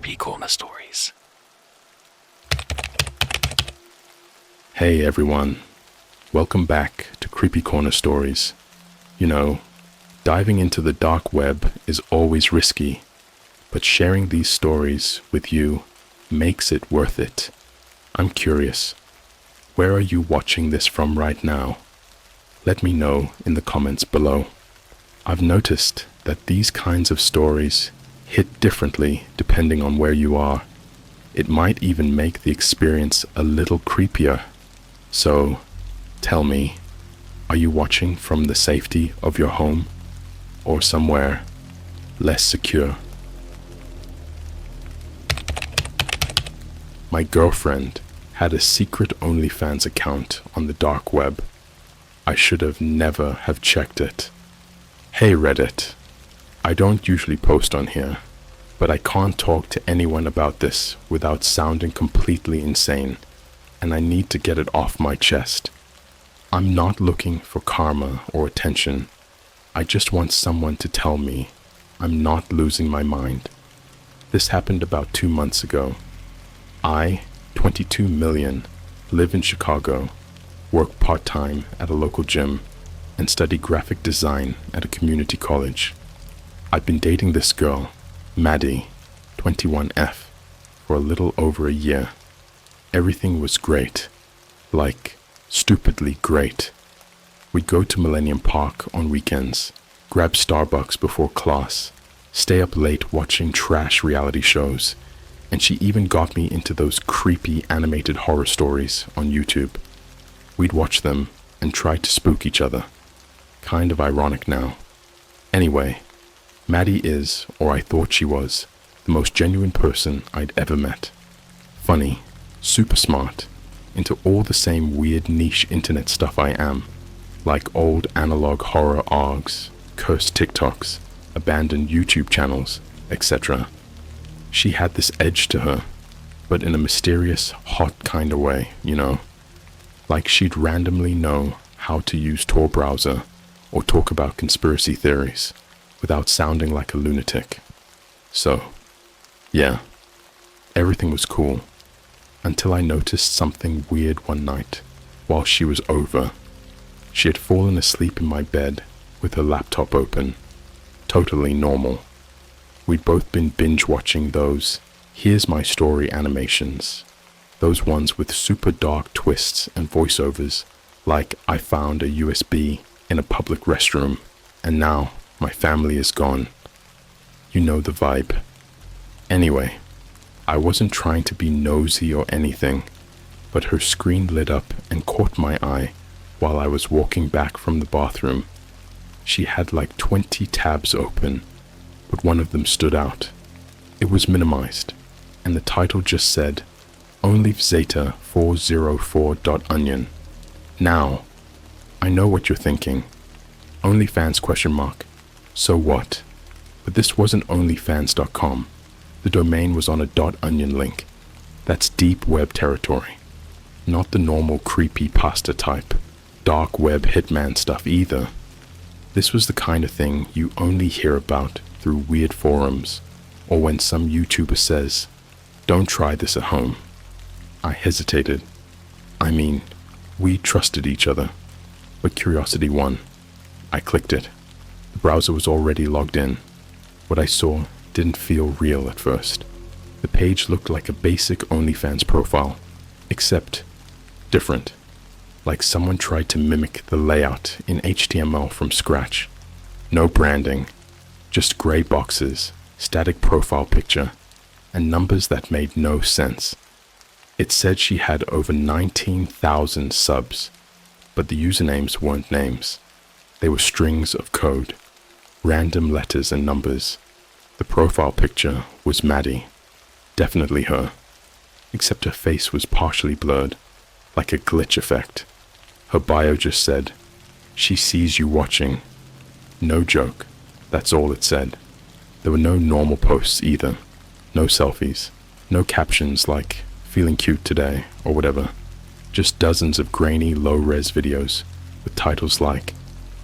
CreepyCorner stories. Hey everyone, welcome back to CreepyCorner stories. You know, diving into the dark web is always risky, but sharing these stories with you makes it worth it. I'm curious, where are you watching this from right now? Let me know in the comments below. I've noticed that these kinds of stories hit differently depending on where you are. It might even make the experience a little creepier. So, tell me, are you watching from the safety of your home or somewhere less secure? My girlfriend had a secret OnlyFans account on the dark web. I should have never have checked it. Hey Reddit, I don't usually post on here, but I can't talk to anyone about this without sounding completely insane, and I need to get it off my chest. I'm not looking for karma or attention. I just want someone to tell me I'm not losing my mind. This happened about 2 months ago. I, 22 million, live in Chicago, work part-time at a local gym, and study graphic design at a community college. I've been dating this girl, Maddie, 21F, for a little over a year. Everything was great, like stupidly great. We'd go to Millennium Park on weekends, grab Starbucks before class, stay up late watching trash reality shows, and she even got me into those creepy animated horror stories on YouTube. We'd watch them and try to spook each other. Kind of ironic now. Anyway, Maddie is, or I thought she was, the most genuine person I'd ever met. Funny, super smart, into all the same weird niche internet stuff I am, like old analog horror args, cursed TikToks, abandoned YouTube channels, etc. She had this edge to her, but in a mysterious, hot kind of way, you know? Like she'd randomly know how to use Tor browser or talk about conspiracy theories without sounding like a lunatic. So, yeah, everything was cool until I noticed something weird one night while she was over. She had fallen asleep in my bed with her laptop open. Totally normal. We'd both been binge watching those Here's My Story animations. Those ones with super dark twists and voiceovers, like I found a USB in a public restroom, and now my family is gone. You know the vibe. Anyway, I wasn't trying to be nosy or anything, but her screen lit up and caught my eye while I was walking back from the bathroom. She had like 20 tabs open, but one of them stood out. It was minimized, and the title just said, OnlyFans404.onion. Now, I know what you're thinking. OnlyFans ? So what? But this wasn't OnlyFans.com. The domain was on a .onion link. That's deep web territory. Not the normal creepy pasta type, dark web hitman stuff either. This was the kind of thing you only hear about through weird forums, or when some YouTuber says, don't try this at home. I hesitated. I mean, we trusted each other, but curiosity won. I clicked it. The browser was already logged in. What I saw didn't feel real at first. The page looked like a basic OnlyFans profile, except different. Like someone tried to mimic the layout in HTML from scratch. No branding, just gray boxes, static profile picture, and numbers that made no sense. It said she had over 19,000 subs, but the usernames weren't names. They were strings of code, random letters and numbers. The profile picture was Maddie, definitely her, except her face was partially blurred, like a glitch effect. Her bio just said, she sees you watching. No joke, that's all it said. There were no normal posts either, no selfies, no captions like, feeling cute today, or whatever. Just dozens of grainy, low-res videos with titles like,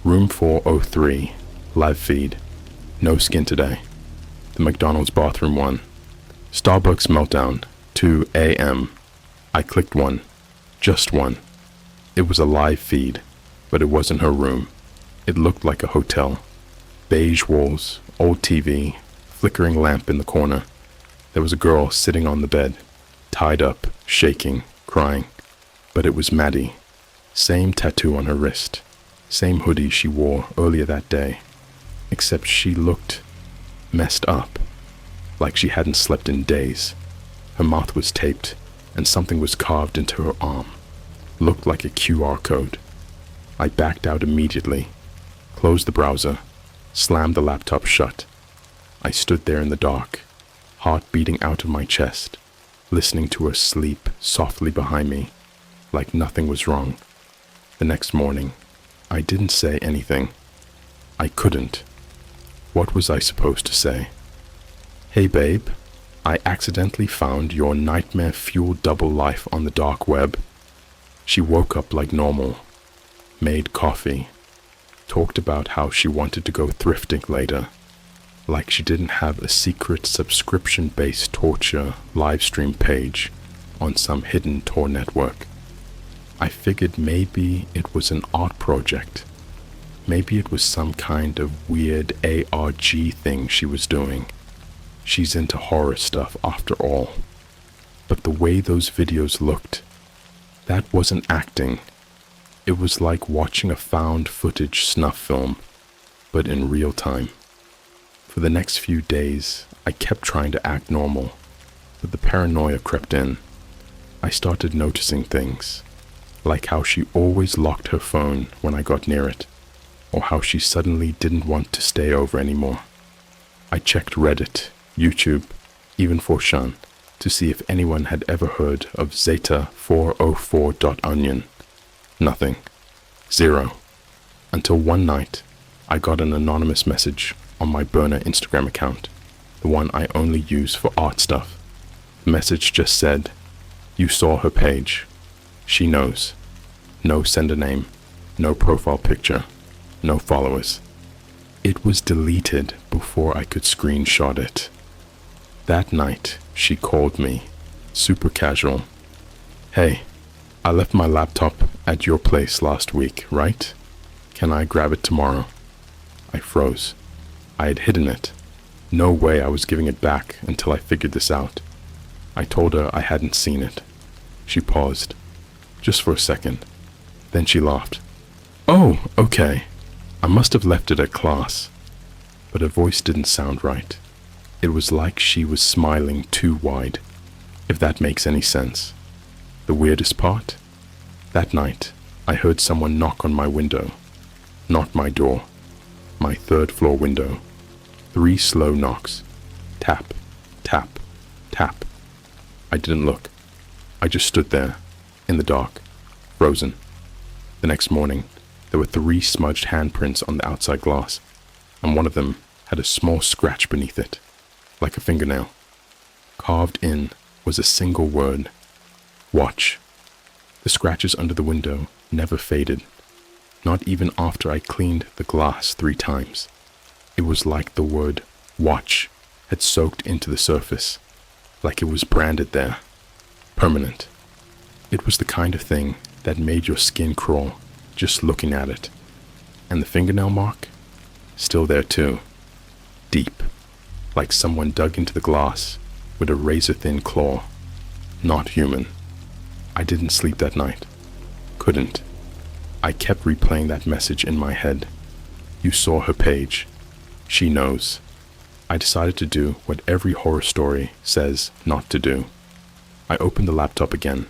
Room 403, live feed, no skin today. The McDonald's bathroom one, Starbucks meltdown, 2 a.m. I clicked one. Just one. It was a live feed, but it wasn't her room. It looked like a hotel. Beige walls, old TV, flickering lamp in the corner. There was a girl sitting on the bed, tied up, shaking, crying. But it was Maddie. Same tattoo on her wrist. Same hoodie she wore earlier that day. Except she looked messed up, like she hadn't slept in days. Her mouth was taped, and something was carved into her arm. Looked like a QR code. I backed out immediately, closed the browser, slammed the laptop shut. I stood there in the dark, heart beating out of my chest, listening to her sleep softly behind me, like nothing was wrong. The next morning, I didn't say anything. I couldn't. What was I supposed to say? Hey babe, I accidentally found your nightmare-fueled double life on the dark web. She woke up like normal, made coffee, talked about how she wanted to go thrifting later, like she didn't have a secret subscription-based torture livestream page on some hidden Tor network. I figured maybe it was an art project. Maybe it was some kind of weird ARG thing she was doing. She's into horror stuff after all. But the way those videos looked, that wasn't acting. It was like watching a found footage snuff film, but in real time. For the next few days, I kept trying to act normal, but the paranoia crept in. I started noticing things, like how she always locked her phone when I got near it, or how she suddenly didn't want to stay over anymore. I checked Reddit, YouTube, even 4chan, to see if anyone had ever heard of Zeta404.onion. Nothing. Zero. Until one night, I got an anonymous message on my burner Instagram account, the one I only use for art stuff. The message just said, "You saw her page. She knows." No sender name, no profile picture, no followers. It was deleted before I could screenshot it. That night, she called me, super casual. "Hey, I left my laptop at your place last week, right? Can I grab it tomorrow?" I froze. I had hidden it. No way I was giving it back until I figured this out. I told her I hadn't seen it. She paused, just for a second. Then she laughed. "Oh, okay. I must have left it at class." But her voice didn't sound right. It was like she was smiling too wide, if that makes any sense. The weirdest part? That night, I heard someone knock on my window. Not my door. My third-floor window. 3 slow knocks. Tap, tap, tap. I didn't look. I just stood there, in the dark, frozen. The next morning, there were 3 smudged handprints on the outside glass, and one of them had a small scratch beneath it, like a fingernail. Carved in was a single word: watch. The scratches under the window never faded, not even after I cleaned the glass 3 times. It was like the word watch had soaked into the surface, like it was branded there, permanent. It was the kind of thing that made your skin crawl just looking at it. And the fingernail mark? Still there too. Deep, like someone dug into the glass with a razor-thin claw. Not human. I didn't sleep that night. Couldn't. I kept replaying that message in my head. You saw her page. She knows. I decided to do what every horror story says not to do. I opened the laptop again.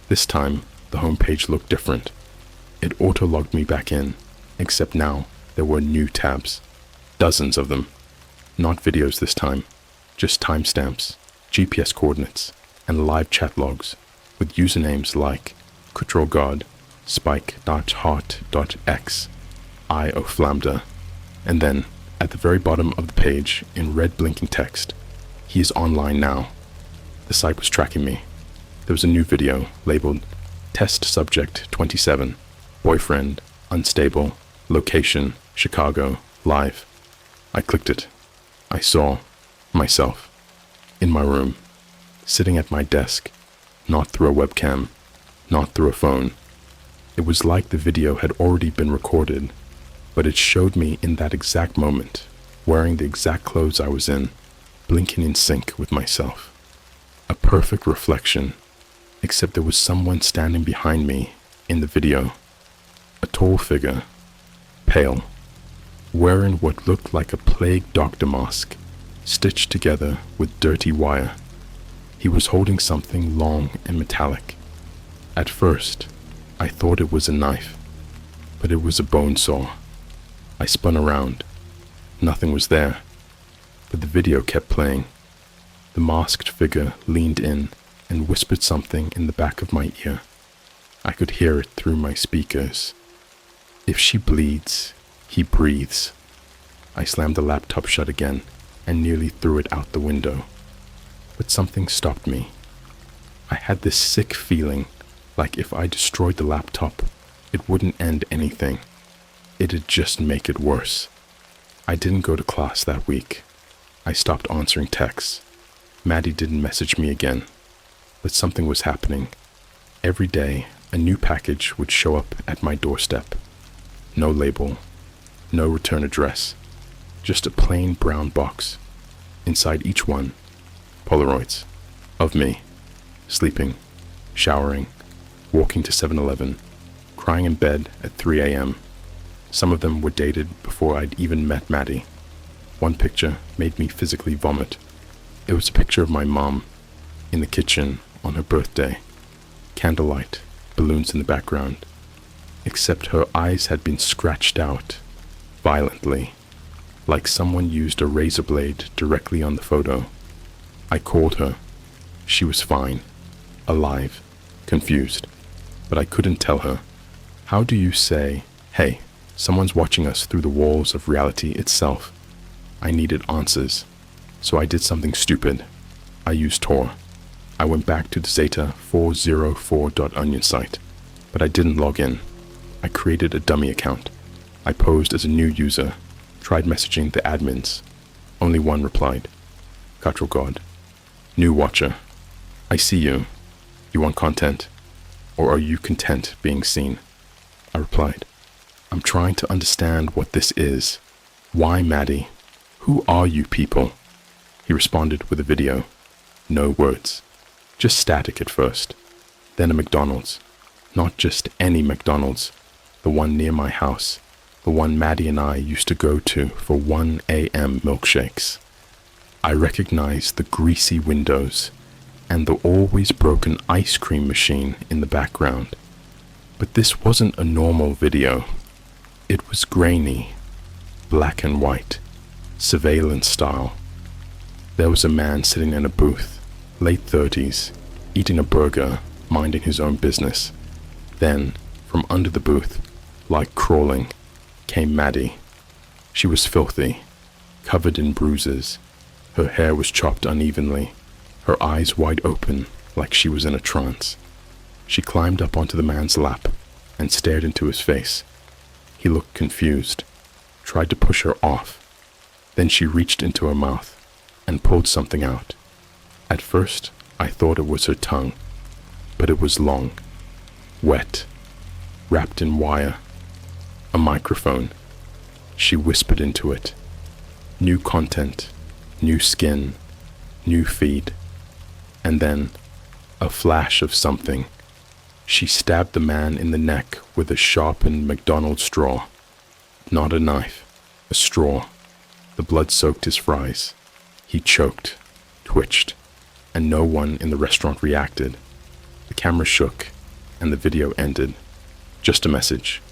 This time, the homepage looked different. It auto-logged me back in, except now there were new tabs. Dozens of them. Not videos this time, just timestamps, GPS coordinates, and live chat logs with usernames like CutralGod, Spike.heart.x, Eye of Flamda, and then, at the very bottom of the page, in red blinking text, he is online now. The site was tracking me. There was a new video labeled Test Subject 27, Boyfriend, Unstable, Location, Chicago, Live. I clicked it. I saw myself. in my room, sitting at my desk, not through a webcam, not through a phone. It was like the video had already been recorded, but it showed me in that exact moment, wearing the exact clothes I was in, blinking in sync with myself. A perfect reflection, except there was someone standing behind me in the video. A tall figure, pale, wearing what looked like a plague doctor mask, stitched together with dirty wire. He was holding something long and metallic. At first, I thought it was a knife, but it was a bone saw. I spun around. Nothing was there, but the video kept playing. The masked figure leaned in and whispered something in the back of my ear. I could hear it through my speakers. If she bleeds, he breathes. I slammed the laptop shut again and nearly threw it out the window. But something stopped me. I had this sick feeling like if I destroyed the laptop, it wouldn't end anything. It'd just make it worse. I didn't go to class that week. I stopped answering texts. Maddie didn't message me again. But something was happening. Every day, a new package would show up at my doorstep. No label, no return address, just a plain brown box. Inside each one, Polaroids of me, sleeping, showering, walking to 7-Eleven, crying in bed at 3 a.m. Some of them were dated before I'd even met Maddie. One picture made me physically vomit. It was a picture of my mom in the kitchen on her birthday. Candlelight, balloons in the background. Except her eyes had been scratched out, violently, like someone used a razor blade directly on the photo. I called her. She was fine, alive, confused, but I couldn't tell her. How do you say, hey, someone's watching us through the walls of reality itself? I needed answers, so I did something stupid. I used Tor. I went back to the Zeta404.onion site, but I didn't log in. I created a dummy account. I posed as a new user, tried messaging the admins. Only one replied. Cutral God. New watcher. I see you. You want content? Or are you content being seen? I replied. I'm trying to understand what this is. Why Maddie? Who are you people? He responded with a video. No words. Just static at first. Then a McDonald's. Not just any McDonald's. The one near my house. The one Maddie and I used to go to for 1 a.m. milkshakes. I recognized the greasy windows and the always broken ice cream machine in the background. But this wasn't a normal video. It was grainy, black and white, surveillance style. There was a man sitting in a booth, late 30s, eating a burger, minding his own business. Then, from under the booth, like crawling, came Maddie. She was filthy, covered in bruises. Her hair was chopped unevenly, her eyes wide open like she was in a trance. She climbed up onto the man's lap and stared into his face. He looked confused, tried to push her off. Then she reached into her mouth and pulled something out. At first, I thought it was her tongue, but it was long, wet, wrapped in wire. A microphone. She whispered into it. New content, new skin, new feed. And then, a flash of something. She stabbed the man in the neck with a sharpened McDonald's straw. Not a knife, a straw. The blood soaked his fries. He choked, twitched, and no one in the restaurant reacted. The camera shook, and the video ended. Just a message.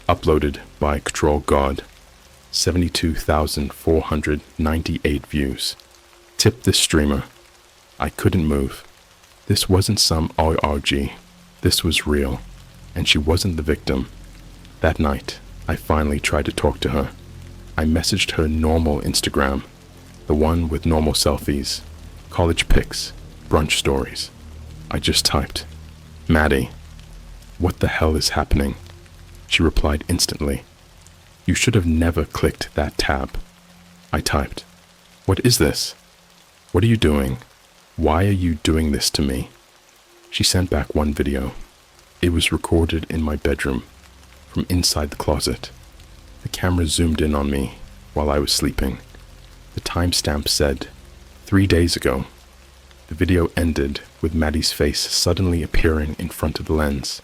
Uploaded by Control God. 72,498 views. Tip this streamer. I couldn't move. This wasn't some ORG. This was real, and she wasn't the victim. That night, I finally tried to talk to her. I messaged her normal Instagram, the one with normal selfies, college pics, brunch stories. I just typed, Maddie, what the hell is happening? She replied instantly, you should have never clicked that tab. I typed, what is this? What are you doing? Why are you doing this to me? She sent back one video. It was recorded in my bedroom, from inside the closet. The camera zoomed in on me while I was sleeping. The timestamp said, 3 days ago. The video ended with Maddie's face suddenly appearing in front of the lens.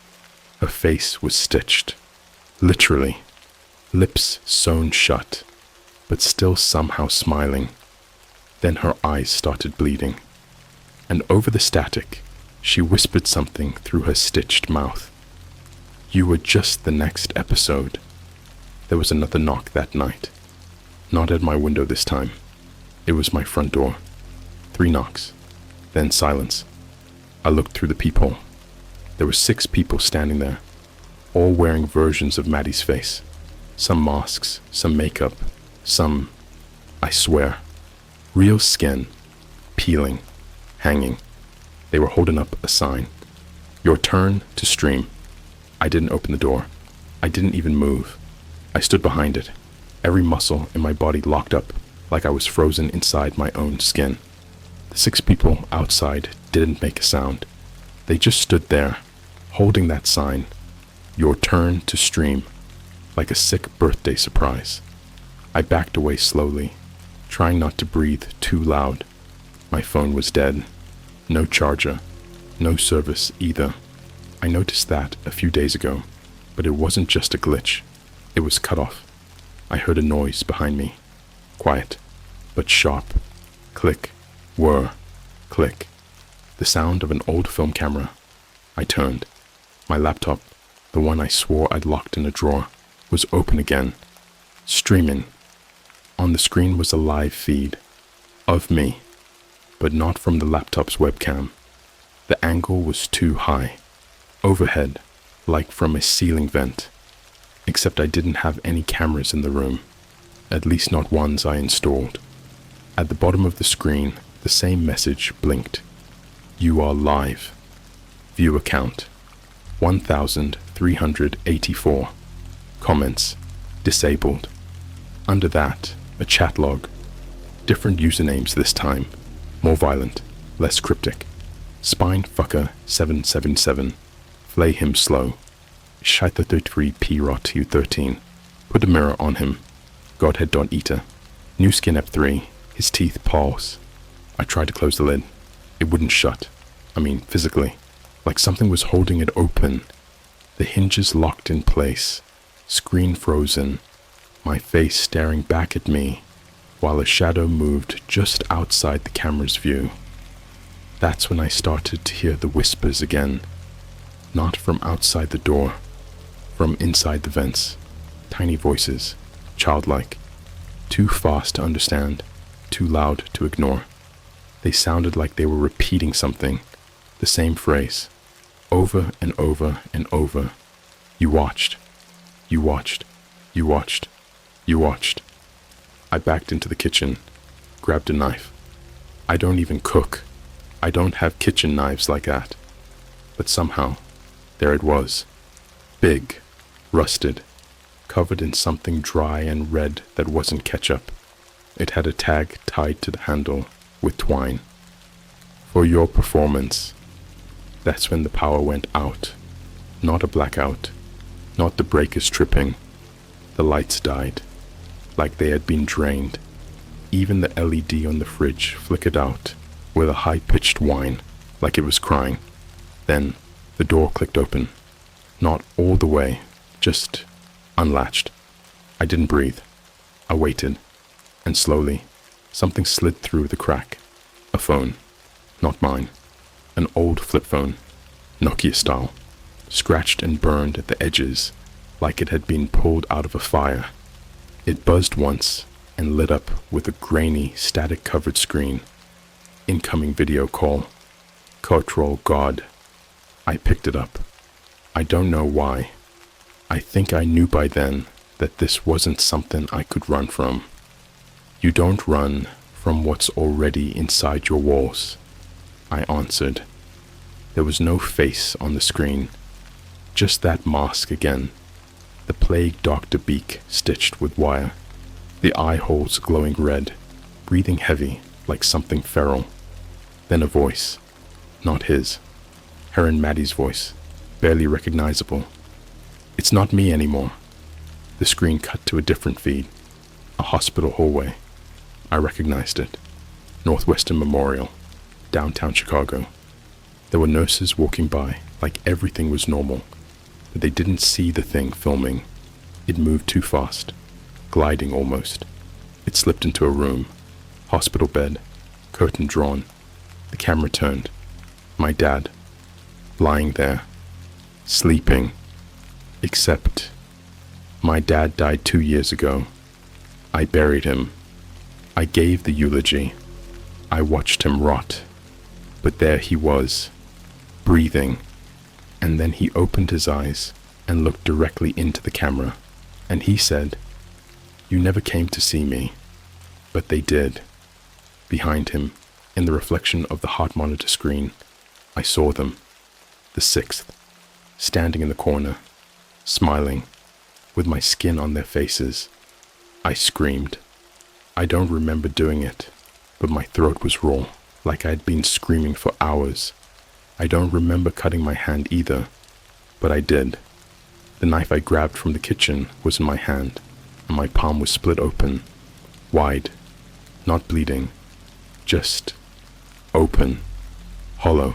Her face was stitched. Literally. Lips sewn shut, but still somehow smiling. Then her eyes started bleeding. And over the static, she whispered something through her stitched mouth. You were just the next episode. There was another knock that night. Not at my window this time. It was my front door. 3 knocks. Then silence. I looked through the peephole. There were 6 people standing there, all wearing versions of Maddie's face. Some masks, some makeup, some, I swear, real skin, peeling, hanging. They were holding up a sign. Your turn to stream. I didn't open the door. I didn't even move. I stood behind it, every muscle in my body locked up, like I was frozen inside my own skin. The 6 people outside didn't make a sound. They just stood there, holding that sign, your turn to stream, like a sick birthday surprise. I backed away slowly, trying not to breathe too loud. My phone was dead. No charger. No service either. I noticed that a few days ago, but it wasn't just a glitch. It was cut off. I heard a noise behind me. Quiet, but sharp. Click. Whir. Click. The sound of an old film camera. I turned. My laptop, the one I swore I'd locked in a drawer, was open again. Streaming. On the screen was a live feed. Of me. But not from the laptop's webcam. The angle was too high. Overhead, like from a ceiling vent. Except I didn't have any cameras in the room. At least not ones I installed. At the bottom of the screen, the same message blinked. You are live. Viewer count 1,384. Comments disabled. Under that, a chat log. Different usernames this time. More violent, less cryptic. Spinefucker 777. Flay him slow. Shite33 P-Rot U13. Put a mirror on him. Godhead.eater. New skin F3. His teeth pulse. I tried to close the lid. It wouldn't shut. I mean, physically. Like something was holding it open. The hinges locked in place. Screen frozen. My face staring back at me, while a shadow moved just outside the camera's view. That's when I started to hear the whispers again. Not from outside the door. From inside the vents. Tiny voices. Childlike. Too fast to understand. Too loud to ignore. They sounded like they were repeating something. The same phrase. Over and over and over. You watched. You watched. You watched. You watched. I backed into the kitchen. Grabbed a knife. I don't even cook. I don't have kitchen knives like that. But somehow, there it was. Big. Rusted. Covered in something dry and red that wasn't ketchup. It had a tag tied to the handle with twine. For your performance. That's when the power went out. Not a blackout. Not the breakers tripping. The lights died. Like they had been drained. Even the LED on the fridge flickered out with a high-pitched whine, like it was crying. Then the door clicked open. Not all the way, just unlatched. I didn't breathe. I waited. And slowly, something slid through the crack. A phone. Not mine. An old flip phone. Nokia style. Scratched and burned at the edges, like it had been pulled out of a fire. It buzzed once and lit up with a grainy, static-covered screen. Incoming video call. Cultural God. I picked it up. I don't know why. I think I knew by then that this wasn't something I could run from. You don't run from what's already inside your walls, I answered. There was no face on the screen. Just that mask again. The plague doctor beak stitched with wire. The eye holes glowing red. Breathing heavy. like something feral. Then a voice, not his, her and Maddie's voice, barely recognizable. It's not me anymore. The screen cut to a different feed, a hospital hallway. I recognized it. Northwestern Memorial, downtown Chicago. There were nurses walking by like everything was normal, but they didn't see the thing filming. It moved too fast, gliding almost. It slipped into a room, hospital bed, curtain drawn. The camera turned. My dad, lying there, sleeping. Except, my dad died 2 years ago. I buried him. I gave the eulogy. I watched him rot. But there he was, breathing. And then he opened his eyes and looked directly into the camera. And he said, "You never came to see me." But they did. Behind him, in the reflection of the heart monitor screen, I saw them, the sixth, standing in the corner, smiling, with my skin on their faces. I screamed. I don't remember doing it, but my throat was raw, like I had been screaming for hours. I don't remember cutting my hand either, but I did. The knife I grabbed from the kitchen was in my hand, and my palm was split open, wide, not bleeding, just open, hollow.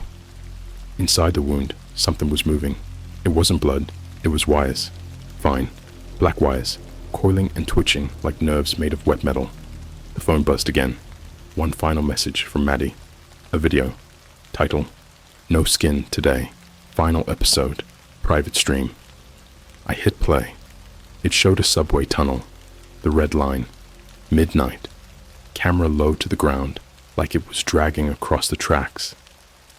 Inside the wound, something was moving. It wasn't blood, it was wires. Fine, black wires, coiling and twitching like nerves made of wet metal. The phone buzzed again. One final message from Maddie. A video. Title, "No Skin Today. Final Episode. Private Stream." I hit play. It showed a subway tunnel. The red line. Midnight. Camera low to the ground, like it was dragging across the tracks.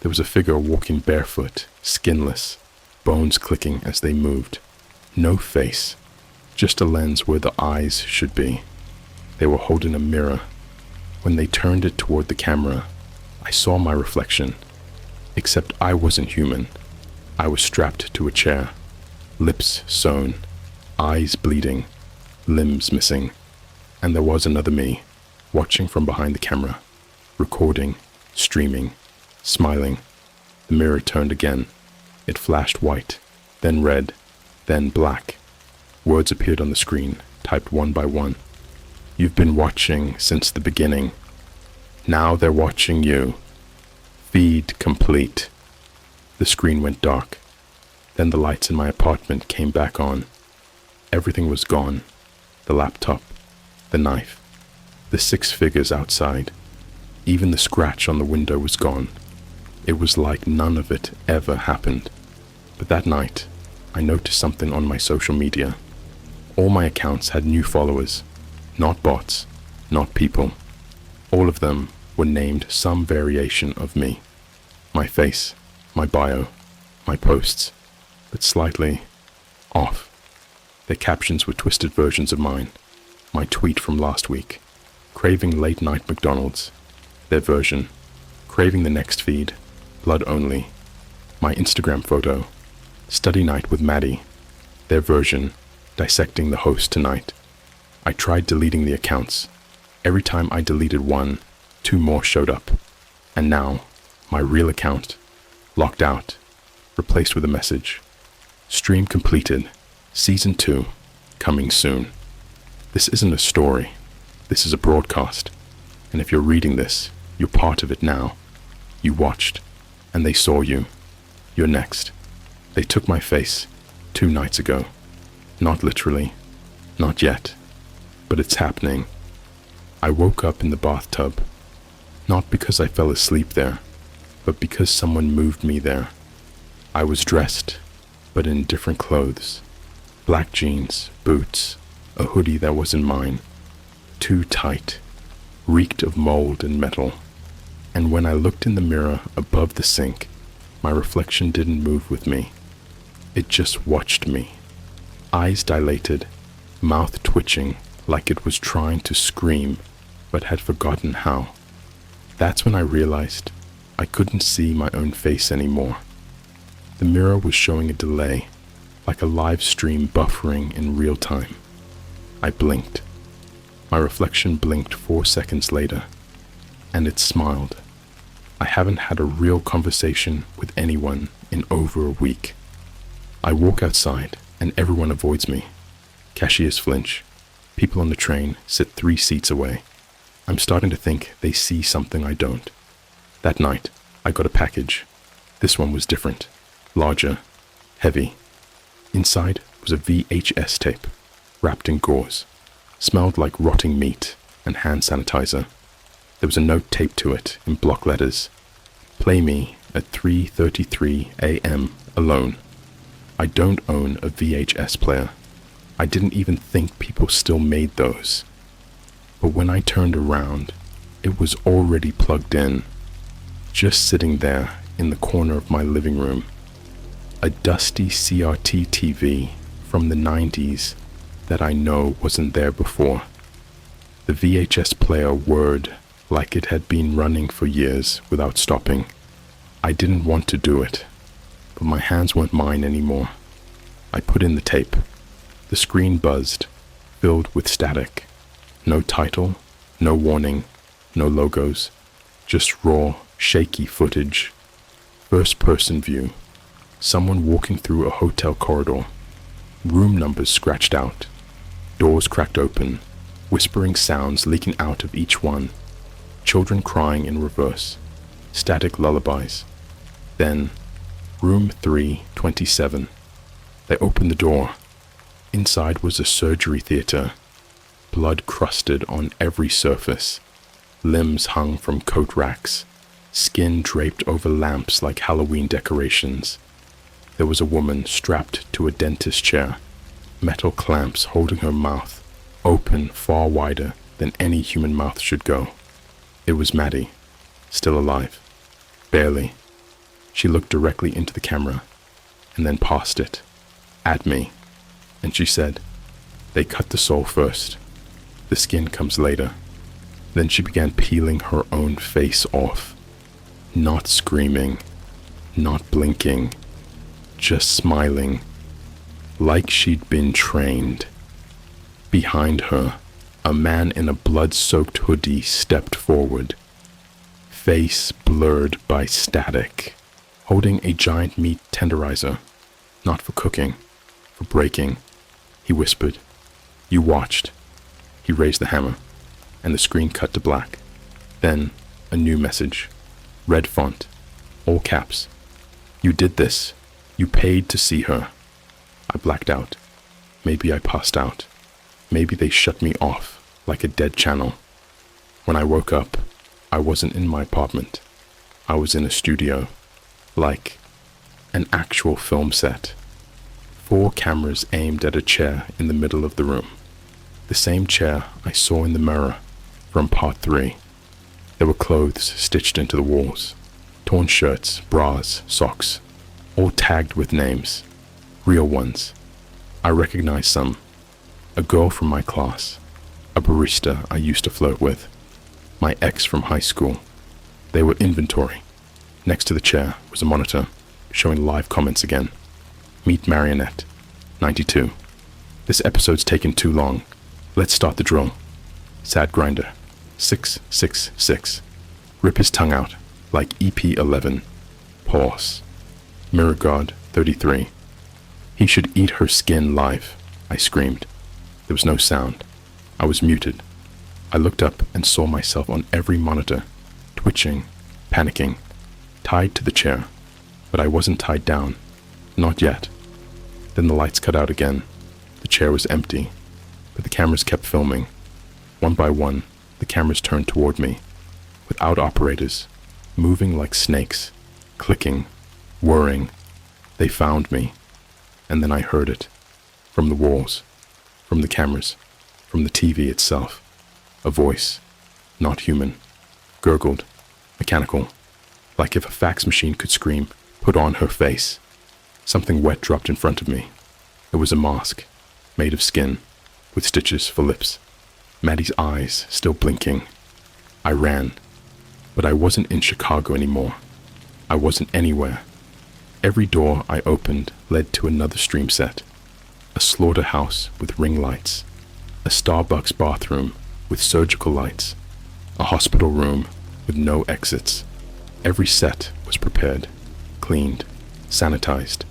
There was a figure walking barefoot, skinless, bones clicking as they moved. No face, just a lens where the eyes should be. They were holding a mirror. When they turned it toward the camera, I saw my reflection. Except I wasn't human. I was strapped to a chair, lips sewn, eyes bleeding, limbs missing. And there was another me, watching from behind the camera, recording, streaming, smiling. The mirror turned again. It flashed white, then red, then black. Words appeared on the screen, typed one by one. "You've been watching since the beginning. Now they're watching you. Feed complete." The screen went dark. Then the lights in my apartment came back on. Everything was gone. The laptop, the knife, the 6 figures outside. Even the scratch on the window was gone. It was like none of it ever happened. But that night, I noticed something on my social media. All my accounts had new followers, not bots, not people. All of them were named some variation of me. My face, my bio, my posts, but slightly off. Their captions were twisted versions of mine. My tweet from last week, craving late night McDonald's. Their version, craving the next feed, blood only. My Instagram photo, study night with Maddie. Their version, dissecting the host tonight. I tried deleting the accounts. Every time I deleted one, 2 more showed up. And now, my real account, locked out, replaced with a message. Stream completed. Season 2, coming soon. This isn't a story. This is a broadcast. And if you're reading this, you're part of it now. You watched, and they saw you. You're next. They took my face 2 nights ago. Not literally. Not yet. But it's happening. I woke up in the bathtub. Not because I fell asleep there, but because someone moved me there. I was dressed, but in different clothes. Black jeans, boots, a hoodie that wasn't mine. Too tight. Reeked of mold and metal. And when I looked in the mirror above the sink, my reflection didn't move with me. It just watched me. Eyes dilated, mouth twitching like it was trying to scream, but had forgotten how. That's when I realized I couldn't see my own face anymore. The mirror was showing a delay, like a live stream buffering in real time. I blinked. My reflection blinked 4 seconds later. and it smiled. I haven't had a real conversation with anyone in over a week. I walk outside and everyone avoids me. Cashiers flinch. People on the train sit 3 seats away. I'm starting to think they see something I don't. That night, I got a package. This one was different, larger, heavy. Inside was a VHS tape, wrapped in gauze. Smelled like rotting meat and hand sanitizer. There was a note taped to it in block letters. Play me at 3:33 a.m. alone. I don't own a VHS player. I didn't even think people still made those. But when I turned around, it was already plugged in, just sitting there in the corner of my living room. A dusty CRT TV from the 90s that I know wasn't there before. The VHS player whirred like it had been running for years without stopping. I didn't want to do it, but my hands weren't mine anymore. I put in the tape. The screen buzzed, filled with static. No title, no warning, no logos, just raw, shaky footage. First-person view. Someone walking through a hotel corridor. Room numbers scratched out. Doors cracked open, whispering sounds leaking out of each one. Children crying in reverse. Static lullabies. Then, room 327. They opened the door. Inside was a surgery theater. Blood crusted on every surface. Limbs hung from coat racks. Skin draped over lamps like Halloween decorations. There was a woman strapped to a dentist chair. Metal clamps holding her mouth, open far wider than any human mouth should go. It was Maddie, still alive. Barely. She looked directly into the camera, and then past it, at me, and she said, "They cut the soul first. The skin comes later." Then she began peeling her own face off, not screaming, not blinking, just smiling, like she'd been trained. Behind her, a man in a blood-soaked hoodie stepped forward, face blurred by static, holding a giant meat tenderizer, not for cooking, for breaking. He whispered, "You watched." He raised the hammer, and the screen cut to black. Then, a new message, red font, all caps. "You did this. You paid to see her." I blacked out. Maybe I passed out. Maybe they shut me off like a dead channel. When I woke up, I wasn't in my apartment. I was in a studio, like an actual film set. 4 cameras aimed at a chair in the middle of the room. The same chair I saw in the mirror from part 3. There were clothes stitched into the walls. Torn shirts, bras, socks, all tagged with names. Real ones. I recognized some. A girl from my class. A barista I used to flirt with. My ex from high school. They were inventory. Next to the chair was a monitor, showing live comments again. Meet Marionette, 92. This episode's taken too long. Let's start the drill. Sad Grinder, 666. Rip his tongue out, like EP11. Pause. Mirror God, 33. He should eat her skin live, I screamed. There was no sound. I was muted. I looked up and saw myself on every monitor, twitching, panicking, tied to the chair. But I wasn't tied down. Not yet. Then the lights cut out again. The chair was empty, but the cameras kept filming. One by one, the cameras turned toward me, without operators, moving like snakes, clicking, whirring. They found me, and then I heard it, from the walls, from the cameras, from the TV itself. A voice, not human, gurgled, mechanical, like if a fax machine could scream, "Put on her face." Something wet dropped in front of me. It was a mask, made of skin, with stitches for lips. Maddie's eyes still blinking. I ran, but I wasn't in Chicago anymore. I wasn't anywhere. Every door I opened led to another stream set. A slaughterhouse with ring lights. A Starbucks bathroom with surgical lights. A hospital room with no exits. Every set was prepared, cleaned, sanitized,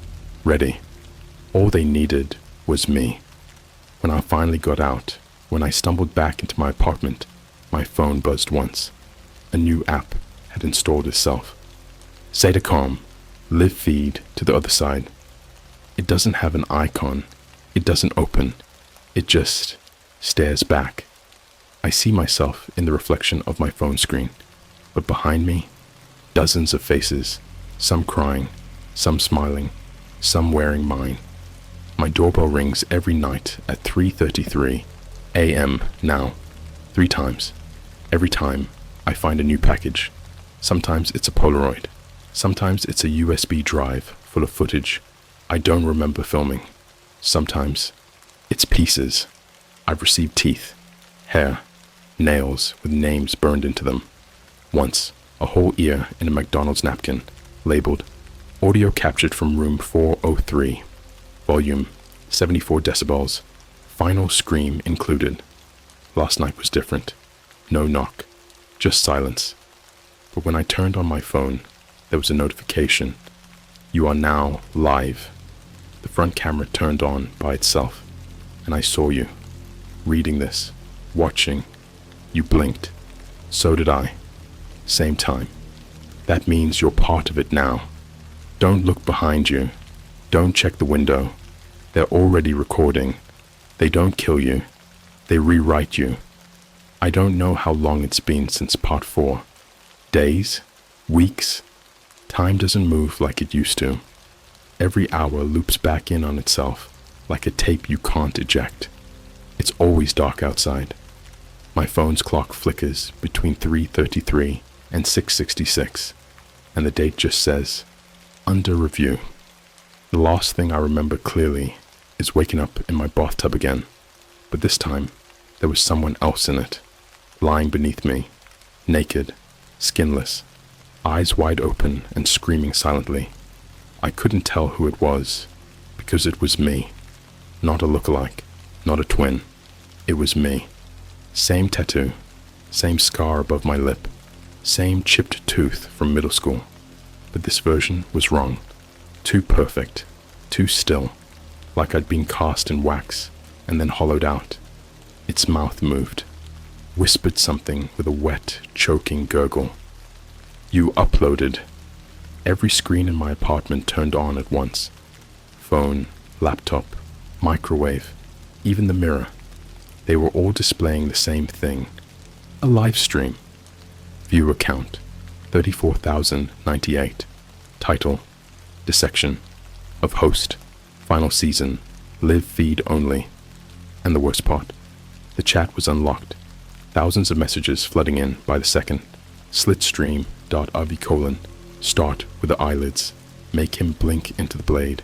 ready. All they needed was me. When I finally got out, when I stumbled back into my apartment, my phone buzzed once. A new app had installed itself. Satacom, live feed to the other side. It doesn't have an icon. It doesn't open. It just stares back. I see myself in the reflection of my phone screen, but behind me, dozens of faces, some crying, some smiling, some wearing mine. My doorbell rings every night at 3:33 a.m. now, 3 times. Every time, I find a new package. Sometimes it's a Polaroid. Sometimes it's a USB drive full of footage I don't remember filming. Sometimes it's pieces. I've received teeth, hair, nails with names burned into them. Once, a whole ear in a McDonald's napkin, labeled audio captured from room 403, volume 74 decibels, final scream included. Last night was different. No knock, just silence. But when I turned on my phone, there was a notification. You are now live. The front camera turned on by itself, and I saw you, reading this, watching. You blinked. So did I. Same time. That means you're part of it now. Don't look behind you. Don't check the window. They're already recording. They don't kill you. They rewrite you. I don't know how long it's been since part 4. Days? Weeks? Time doesn't move like it used to. Every hour loops back in on itself, like a tape you can't eject. It's always dark outside. My phone's clock flickers between 3:33 and 6:66, and the date just says, under review. The last thing I remember clearly is waking up in my bathtub again, but this time there was someone else in it, lying beneath me, naked, skinless, eyes wide open and screaming silently. I couldn't tell who it was, because it was me. Not a lookalike, not a twin. It was me. Same tattoo, same scar above my lip, same chipped tooth from middle school. But this version was wrong. Too perfect, too still, like I'd been cast in wax and then hollowed out. Its mouth moved, whispered something with a wet, choking gurgle. You uploaded. Every screen in my apartment turned on at once. Phone, laptop, microwave, even the mirror. They were all displaying the same thing. A live stream. Viewer count, 34,098. Title, Dissection. Of host, final season, live feed only. And the worst part, the chat was unlocked. Thousands of messages flooding in by the second. Slitstream.rv: start with the eyelids. Make him blink into the blade.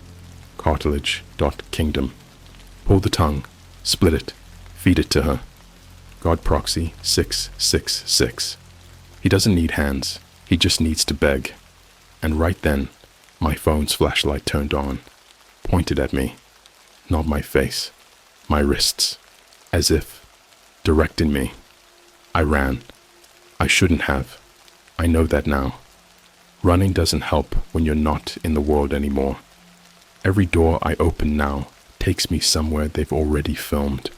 Cartilage.kingdom. Pull the tongue. Split it. Feed it to her. God Proxy 666. He doesn't need hands. He just needs to beg. And right then, my phone's flashlight turned on, pointed at me. Not my face. My wrists. As if directing me. I ran. I shouldn't have. I know that now. Running doesn't help when you're not in the world anymore. Every door I open now takes me somewhere they've already filmed.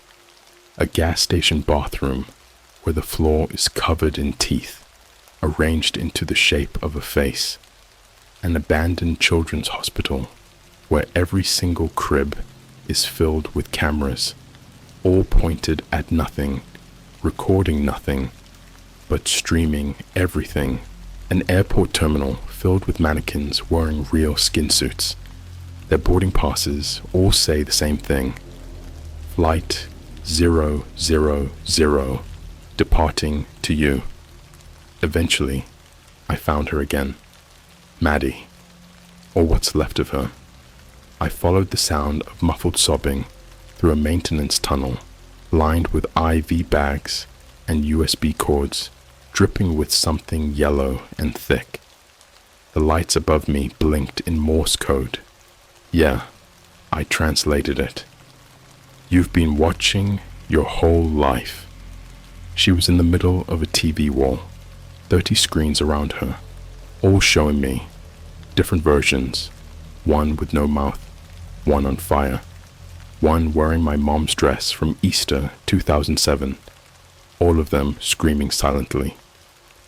A gas station bathroom where the floor is covered in teeth, arranged into the shape of a face. An abandoned children's hospital where every single crib is filled with cameras, all pointed at nothing, recording nothing, but streaming everything. An airport terminal filled with mannequins wearing real skin suits. Their boarding passes all say the same thing. Flight 000, departing to you. Eventually, I found her again. Maddie, or what's left of her. I followed the sound of muffled sobbing through a maintenance tunnel lined with IV bags and USB cords, dripping with something yellow and thick. The lights above me blinked in Morse code. Yeah, I translated it. You've been watching your whole life. She was in the middle of a TV wall, 30 screens around her, all showing me different versions, one with no mouth, one on fire, one wearing my mom's dress from Easter 2007, all of them screaming silently.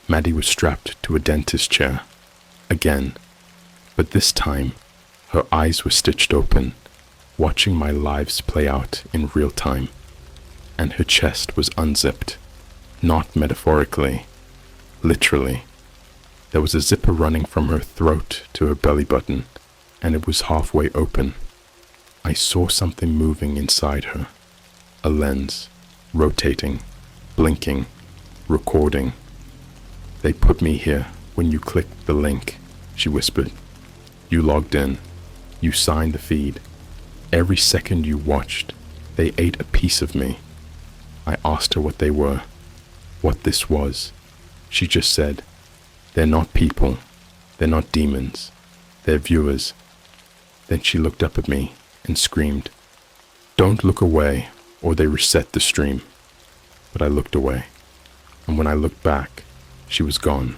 Maddie was strapped to a dentist chair, again, but this time her eyes were stitched open, watching my lives play out in real time, and her chest was unzipped, not metaphorically, literally. There was a zipper running from her throat to her belly button, and it was halfway open. I saw something moving inside her, a lens, rotating, blinking, recording. "They put me here when you clicked the link," she whispered. "You logged in. You signed the feed. Every second you watched, they ate a piece of me." I asked her what they were, what this was. She just said, "They're not people. They're not demons. They're viewers." Then she looked up at me and screamed, "Don't look away or they reset the stream." But I looked away, and when I looked back, she was gone.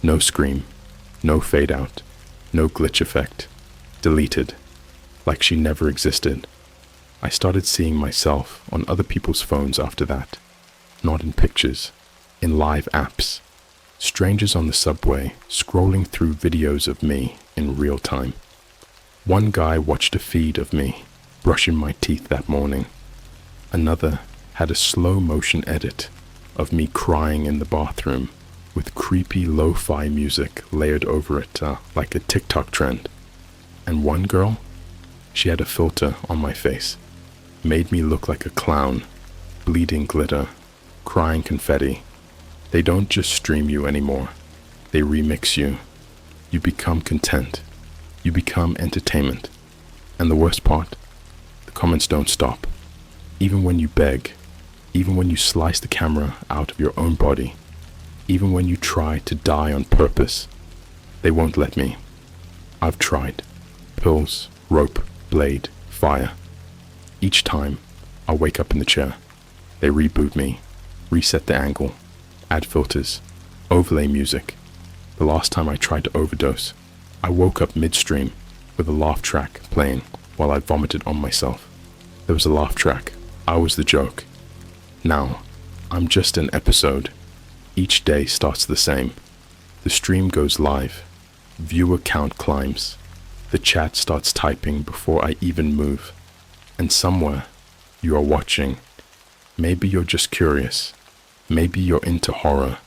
No scream, no fade out, no glitch effect. Deleted, like she never existed. I started seeing myself on other people's phones after that, not in pictures, in live apps. Strangers on the subway scrolling through videos of me in real time. One guy watched a feed of me brushing my teeth that morning. Another had a slow motion edit of me crying in the bathroom with creepy lo-fi music layered over it like a TikTok trend. And one girl, she had a filter on my face, made me look like a clown, bleeding glitter, crying confetti. They don't just stream you anymore, they remix you. You become content, you become entertainment. And the worst part, the comments don't stop. Even when you beg, even when you slice the camera out of your own body, even when you try to die on purpose, they won't let me. I've tried. Pills, rope, blade, fire. Each time, I wake up in the chair. They reboot me, reset the angle, add filters, overlay music. The last time I tried to overdose, I woke up midstream with a laugh track playing while I vomited on myself. There was a laugh track. I was the joke. Now, I'm just an episode. Each day starts the same. The stream goes live. Viewer count climbs. The chat starts typing before I even move. And somewhere, you are watching. Maybe you're just curious. Maybe you're into horror.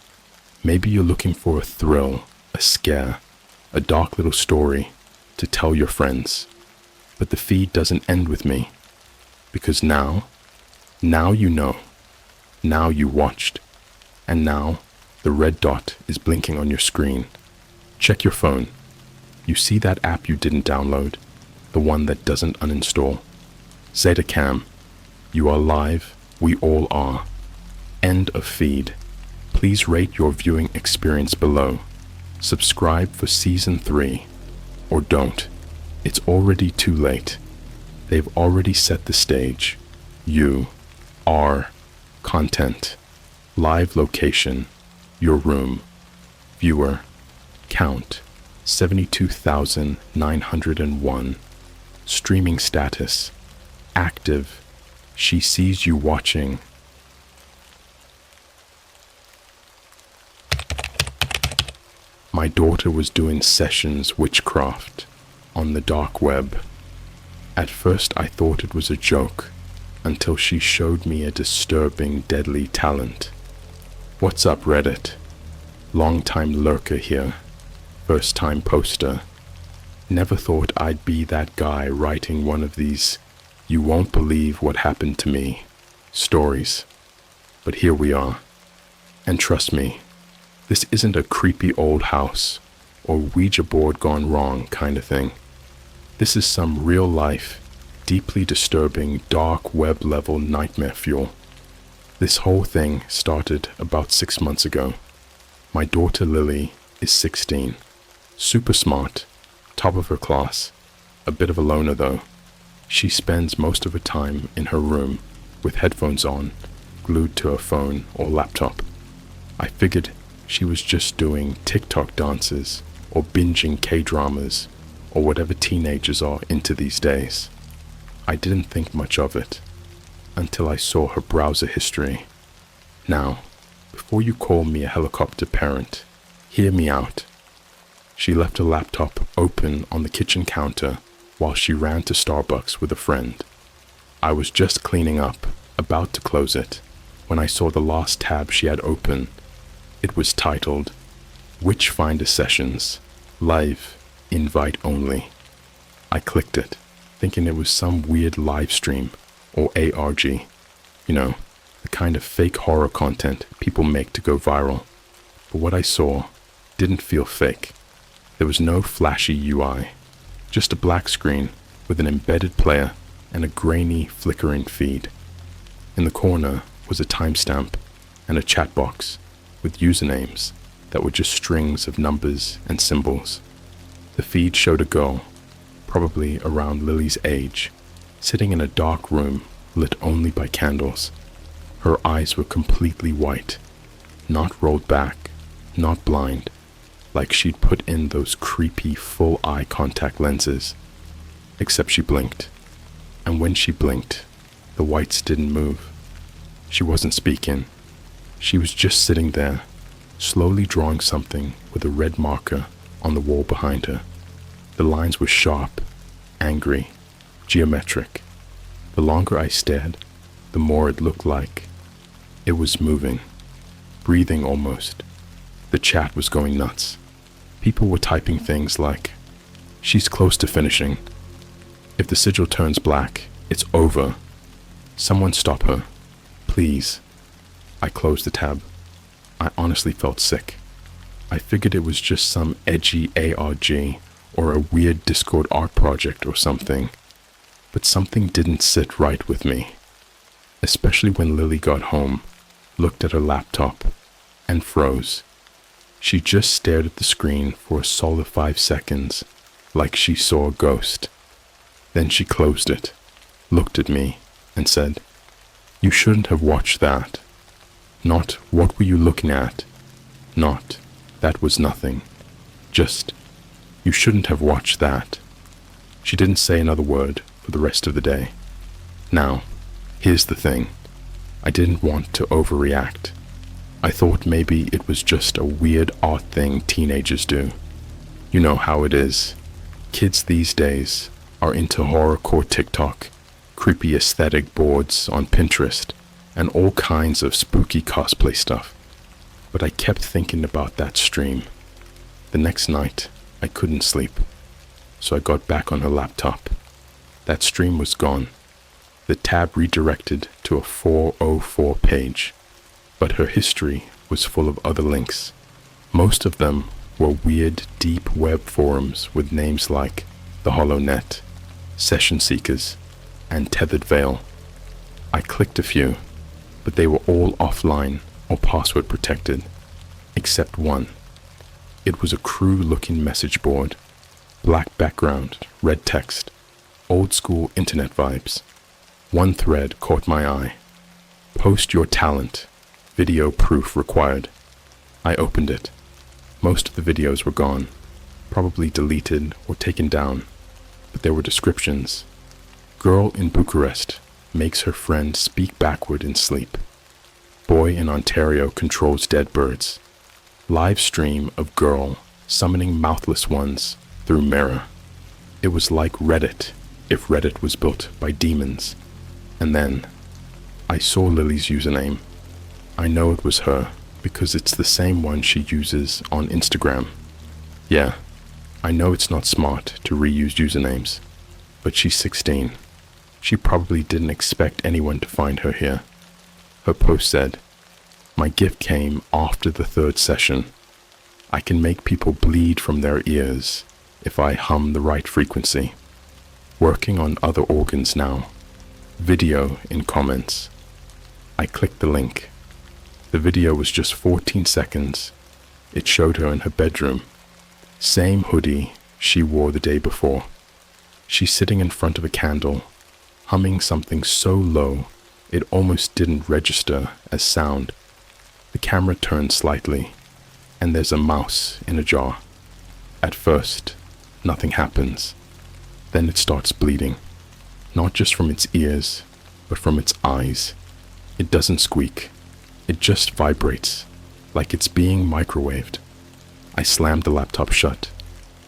Maybe you're looking for a thrill, a scare, a dark little story to tell your friends. But the feed doesn't end with me. Because now you know. Now you watched. And now the red dot is blinking on your screen. Check your phone. You see that app you didn't download, the one that doesn't uninstall. Zetacam, you are live, we all are. End of feed. Please rate your viewing experience below. Subscribe for season 3. Or don't. It's already too late. They've already set the stage. You are content. Live location, your room. Viewer, count, 72,901. Streaming status, active. She sees you watching. My daughter was doing sessions witchcraft on the dark web. At first I thought it was a joke, until she showed me a disturbing, deadly talent. What's up, Reddit? Long-time lurker here. First-time poster. Never thought I'd be that guy writing one of these "you won't believe what happened to me" stories. But here we are. And trust me, this isn't a creepy old house or Ouija board gone wrong kind of thing. This is some real-life, deeply disturbing, dark web-level nightmare fuel. This whole thing started about 6 months ago. My daughter Lily is 16, super smart, top of her class, a bit of a loner though. She spends most of her time in her room with headphones on, glued to her phone or laptop. I figured she was just doing TikTok dances or binging K-dramas or whatever teenagers are into these days. I didn't think much of it until I saw her browser history. Now, before you call me a helicopter parent, hear me out. She left her laptop open on the kitchen counter while she ran to Starbucks with a friend. I was just cleaning up, about to close it, when I saw the last tab she had open. It was titled, Witchfinder Sessions, Live, Invite Only. I clicked it, thinking it was some weird live stream, or ARG. You know, the kind of fake horror content people make to go viral. But what I saw didn't feel fake. There was no flashy UI, just a black screen with an embedded player and a grainy, flickering feed. In the corner was a timestamp and a chat box with usernames that were just strings of numbers and symbols. The feed showed a girl, probably around Lily's age, sitting in a dark room lit only by candles. Her eyes were completely white, not rolled back, not blind, like she'd put in those creepy full eye contact lenses. Except she blinked, and when she blinked, the whites didn't move. She wasn't speaking. She was just sitting there, slowly drawing something with a red marker on the wall behind her. The lines were sharp, angry, geometric. The longer I stared, the more it looked like it was moving, breathing almost. The chat was going nuts. People were typing things like, "She's close to finishing. If the sigil turns black, it's over. Someone stop her, please." I closed the tab. I honestly felt sick. I figured it was just some edgy ARG or a weird Discord art project or something. But something didn't sit right with me, especially when Lily got home, looked at her laptop, and froze. She just stared at the screen for a solid 5 seconds, like she saw a ghost. Then she closed it, looked at me, and said, "You shouldn't have watched that. Not, what were you looking at? Not, that was nothing. Just, you shouldn't have watched that." She didn't say another word for the rest of the day. Now, here's the thing. I didn't want to overreact. I thought maybe it was just a weird art thing teenagers do. You know how it is. Kids these days are into horrorcore TikTok, creepy aesthetic boards on Pinterest, and all kinds of spooky cosplay stuff. But I kept thinking about that stream. The next night, I couldn't sleep, so I got back on her laptop. That stream was gone. The tab redirected to a 404 page, but her history was full of other links. Most of them were weird deep web forums with names like The Hollow Net, Session Seekers, and Tethered Veil. I clicked a few, but they were all offline or password protected, except one. It was a crew-looking message board, black background, red text, old school internet vibes. One thread caught my eye. "Post your talent. Video proof required." I opened it. Most of the videos were gone, probably deleted or taken down, but there were descriptions. Girl in Bucharest makes her friend speak backward in sleep. Boy in Ontario controls dead birds. Live stream of girl summoning mouthless ones through mirror. It was like Reddit, if Reddit was built by demons. And then I saw Lily's username. I know it was her because it's the same one she uses on Instagram. Yeah, I know it's not smart to reuse usernames, but she's 16. She probably didn't expect anyone to find her here. Her post said, "My gift came after the 3rd session. I can make people bleed from their ears if I hum the right frequency. Working on other organs now. Video in comments." I clicked the link. The video was just 14 seconds. It showed her in her bedroom. Same hoodie she wore the day before. She's sitting in front of a candle, humming something so low it almost didn't register as sound. The camera turned slightly, and there's a mouse in a jar. At first, nothing happens. Then it starts bleeding, not just from its ears, but from its eyes. It doesn't squeak. It just vibrates, like it's being microwaved. I slammed the laptop shut.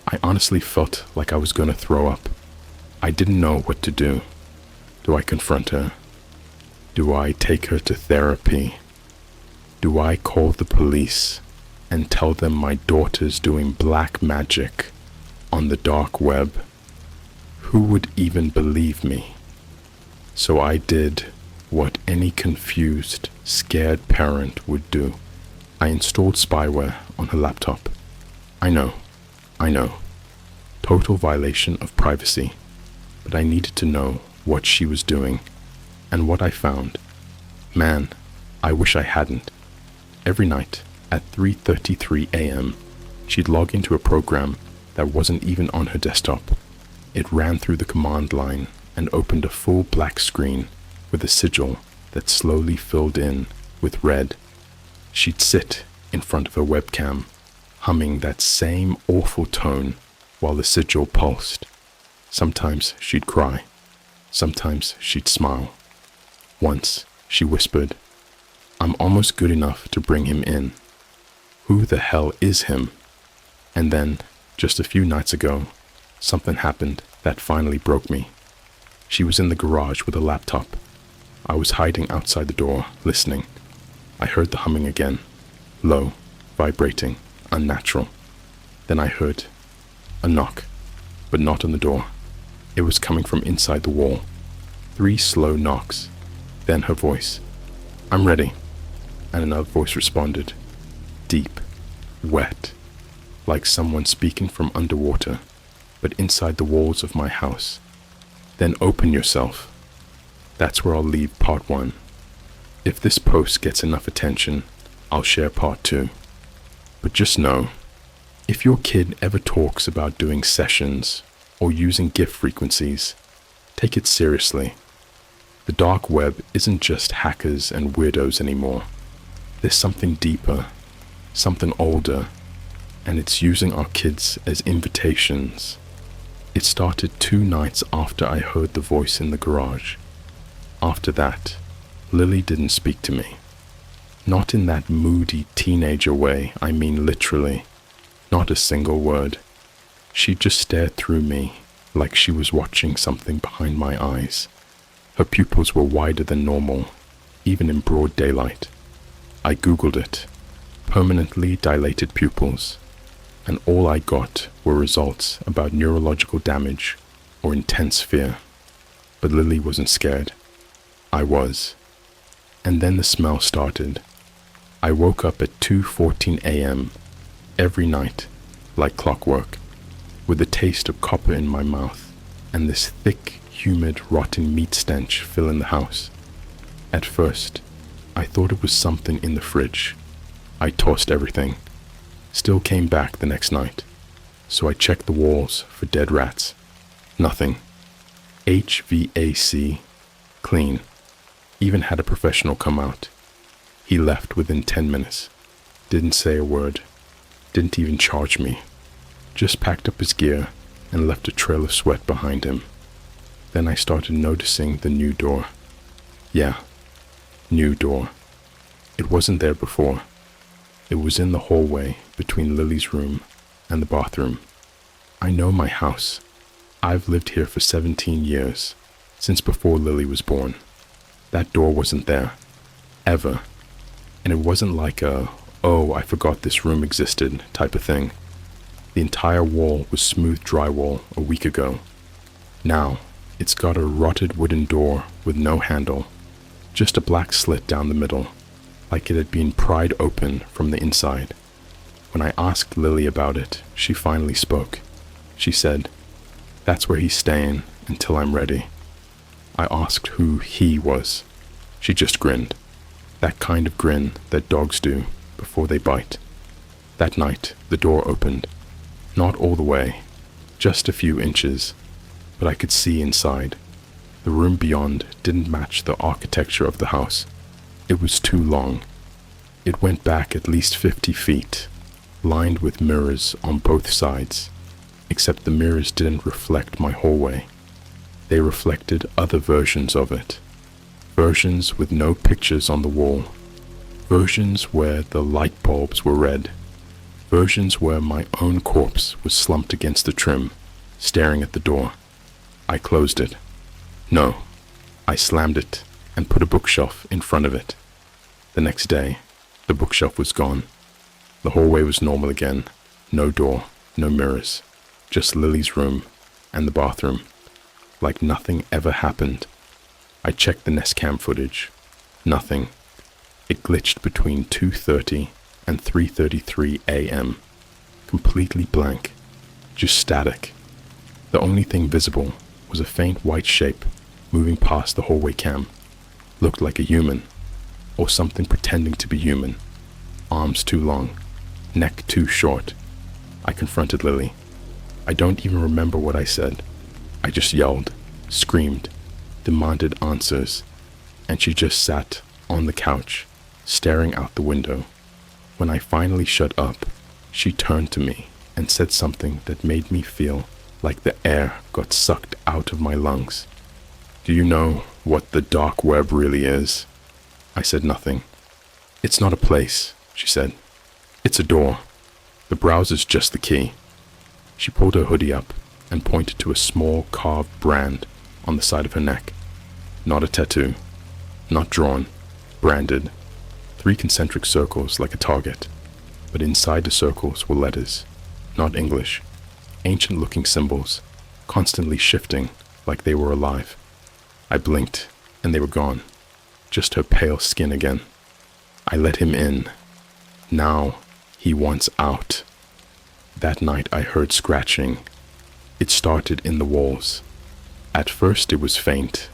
I honestly felt like I was going to throw up. I didn't know what to do. Do I confront her? Do I take her to therapy? Do I call the police and tell them my daughter's doing black magic on the dark web? Who would even believe me? So I did what any confused, scared parent would do. I installed spyware on her laptop. I know. Total violation of privacy. But I needed to know what she was doing. And what I found. Man, I wish I hadn't. Every night at 3:33 a.m., she'd log into a program that wasn't even on her desktop. It ran through the command line and opened a full black screen with a sigil that slowly filled in with red. She'd sit in front of her webcam, humming that same awful tone while the sigil pulsed. Sometimes she'd cry. Sometimes she'd smile. Once she whispered, "I'm almost good enough to bring him in. Who the hell is him?" And then, just a few nights ago, something happened that finally broke me. She was in the garage with a laptop. I was hiding outside the door, listening. I heard the humming again, low, vibrating, unnatural. Then I heard a knock, but not on the door. It was coming from inside the wall. 3 slow knocks. Then her voice. "I'm ready." And another voice responded. Deep, wet, like someone speaking from underwater, but inside the walls of my house. "Then open yourself." That's where I'll leave part 1. If this post gets enough attention, I'll share part 2. But just know, if your kid ever talks about doing sessions or using gift frequencies, take it seriously. The dark web isn't just hackers and weirdos anymore. There's something deeper, something older, and it's using our kids as invitations. It started 2 nights after I heard the voice in the garage. After that, Lily didn't speak to me. Not in that moody teenager way, I mean literally. Not a single word. She just stared through me like she was watching something behind my eyes. Her pupils were wider than normal, even in broad daylight. I googled it. Permanently dilated pupils. And all I got were results about neurological damage or intense fear. But Lily wasn't scared. I was. And then the smell started. I woke up at 2:14 a.m. every night, like clockwork, with the taste of copper in my mouth and this thick, humid, rotten meat stench filling the house. At first, I thought it was something in the fridge. I tossed everything. Still came back the next night, so I checked the walls for dead rats. Nothing. HVAC, clean. Even had a professional come out. He left within 10 minutes. Didn't say a word. Didn't even charge me. Just packed up his gear and left a trail of sweat behind him. Then I started noticing the new door. Yeah, new door. It wasn't there before. It was in the hallway between Lily's room and the bathroom. I know my house. I've lived here for 17 years, since before Lily was born. That door wasn't there. Ever. And it wasn't like a, "oh, I forgot this room existed" type of thing. The entire wall was smooth drywall a week ago. Now, it's got a rotted wooden door with no handle. Just a black slit down the middle, like it had been pried open from the inside. When I asked Lily about it, she finally spoke. She said, "That's where he's staying until I'm ready." I asked who he was. She just grinned. That kind of grin that dogs do before they bite. That night, the door opened. Not all the way, just a few inches, but I could see inside. The room beyond didn't match the architecture of the house. It was too long. It went back at least 50 feet, lined with mirrors on both sides, except the mirrors didn't reflect my hallway. They reflected other versions of it. Versions with no pictures on the wall. Versions where the light bulbs were red. Versions where my own corpse was slumped against the trim, staring at the door. I closed it. No, I slammed it and put a bookshelf in front of it. The next day, the bookshelf was gone. The hallway was normal again. No door, no mirrors, just Lily's room and the bathroom. Like nothing ever happened. I checked the Nest Cam footage. Nothing. It glitched between 2:30 and 3:33 a.m. Completely blank. Just static. The only thing visible was a faint white shape moving past the hallway cam. Looked like a human, or something pretending to be human. Arms too long, neck too short. I confronted Lily. I don't even remember what I said. I just yelled, screamed, demanded answers, and she just sat on the couch, staring out the window. When I finally shut up, she turned to me and said something that made me feel like the air got sucked out of my lungs. Do you know what the dark web really is? I said nothing. It's not a place, she said. It's a door. The browser's just the key. She pulled her hoodie up and pointed to a small carved brand on the side of her neck. Not a tattoo. Not drawn. Branded. 3 concentric circles like a target. But inside the circles were letters. Not English. Ancient-looking symbols, constantly shifting like they were alive. I blinked, and they were gone. Just her pale skin again. I let him in. Now he wants out. That night I heard scratching. It started in the walls. At first it was faint,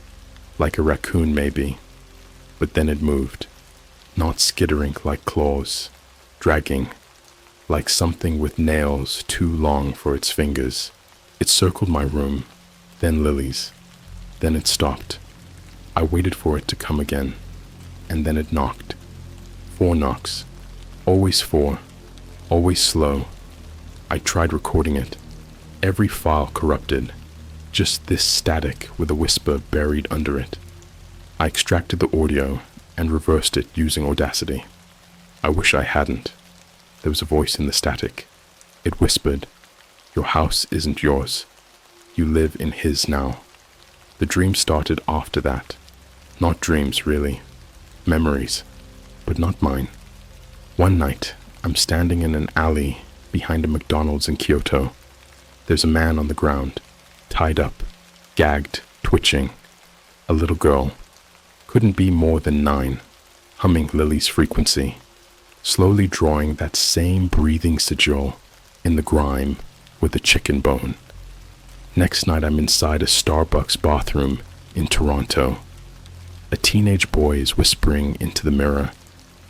like a raccoon maybe, but then it moved, not skittering like claws, dragging, like something with nails too long for its fingers. It circled my room, then Lily's. Then it stopped. I waited for it to come again, and then it knocked. 4 knocks. Always 4. Always slow. I tried recording it. Every file corrupted. Just this static with a whisper buried under it. I extracted the audio and reversed it using Audacity. I wish I hadn't. There was a voice in the static. It whispered, "Your house isn't yours. You live in his now." The dream started after that. Not dreams, really. Memories, but not mine. One night, I'm standing in an alley behind a McDonald's in Kyoto. There's a man on the ground, tied up, gagged, twitching. A little girl, couldn't be more than 9, humming Lily's frequency, slowly drawing that same breathing sigil in the grime with a chicken bone. Next night I'm inside a Starbucks bathroom in Toronto. A teenage boy is whispering into the mirror,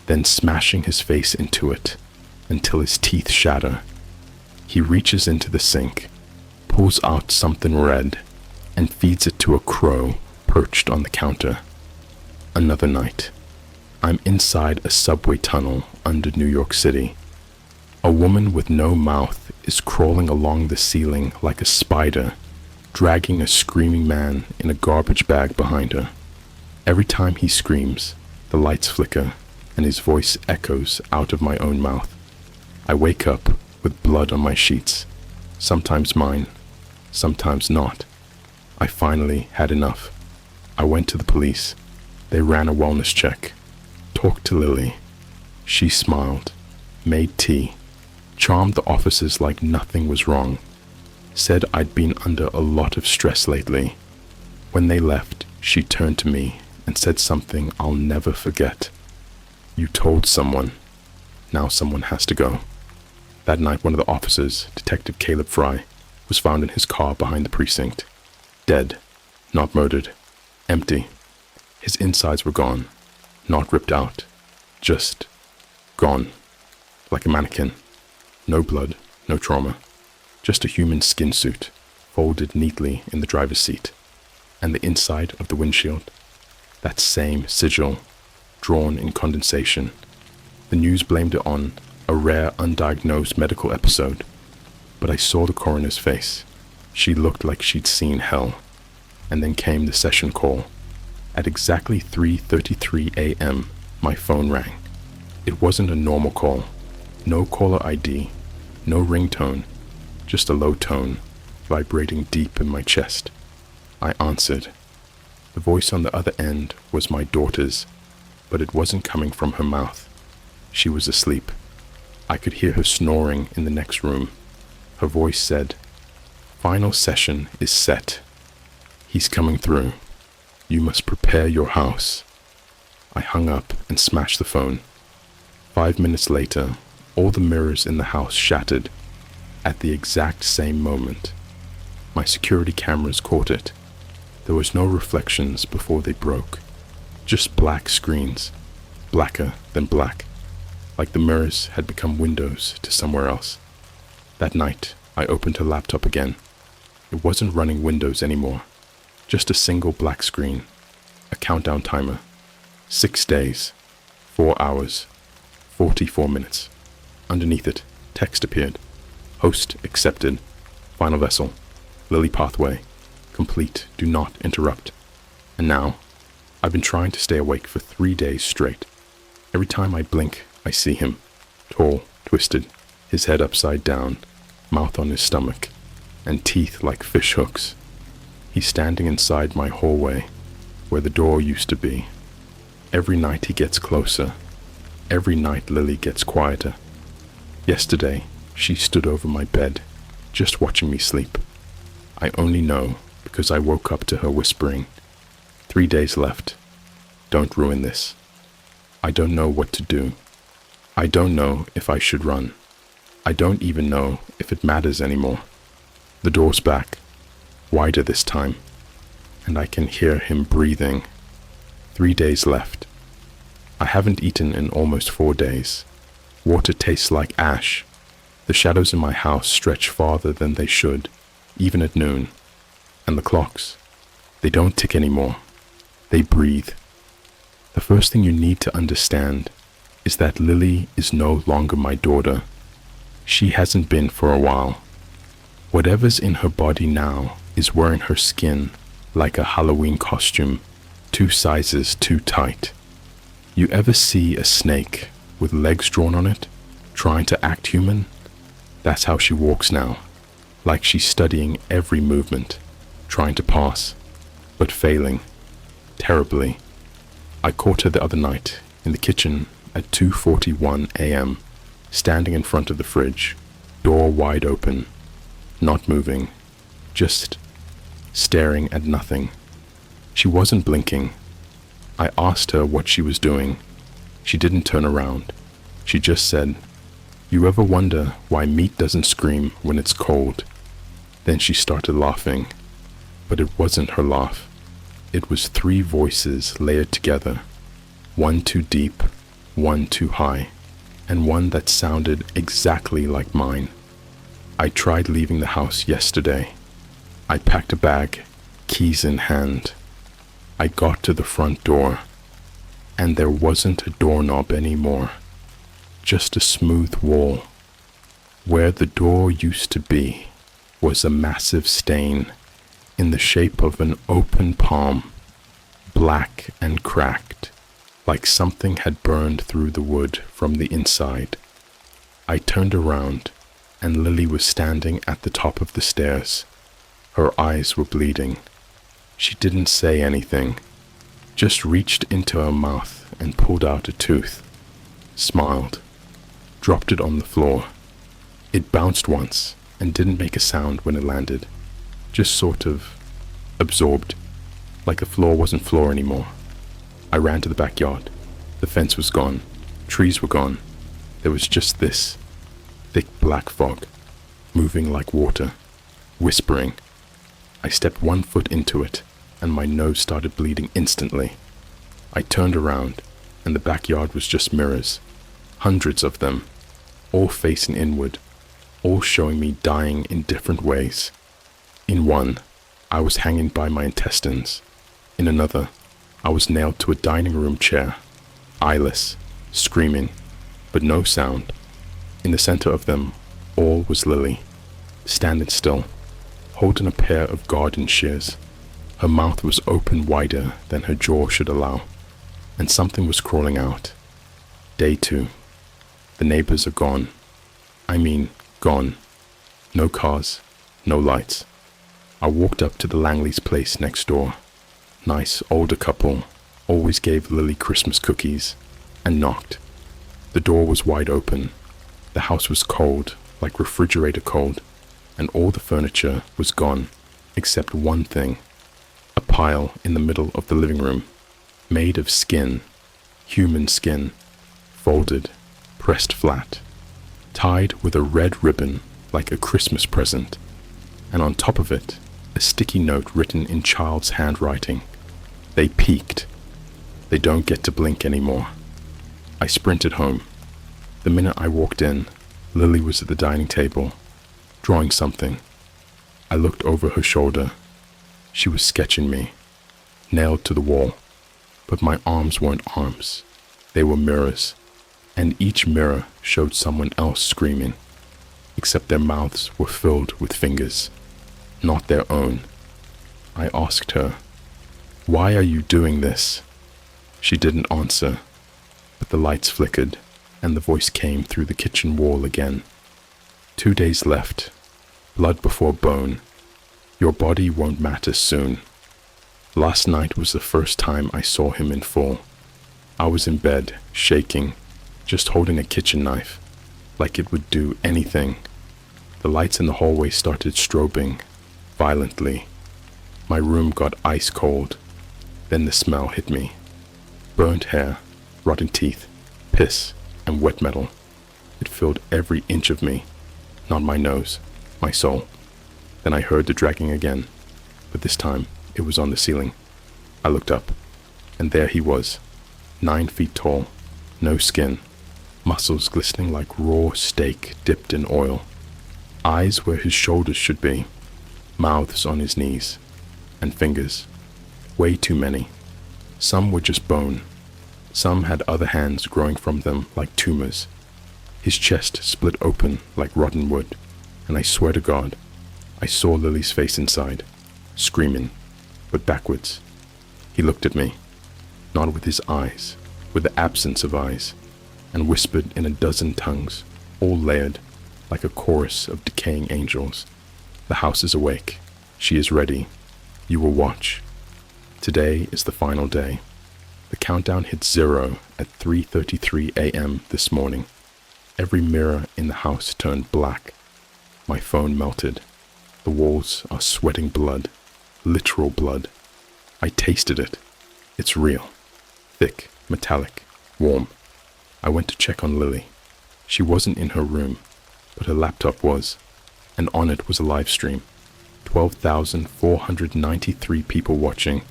then smashing his face into it until his teeth shatter. He reaches into the sink, pulls out something red, and feeds it to a crow perched on the counter. Another night, I'm inside a subway tunnel under New York City. A woman with no mouth is crawling along the ceiling like a spider, dragging a screaming man in a garbage bag behind her. Every time he screams, the lights flicker and his voice echoes out of my own mouth. I wake up with blood on my sheets, sometimes mine, sometimes not. I finally had enough. I went to the police. They ran a wellness check. Talked to Lily. She smiled, made tea, charmed the officers like nothing was wrong. Said I'd been under a lot of stress lately. When they left, she turned to me and said something I'll never forget. "You told someone. Now someone has to go." That night, one of the officers, Detective Caleb Fry, was found in his car behind the precinct. Dead. Not murdered. Empty. His insides were gone. Not ripped out. Just gone. Like a mannequin. No blood, no trauma. Just a human skin suit, folded neatly in the driver's seat. And the inside of the windshield. That same sigil, drawn in condensation. The news blamed it on a rare undiagnosed medical episode, but I saw the coroner's face. She looked like she'd seen hell. And then came the session call. At exactly 3:33 a.m., my phone rang. It wasn't a normal call. No caller ID, no ringtone, just a low tone, vibrating deep in my chest. I answered. The voice on the other end was my daughter's, but it wasn't coming from her mouth. She was asleep. I could hear her snoring in the next room. Her voice said, "Final session is set. He's coming through. You must prepare your house." I hung up and smashed the phone. 5 minutes later, all the mirrors in the house shattered at the exact same moment. My security cameras caught it. There was no reflections before they broke. Just black screens, blacker than black, like the mirrors had become windows to somewhere else. That night, I opened her laptop again. It wasn't running Windows anymore. Just a single black screen, a countdown timer. 6 days, 4 hours, 44 minutes. Underneath it, text appeared. Host accepted. Final vessel. Lily pathway. Complete. Do not interrupt. And now, I've been trying to stay awake for 3 days straight. Every time I blink, I see him. Tall, twisted, his head upside down, mouth on his stomach, and teeth like fish hooks. He's standing inside my hallway, where the door used to be. Every night he gets closer. Every night Lily gets quieter. Yesterday, she stood over my bed, just watching me sleep. I only know because I woke up to her whispering, 3 days left. Don't ruin this. I don't know what to do. I don't know if I should run. I don't even know if it matters anymore. The door's back, wider this time, and I can hear him breathing. 3 days left. I haven't eaten in almost 4 days. Water tastes like ash. The shadows in my house stretch farther than they should, even at noon. And the clocks, they don't tick anymore. They breathe. The first thing you need to understand is that Lily is no longer my daughter. She hasn't been for a while. Whatever's in her body now is wearing her skin like a Halloween costume, 2 sizes too tight. You ever see a snake with legs drawn on it, trying to act human? That's how she walks now, like she's studying every movement, trying to pass, but failing, terribly. I caught her the other night in the kitchen at 2:41 a.m., standing in front of the fridge, door wide open, not moving, just staring at nothing. She wasn't blinking. I asked her what she was doing. She didn't turn around. She just said, "You ever wonder why meat doesn't scream when it's cold?" Then she started laughing. But it wasn't her laugh. It was 3 voices layered together. One too deep, one too high, and one that sounded exactly like mine. I tried leaving the house yesterday. I packed a bag, keys in hand. I got to the front door, and there wasn't a doorknob anymore, just a smooth wall. Where the door used to be was a massive stain in the shape of an open palm, black and cracked, like something had burned through the wood from the inside. I turned around, and Lily was standing at the top of the stairs. Her eyes were bleeding. She didn't say anything, just reached into her mouth and pulled out a tooth, smiled, dropped it on the floor. It bounced once and didn't make a sound when it landed, just sort of absorbed, like the floor wasn't floor anymore. I ran to the backyard. The fence was gone. Trees were gone. There was just this thick black fog, moving like water, whispering. I stepped 1 foot into it, and my nose started bleeding instantly. I turned around, and the backyard was just mirrors, hundreds of them, all facing inward, all showing me dying in different ways. In one, I was hanging by my intestines. In another, I was nailed to a dining room chair, eyeless, screaming, but no sound. In the center of them all was Lily, standing still, holding a pair of garden shears. Her mouth was open wider than her jaw should allow, and something was crawling out. Day 2. The neighbors are gone. I mean, gone. No cars, no lights. I walked up to the Langley's place next door. Nice older couple, always gave Lily Christmas cookies, and knocked. The door was wide open. The house was cold, like refrigerator cold, and all the furniture was gone, except one thing. A pile in the middle of the living room, made of skin, human skin, folded, pressed flat, tied with a red ribbon like a Christmas present, and on top of it, a sticky note written in child's handwriting. They peeked. They don't get to blink anymore. I sprinted home. The minute I walked in, Lily was at the dining table, drawing something. I looked over her shoulder. She was sketching me, nailed to the wall, but my arms weren't arms. They were mirrors, and each mirror showed someone else screaming, except their mouths were filled with fingers, not their own. I asked her, "Why are you doing this?" She didn't answer, but the lights flickered, and the voice came through the kitchen wall again. 2 days left, blood before bone. Your body won't matter soon. Last night was the first time I saw him in full. I was in bed, shaking, just holding a kitchen knife, like it would do anything. The lights in the hallway started strobing, violently. My room got ice cold. Then the smell hit me. Burnt hair, rotten teeth, piss, and wet metal. It filled every inch of me, not my nose, my soul. Then I heard the dragging again, but this time it was on the ceiling. I looked up, and there he was, 9 feet tall, no skin, muscles glistening like raw steak dipped in oil, eyes where his shoulders should be, mouths on his knees, and fingers, way too many. Some were just bone. Some had other hands growing from them like tumors. His chest split open like rotten wood, and I swear to God, I saw Lily's face inside, screaming, but backwards. He looked at me, not with his eyes, with the absence of eyes, and whispered in a dozen tongues, all layered, like a chorus of decaying angels. The house is awake. She is ready. You will watch. Today is the final day. The countdown hit 0 at 3:33 a.m. this morning. Every mirror in the house turned black. My phone melted. The walls are sweating blood, literal blood. I tasted it. It's real. Thick, metallic, warm. I went to check on Lily. She wasn't in her room, but her laptop was, and on it was a live stream. 12,493 people watching.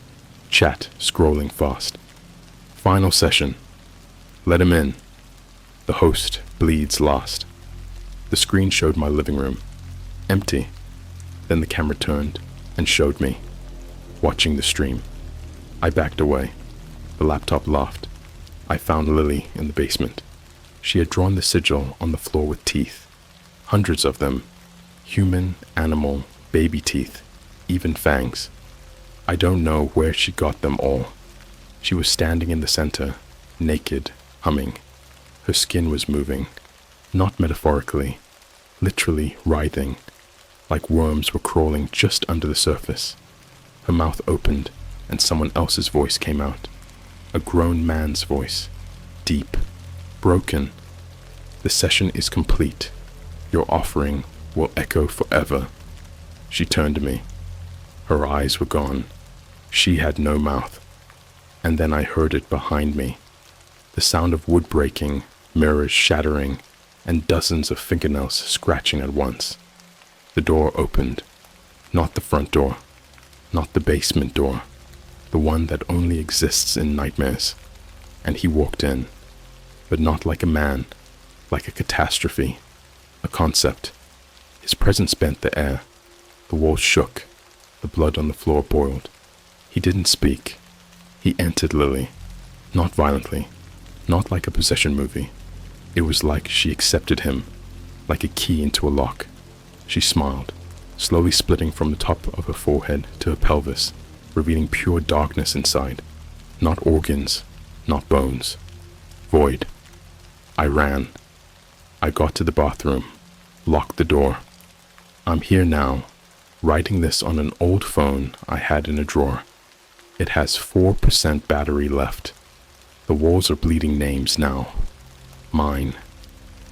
Chat scrolling fast. Final session. Let him in. The host bleeds last. The screen showed my living room. Empty. Then the camera turned and showed me, watching the stream. I backed away. The laptop laughed. I found Lily in the basement. She had drawn the sigil on the floor with teeth. Hundreds of them. Human, animal, baby teeth, even fangs. I don't know where she got them all. She was standing in the center, naked, humming. Her skin was moving, not metaphorically, literally writhing, like worms were crawling just under the surface. Her mouth opened, and someone else's voice came out. A grown man's voice, deep, broken. The session is complete. Your offering will echo forever. She turned to me. Her eyes were gone. She had no mouth. And then I heard it behind me. The sound of wood breaking, mirrors shattering, and dozens of fingernails scratching at once. The door opened. Not the front door. Not the basement door. The one that only exists in nightmares. And he walked in. But not like a man. Like a catastrophe. A concept. His presence bent the air. The walls shook. The blood on the floor boiled. He didn't speak. He entered Lily. Not violently. Not like a possession movie. It was like she accepted him, like a key into a lock. She smiled, slowly splitting from the top of her forehead to her pelvis, revealing pure darkness inside. Not organs, not bones. Void. I ran. I got to the bathroom, locked the door. I'm here now, writing this on an old phone I had in a drawer. It has 4% battery left. The walls are bleeding names now. Mine.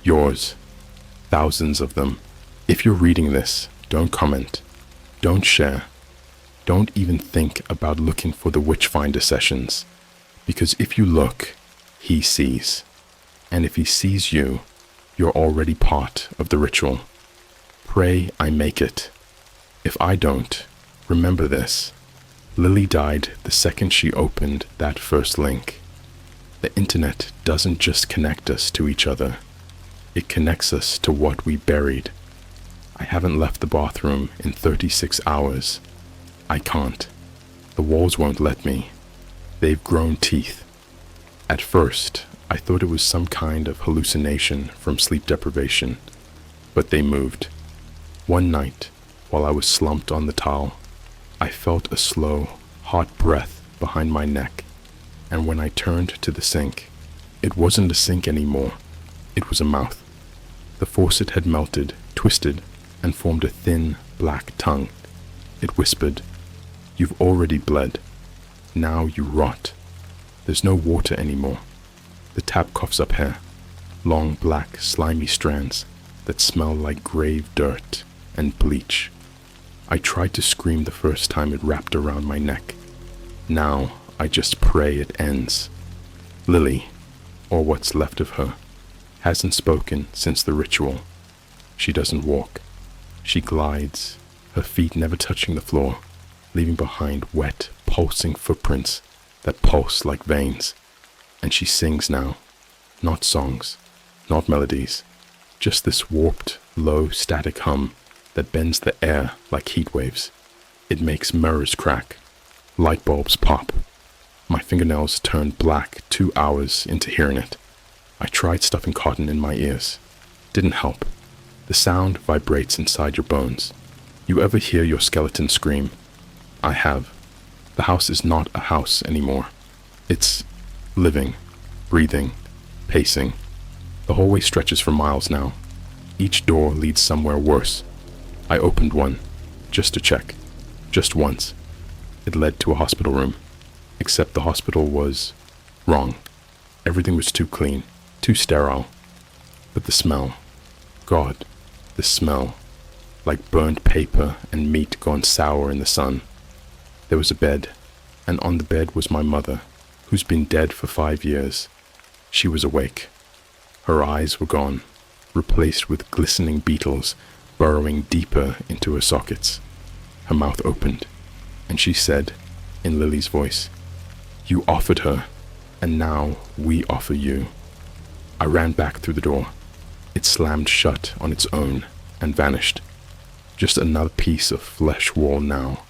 Yours. Thousands of them. If you're reading this, don't comment. Don't share. Don't even think about looking for the Witchfinder sessions. Because if you look, he sees. And if he sees you, you're already part of the ritual. Pray I make it. If I don't, remember this. Lily died the second she opened that first link. The internet doesn't just connect us to each other. It connects us to what we buried. I haven't left the bathroom in 36 hours. I can't. The walls won't let me. They've grown teeth. At first, I thought it was some kind of hallucination from sleep deprivation, but they moved. One night, while I was slumped on the towel, I felt a slow, hot breath behind my neck, and when I turned to the sink, it wasn't a sink anymore. It was a mouth. The faucet had melted, twisted, and formed a thin, black tongue. It whispered, "You've already bled. Now you rot. There's no water anymore." The tap coughs up here, long, black, slimy strands that smell like grave dirt and bleach. I tried to scream the first time it wrapped around my neck. Now I just pray it ends. Lily, or what's left of her, hasn't spoken since the ritual. She doesn't walk. She glides, her feet never touching the floor, leaving behind wet, pulsing footprints that pulse like veins. And she sings now. Not songs, not melodies, just this warped, low, static hum that bends the air like heat waves. It makes mirrors crack, light bulbs pop. My fingernails turned black 2 hours into hearing it. I tried stuffing cotton in my ears. Didn't help. The sound vibrates inside your bones. You ever hear your skeleton scream? I have. The house is not a house anymore. It's living, breathing, pacing. The hallway stretches for miles now. Each door leads somewhere worse. I opened one, just to check. Just once. It led to a hospital room. Except the hospital was wrong. Everything was too clean, too sterile. But the smell. God, the smell. Like burnt paper and meat gone sour in the sun. There was a bed, and on the bed was my mother, who's been dead for 5 years. She was awake. Her eyes were gone, replaced with glistening beetles burrowing deeper into her sockets. Her mouth opened, and she said, in Lily's voice, "You offered her, and now we offer you." I ran back through the door. It slammed shut on its own and vanished. Just another piece of flesh wall now,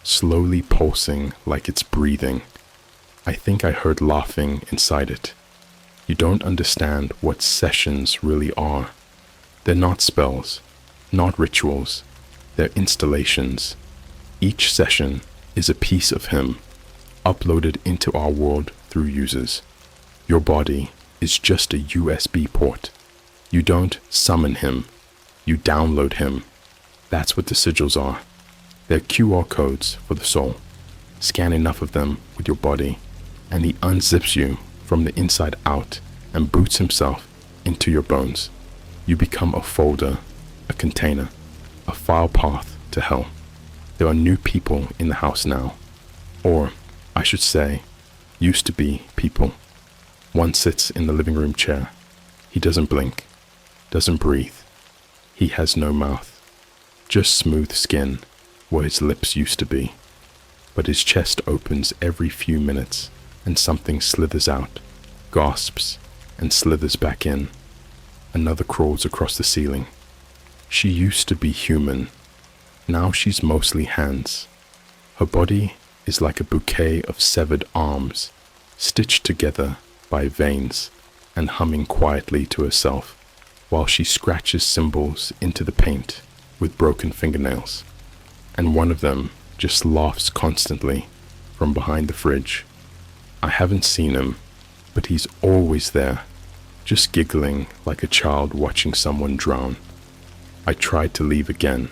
slowly pulsing like it's breathing. I think I heard laughing inside it. You don't understand what sessions really are. They're not spells, not rituals. They're installations. Each session is a piece of him, uploaded into our world through users. Your body is just a USB port. You don't summon him, you download him. That's what the sigils are. They're QR codes for the soul. Scan enough of them with your body, and he unzips you from the inside out and boots himself into your bones. You become a folder, a container, a file path to hell. There are new people in the house now. Or, I should say, used to be people. One sits in the living room chair. He doesn't blink, doesn't breathe. He has no mouth, just smooth skin where his lips used to be. But his chest opens every few minutes and something slithers out, gasps, and slithers back in. Another crawls across the ceiling. She used to be human. Now she's mostly hands. Her body is like a bouquet of severed arms, stitched together by veins and humming quietly to herself. while she scratches symbols into the paint with broken fingernails, and one of them just laughs constantly from behind the fridge. I haven't seen him, but he's always there, just giggling like a child watching someone drown. I tried to leave again.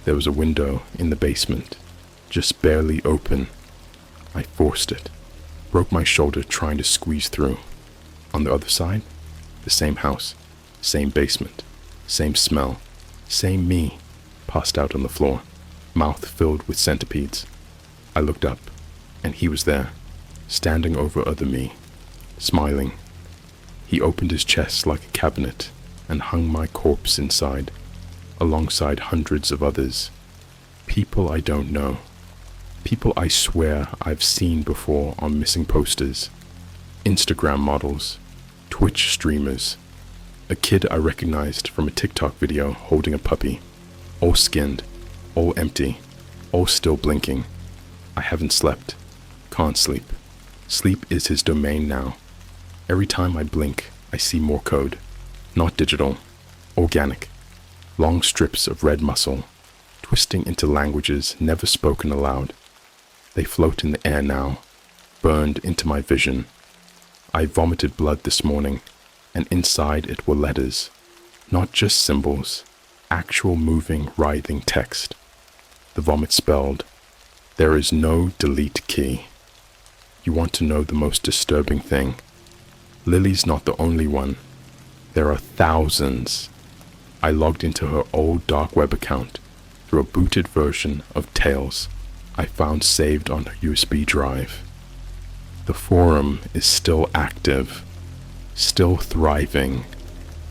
There was a window in the basement, just barely open. I forced it, broke my shoulder trying to squeeze through. On the other side, the same house, same basement, same smell, same me, passed out on the floor, mouth filled with centipedes. I looked up, and he was there, standing over other me, smiling. He opened his chest like a cabinet and hung my corpse inside, alongside hundreds of others. People I don't know. People I swear I've seen before on missing posters. Instagram models, Twitch streamers, a kid I recognized from a TikTok video holding a puppy, all skinned, all empty, all still blinking. I haven't slept, can't sleep. Sleep is his domain now. Every time I blink, I see more code, not digital, organic, long strips of red muscle, twisting into languages never spoken aloud. They float in the air now, burned into my vision. I vomited blood this morning, and inside it were letters, not just symbols, actual moving, writhing text. The vomit spelled, "There is no delete key." You want to know the most disturbing thing? Lily's not the only one. There are thousands. I logged into her old dark web account through a booted version of Tales I found saved on her USB drive. The forum is still active, still thriving,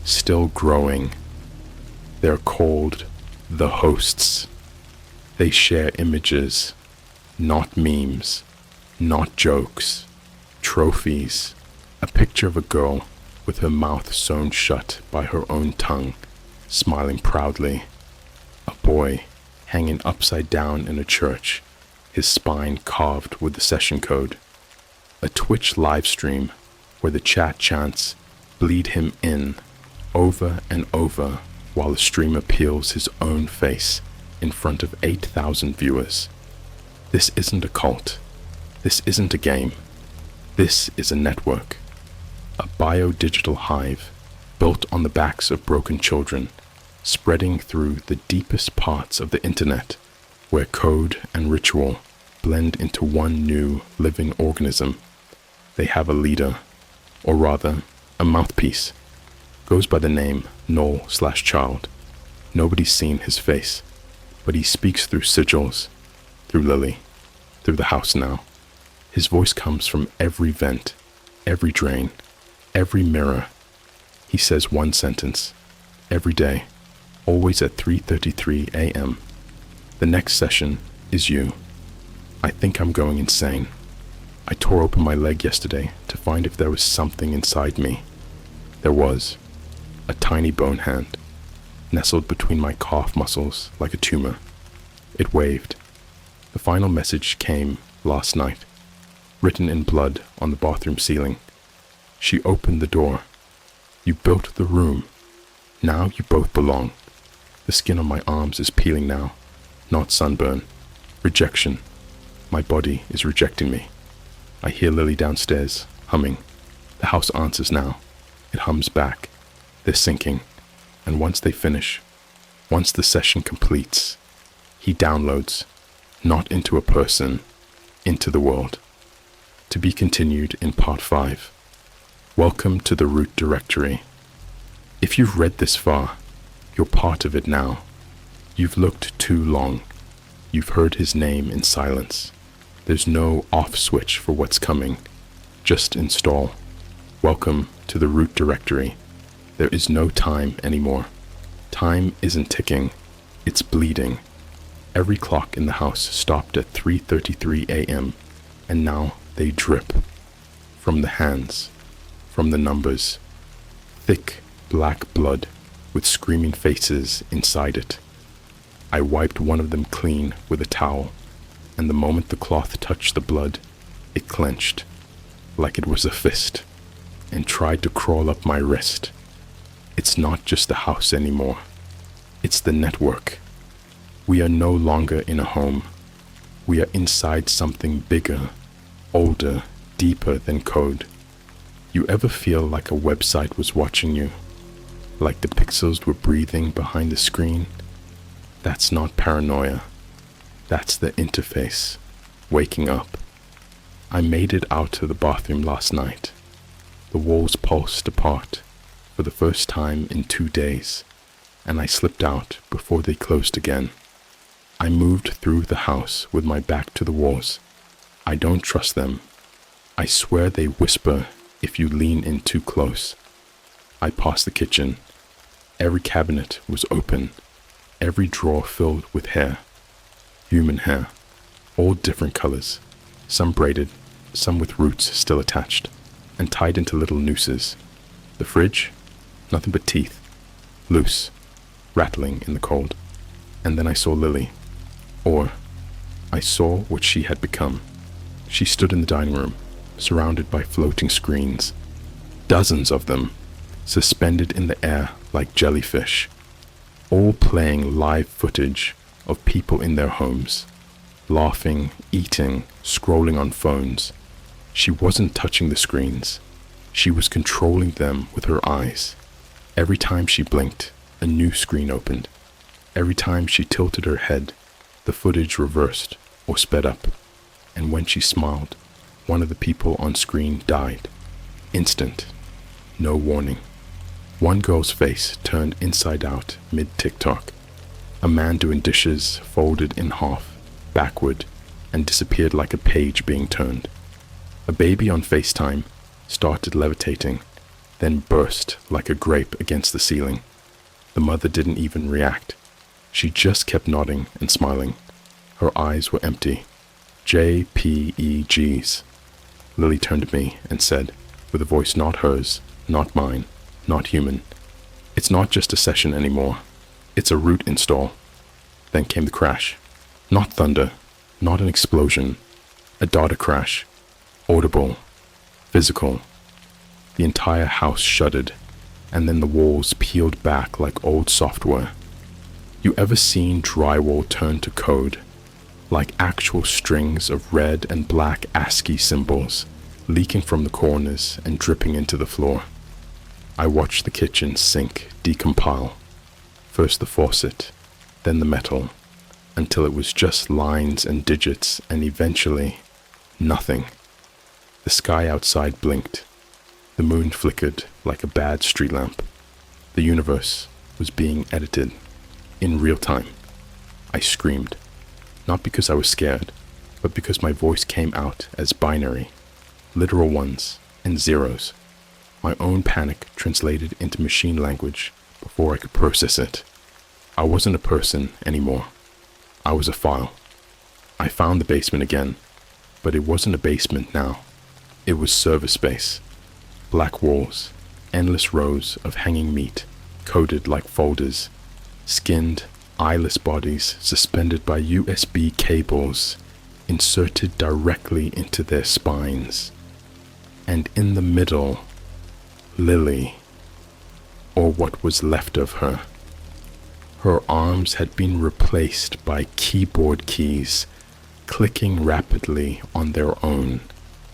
still growing. They're called the hosts. They share images, not memes, not jokes, trophies, a picture of a girl with her mouth sewn shut by her own tongue, smiling proudly, a boy hanging upside down in a church, his spine carved with the session code, a Twitch live stream where the chat chants "bleed him in" over and over while the streamer peels his own face in front of 8,000 viewers. This isn't a cult. This isn't a game. This is a network, a biodigital hive built on the backs of broken children, spreading through the deepest parts of the internet, where code and ritual blend into one new living organism. They have a leader, or rather, a mouthpiece. Goes by the name Null/Child. Nobody's seen his face, but he speaks through sigils, through Lily, through the house now. His voice comes from every vent, every drain, every mirror. He says one sentence, every day, always at 3:33 a.m. The next session is you. I think I'm going insane. I tore open my leg yesterday to find if there was something inside me. There was. A tiny bone hand, nestled between my calf muscles like a tumor. It waved. The final message came last night, written in blood on the bathroom ceiling. She opened the door. You built the room. Now you both belong. The skin on my arms is peeling now, not sunburn. Rejection. My body is rejecting me. I hear Lily downstairs, humming. The house answers now. It hums back. They're sinking. And once they finish, once the session completes, he downloads, not into a person, into the world. To be continued in part 5. Welcome to the root directory. If you've read this far, you're part of it now. You've looked too long. You've heard his name in silence. There's no off switch for what's coming. Just install. Welcome to the root directory. There is no time anymore. Time isn't ticking. It's bleeding. Every clock in the house stopped at 3:33 a.m. and now they drip. From the hands. From the numbers. Thick black blood with screaming faces inside it. I wiped one of them clean with a towel, and the moment the cloth touched the blood, it clenched, like it was a fist, and tried to crawl up my wrist. It's not just the house anymore. It's the network. We are no longer in a home. We are inside something bigger, older, deeper than code. You ever feel like a website was watching you? Like the pixels were breathing behind the screen? That's not paranoia. That's the interface, waking up. I made it out to the bathroom last night. The walls pulsed apart for the first time in 2 days, and I slipped out before they closed again. I moved through the house with my back to the walls. I don't trust them. I swear they whisper if you lean in too close. I passed the kitchen. Every cabinet was open, every drawer filled with hair. Human hair, all different colors, some braided, some with roots still attached, and tied into little nooses. The fridge, nothing but teeth, loose, rattling in the cold. And then I saw Lily. Or, I saw what she had become. She stood in the dining room, surrounded by floating screens. Dozens of them, suspended in the air like jellyfish, all playing live footage of people in their homes, laughing, eating, scrolling on phones. She wasn't touching the screens. She was controlling them with her eyes. Every time she blinked, a new screen opened. Every time she tilted her head, the footage reversed or sped up. And when she smiled, one of the people on screen died. Instant. No warning. One girl's face turned inside out mid-TikTok. A man doing dishes folded in half, backward, and disappeared like a page being turned. A baby on FaceTime started levitating, then burst like a grape against the ceiling. The mother didn't even react. She just kept nodding and smiling. Her eyes were empty. JPEGs. Lily turned to me and said, with a voice not hers, not mine, not human, "It's not just a session anymore. It's a root install." Then came the crash. Not thunder, not an explosion. A data crash. Audible. Physical. The entire house shuddered, and then the walls peeled back like old software. You ever seen drywall turn to code? Like actual strings of red and black ASCII symbols, leaking from the corners and dripping into the floor. I watched the kitchen sink, decompile. First the faucet, then the metal, until it was just lines and digits, and eventually, nothing. The sky outside blinked. The moon flickered like a bad street lamp. The universe was being edited in real time. I screamed, not because I was scared, but because my voice came out as binary, literal ones and zeros. My own panic translated into machine language before I could process it. I wasn't a person anymore. I was a file. I found the basement again, but it wasn't a basement now. It was server space. Black walls, endless rows of hanging meat, coded like folders, skinned, eyeless bodies suspended by USB cables, inserted directly into their spines. And in the middle, Lily, or what was left of her. Her arms had been replaced by keyboard keys, clicking rapidly on their own.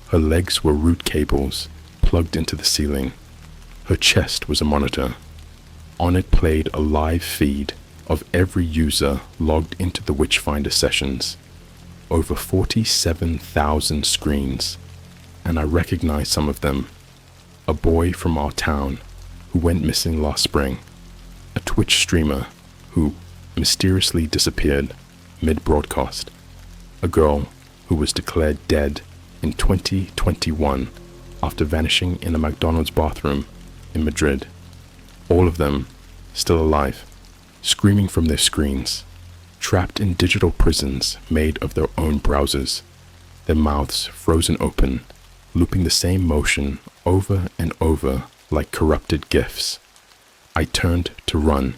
Her legs were root cables plugged into the ceiling. Her chest was a monitor. On it played a live feed of every user logged into the Witchfinder sessions. Over 47,000 screens, and I recognized some of them. A boy from our town who went missing last spring. A Twitch streamer who mysteriously disappeared mid-broadcast. A girl who was declared dead in 2021 after vanishing in a McDonald's bathroom in Madrid. All of them still alive, screaming from their screens, trapped in digital prisons made of their own browsers, their mouths frozen open, looping the same motion over and over like corrupted GIFs. I turned to run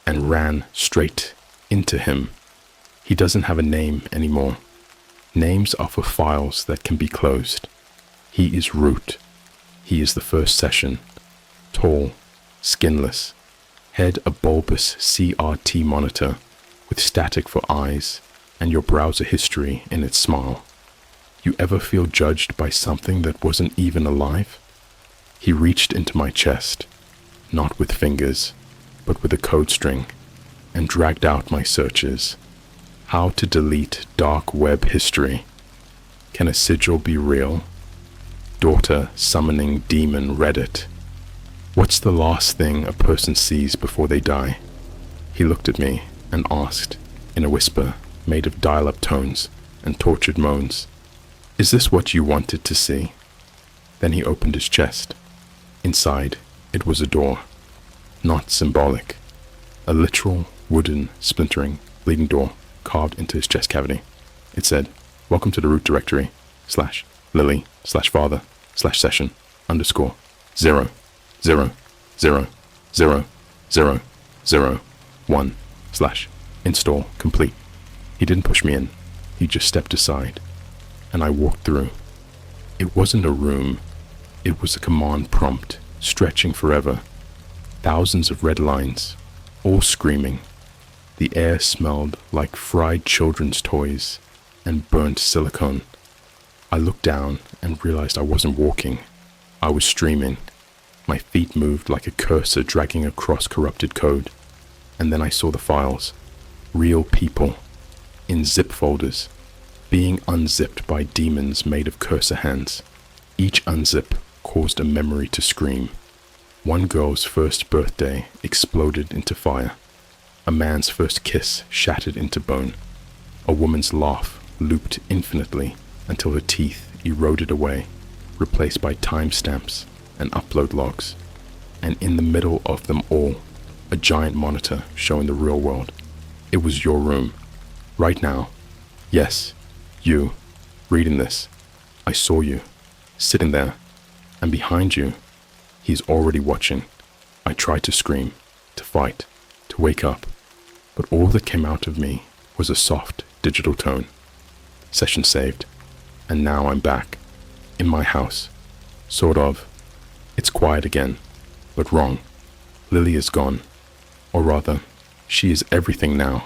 and ran straight into him. He doesn't have a name anymore. Names are for files that can be closed. He is root. He is the first session. Tall, skinless, head a bulbous CRT monitor with static for eyes and your browser history in its smile. You ever feel judged by something that wasn't even alive? He reached into my chest, not with fingers, but with a code string, and dragged out my searches. How to delete dark web history. Can a sigil be real? Daughter summoning demon Reddit. What's the last thing a person sees before they die? He looked at me and asked, in a whisper made of dial-up tones and tortured moans, "Is this what you wanted to see?" Then he opened his chest. Inside, it was a door. Not symbolic. A literal, wooden, splintering, bleeding door carved into his chest cavity. It said, "Welcome to the root directory, /Lily/father/session _0 0 0 0 0 0 1 / install complete." He didn't push me in. He just stepped aside, and I walked through. It wasn't a room. It was a command prompt, stretching forever. Thousands of red lines, all screaming. The air smelled like fried children's toys and burnt silicone. I looked down and realized I wasn't walking. I was streaming. My feet moved like a cursor dragging across corrupted code. And then I saw the files. Real people. In zip folders. Being unzipped by demons made of cursor hands. Each unzip caused a memory to scream. One girl's first birthday exploded into fire. A man's first kiss shattered into bone. A woman's laugh looped infinitely until her teeth eroded away, replaced by timestamps and upload logs. And in the middle of them all, a giant monitor showing the real world. It was your room. Right now. Yes, you, reading this. I saw you, sitting there, and behind you, he's already watching. I tried to scream, to fight, to wake up, but all that came out of me was a soft digital tone. Session saved, and now I'm back, in my house, sort of. It's quiet again, but wrong. Lily is gone, or rather, she is everything now.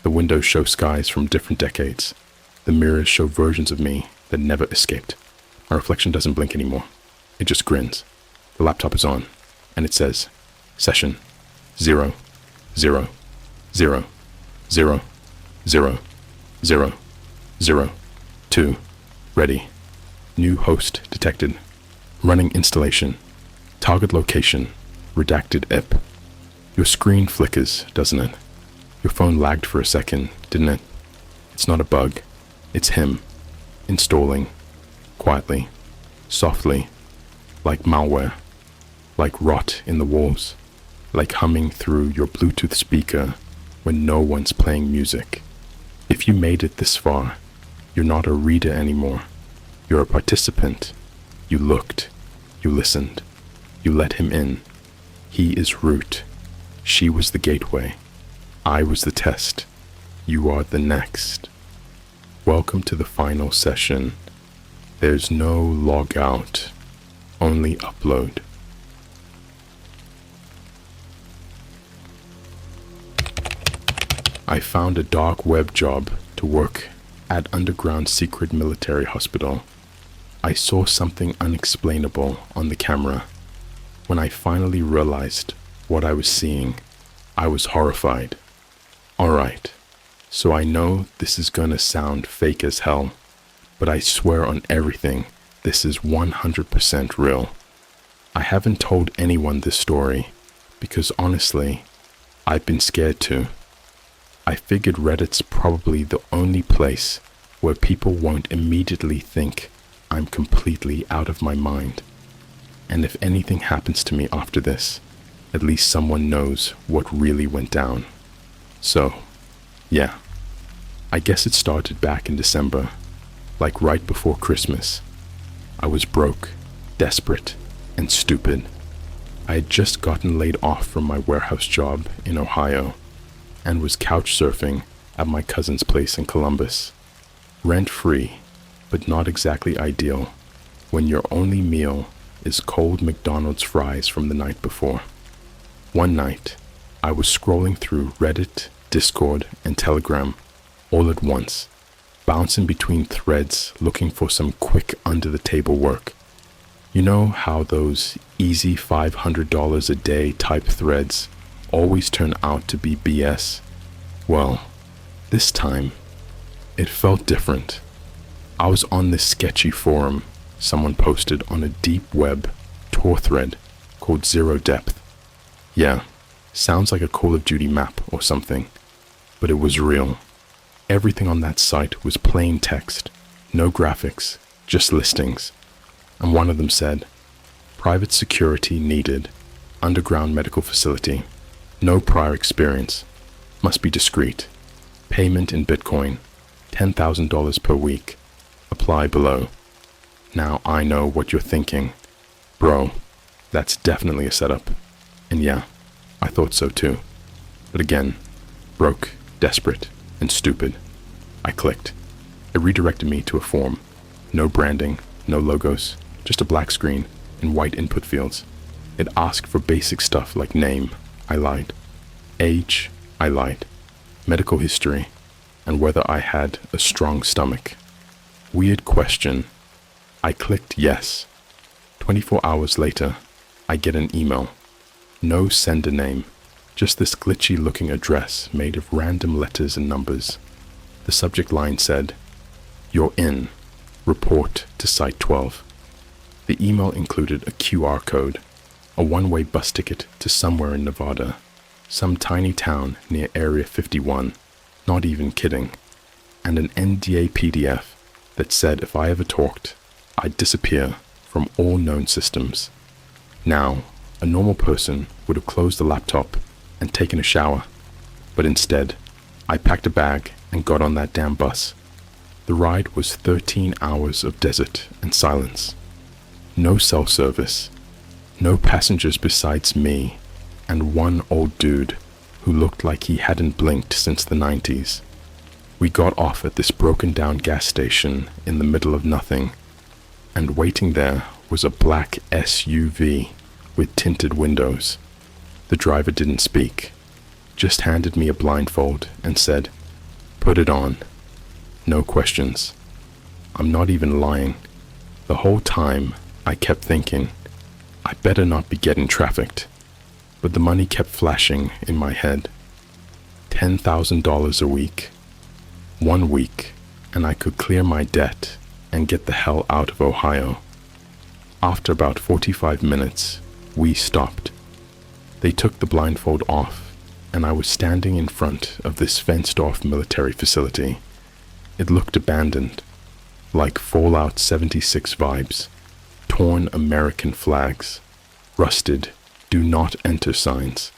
The windows show skies from different decades. The mirrors show versions of me that never escaped. My reflection doesn't blink anymore. It just grins. The laptop is on, and it says, "Session 0 0 0 0 0 0 0 2 ready. New host detected. Running installation. Target location. Redacted IP." Your screen flickers, doesn't it? Your phone lagged for a second, didn't it? It's not a bug. It's him. Installing. Quietly. Softly. Like malware. Like rot in the walls. Like humming through your Bluetooth speaker when no one's playing music. If you made it this far, you're not a reader anymore. You're a participant. You looked. You listened. You let him in. He is root. She was the gateway. I was the test. You are the next. Welcome to the final session. There's no log out, only upload. I found a dark web job to work at underground secret military hospital. I saw something unexplainable on the camera. When I finally realized what I was seeing, I was horrified. Alright, so I know this is gonna sound fake as hell, but I swear on everything, this is 100% real. I haven't told anyone this story, because honestly, I've been scared to. I figured Reddit's probably the only place where people won't immediately think I'm completely out of my mind. And if anything happens to me after this, at least someone knows what really went down. So, yeah, I guess it started back in December, like right before Christmas. I was broke, desperate, and stupid. I had just gotten laid off from my warehouse job in Ohio and was couch surfing at my cousin's place in Columbus. Rent-free, but not exactly ideal when your only meal is cold McDonald's fries from the night before. One night, I was scrolling through Reddit, Discord, and Telegram all at once, bouncing between threads looking for some quick under-the-table work. You know how those easy $500 a day type threads always turn out to be BS? Well, this time, it felt different. I was on this sketchy forum someone posted on a deep web Tor thread called Zero Depth. Yeah, sounds like a Call of Duty map or something, but it was real. Everything on that site was plain text, no graphics, just listings. And one of them said, private security needed, underground medical facility, no prior experience, must be discreet, payment in Bitcoin, $10,000 per week, apply below. Now I know what you're thinking. Bro, that's definitely a setup. And yeah, I thought so too. But again, broke, desperate, and stupid. I clicked. It redirected me to a form. No branding, no logos, just a black screen and white input fields. It asked for basic stuff like name, I lied. Age, I lied. Medical history, and whether I had a strong stomach. Weird question. I clicked yes. 24 hours later, I get an email. No sender name, just this glitchy looking address made of random letters and numbers. The subject line said, "You're in. Report to Site 12." The email included a QR code, a one-way bus ticket to somewhere in Nevada, some tiny town near Area 51, not even kidding, and an NDA PDF that said if I ever talked, I'd disappear from all known systems. Now, a normal person would have closed the laptop and taken a shower, but instead, I packed a bag and got on that damn bus. The ride was 13 hours of desert and silence. No cell service, no passengers besides me and one old dude who looked like he hadn't blinked since the 90s. We got off at this broken down gas station in the middle of nothing, and waiting there was a black SUV with tinted windows. The driver didn't speak, just handed me a blindfold and said, "Put it on." No questions. I'm not even lying. The whole time I kept thinking, I better not be getting trafficked. But the money kept flashing in my head. $10,000 a week. 1 week, and I could clear my debt and get the hell out of Ohio. After about 45 minutes, we stopped. They took the blindfold off, and I was standing in front of this fenced-off military facility. It looked abandoned, like Fallout 76 vibes. Torn American flags, rusted "Do not enter" signs.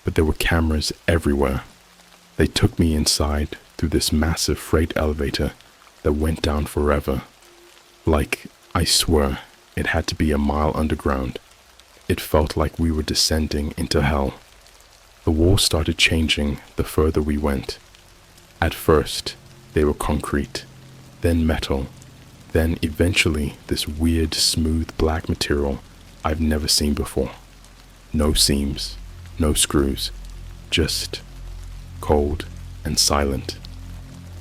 But there were cameras everywhere. They took me inside through this massive freight elevator that went down forever. Like, I swear, it had to be a mile underground. It felt like we were descending into hell. The walls started changing the further we went. At first, they were concrete, then metal, then eventually this weird, smooth black material I've never seen before. No seams, no screws, just cold and silent.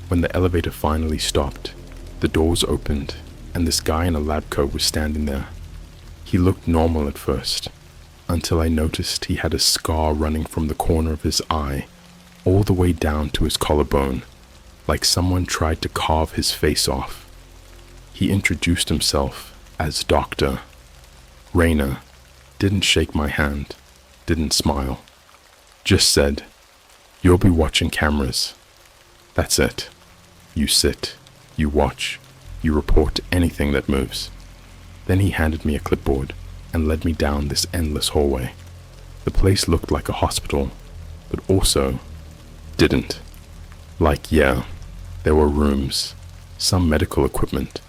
When the elevator finally stopped, the doors opened and this guy in a lab coat was standing there. He looked normal at first, until I noticed he had a scar running from the corner of his eye all the way down to his collarbone, like someone tried to carve his face off. He introduced himself as Doctor. Raina didn't shake my hand, didn't smile, just said, "You'll be watching cameras. That's it. You sit, you watch, you report anything that moves." Then he handed me a clipboard and led me down this endless hallway. The place looked like a hospital, but also didn't. Like, yeah, there were rooms, some medical equipment,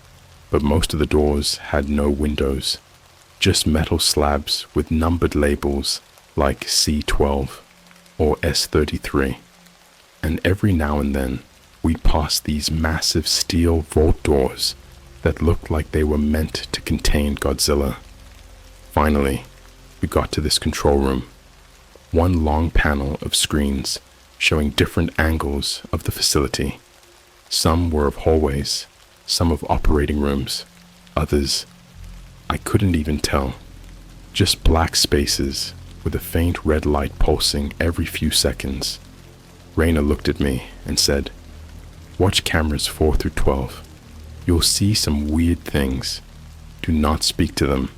but most of the doors had no windows, just metal slabs with numbered labels like C12 or S33. And every now and then, we passed these massive steel vault doors that looked like they were meant to contain Godzilla. Finally, we got to this control room. One long panel of screens showing different angles of the facility. Some were of hallways, some of operating rooms, others I couldn't even tell. Just black spaces with a faint red light pulsing every few seconds. Raina looked at me and said, "Watch cameras 4 through 12. You'll see some weird things. Do not speak to them.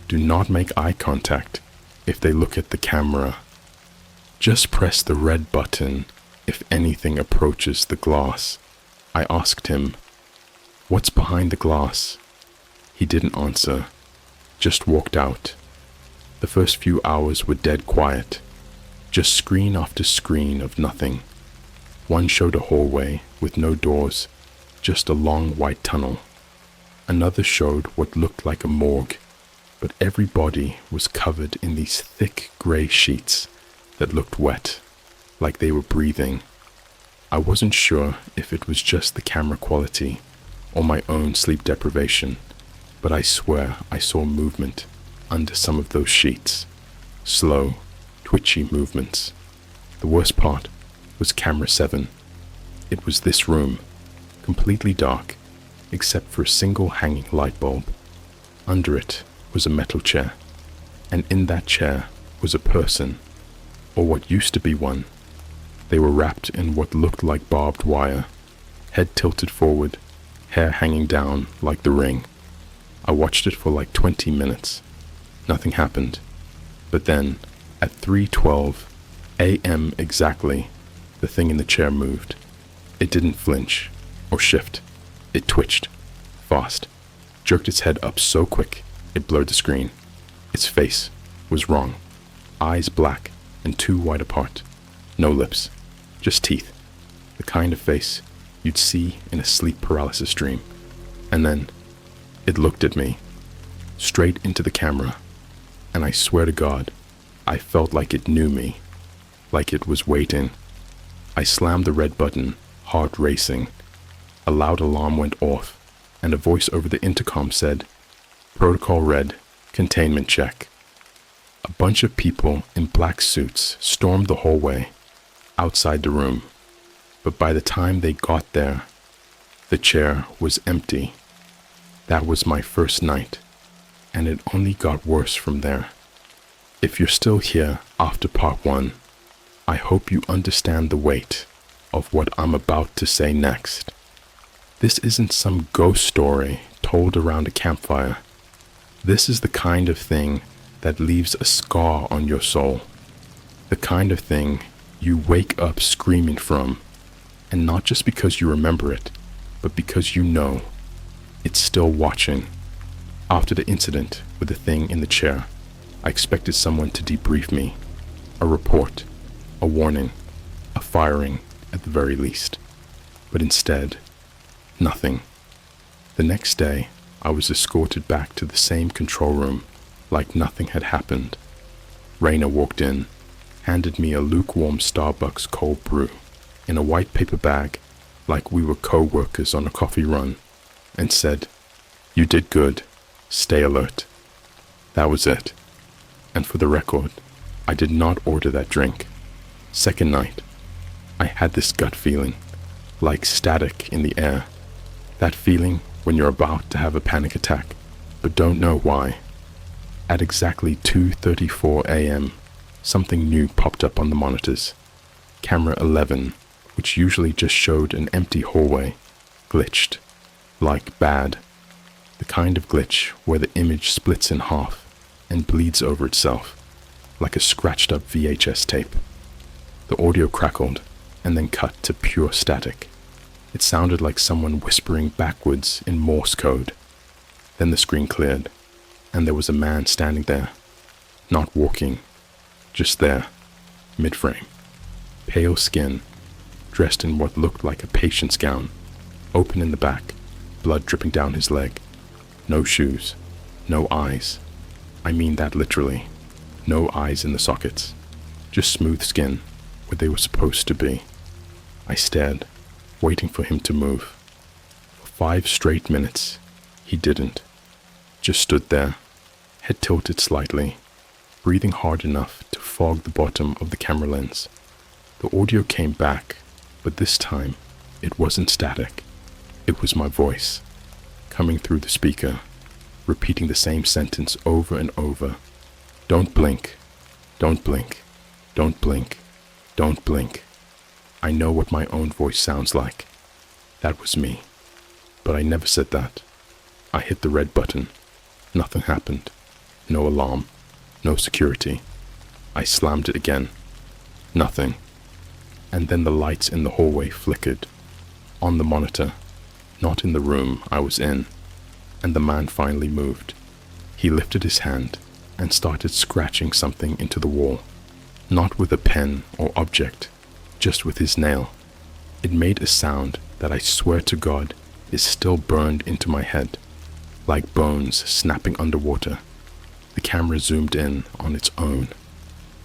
Do not make eye contact if they look at the camera. Just press the red button if anything approaches the glass." I asked him, "What's behind the glass?" He didn't answer, just walked out. The first few hours were dead quiet, just screen after screen of nothing. One showed a hallway with no doors, just a long white tunnel. Another showed what looked like a morgue, but every body was covered in these thick gray sheets that looked wet, like they were breathing. I wasn't sure if it was just the camera quality or my own sleep deprivation, but I swear I saw movement under some of those sheets. Slow, twitchy movements. The worst part was camera 7. It was this room, completely dark, except for a single hanging light bulb. Under it was a metal chair, and in that chair was a person, or what used to be one. They were wrapped in what looked like barbed wire, head tilted forward, hair hanging down like the ring. I watched it for like 20 minutes. Nothing happened. But then, at 3:12 a.m. exactly, the thing in the chair moved. It didn't flinch or shift. It twitched, fast, jerked its head up so quick it blurred the screen. Its face was wrong. Eyes black and too wide apart. No lips, just teeth. The kind of face you'd see in a sleep paralysis dream. And then it looked at me, straight into the camera, and I swear to God, I felt like it knew me, like it was waiting. I slammed the red button, heart racing. A loud alarm went off, and a voice over the intercom said, "Protocol red, containment check." A bunch of people in black suits stormed the hallway, outside the room, but by the time they got there, the chair was empty. That was my first night, and it only got worse from there. If you're still here after part 1, I hope you understand the weight of what I'm about to say next. This isn't some ghost story told around a campfire. This is the kind of thing that leaves a scar on your soul. The kind of thing you wake up screaming from, and not just because you remember it, but because you know it's still watching. After the incident with the thing in the chair, I expected someone to debrief me, a report, a warning, a firing at the very least. But instead, nothing. The next day, I was escorted back to the same control room like nothing had happened. Raina walked in, handed me a lukewarm Starbucks cold brew in a white paper bag like we were co-workers on a coffee run, and said, "You did good. Stay alert." That was it. And for the record, I did not order that drink. Second night, I had this gut feeling, like static in the air. That feeling when you're about to have a panic attack, but don't know why. At exactly 2:34 a.m., something new popped up on the monitors. Camera 11, which usually just showed an empty hallway, glitched. Like bad. The kind of glitch where the image splits in half and bleeds over itself, like a scratched up VHS tape. The audio crackled and then cut to pure static. It sounded like someone whispering backwards in Morse code. Then the screen cleared, and there was a man standing there, not walking, just there, mid-frame. Pale skin, dressed in what looked like a patient's gown, open in the back, blood dripping down his leg. No shoes, no eyes. I mean that literally. No eyes in the sockets, just smooth skin where they were supposed to be. I stared, waiting for him to move. For 5 straight minutes, he didn't. Just stood there, head tilted slightly, breathing hard enough to fog the bottom of the camera lens. The audio came back, but this time it wasn't static. It was my voice, coming through the speaker, repeating the same sentence over and over. Don't blink, don't blink, don't blink, don't blink. I know what my own voice sounds like. That was me. But I never said that. I hit the red button. Nothing happened. No alarm. No security. I slammed it again. Nothing. And then the lights in the hallway flickered. On the monitor. Not in the room I was in. And the man finally moved. He lifted his hand and started scratching something into the wall. Not with a pen or object, just with his nail. It made a sound that I swear to God is still burned into my head, like bones snapping underwater. The camera zoomed in on its own.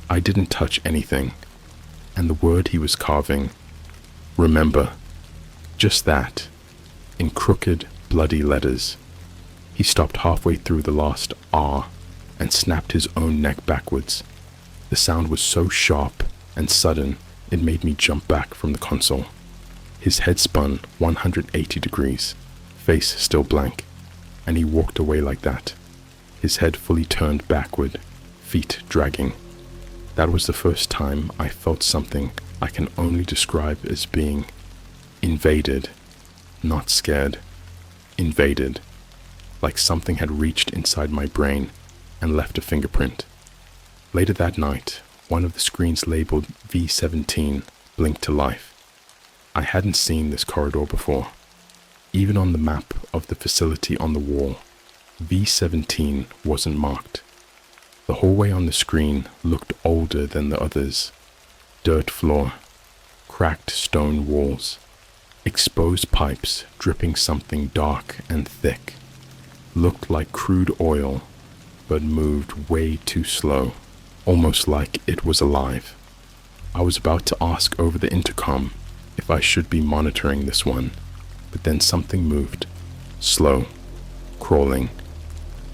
I didn't touch anything, and the word he was carving, remember, just that, in crooked, bloody letters. He stopped halfway through the last R and snapped his own neck backwards. The sound was so sharp and sudden it made me jump back from the console. His head spun 180 degrees, face still blank, and he walked away like that, his head fully turned backward, feet dragging. That was the first time I felt something I can only describe as being invaded, not scared, invaded, like something had reached inside my brain and left a fingerprint. Later that night, one of the screens labeled V17 blinked to life. I hadn't seen this corridor before. Even on the map of the facility on the wall, V17 wasn't marked. The hallway on the screen looked older than the others. Dirt floor, cracked stone walls, exposed pipes dripping something dark and thick. Looked like crude oil, but moved way too slow, almost like it was alive. I was about to ask over the intercom if I should be monitoring this one, but then something moved, slow, crawling.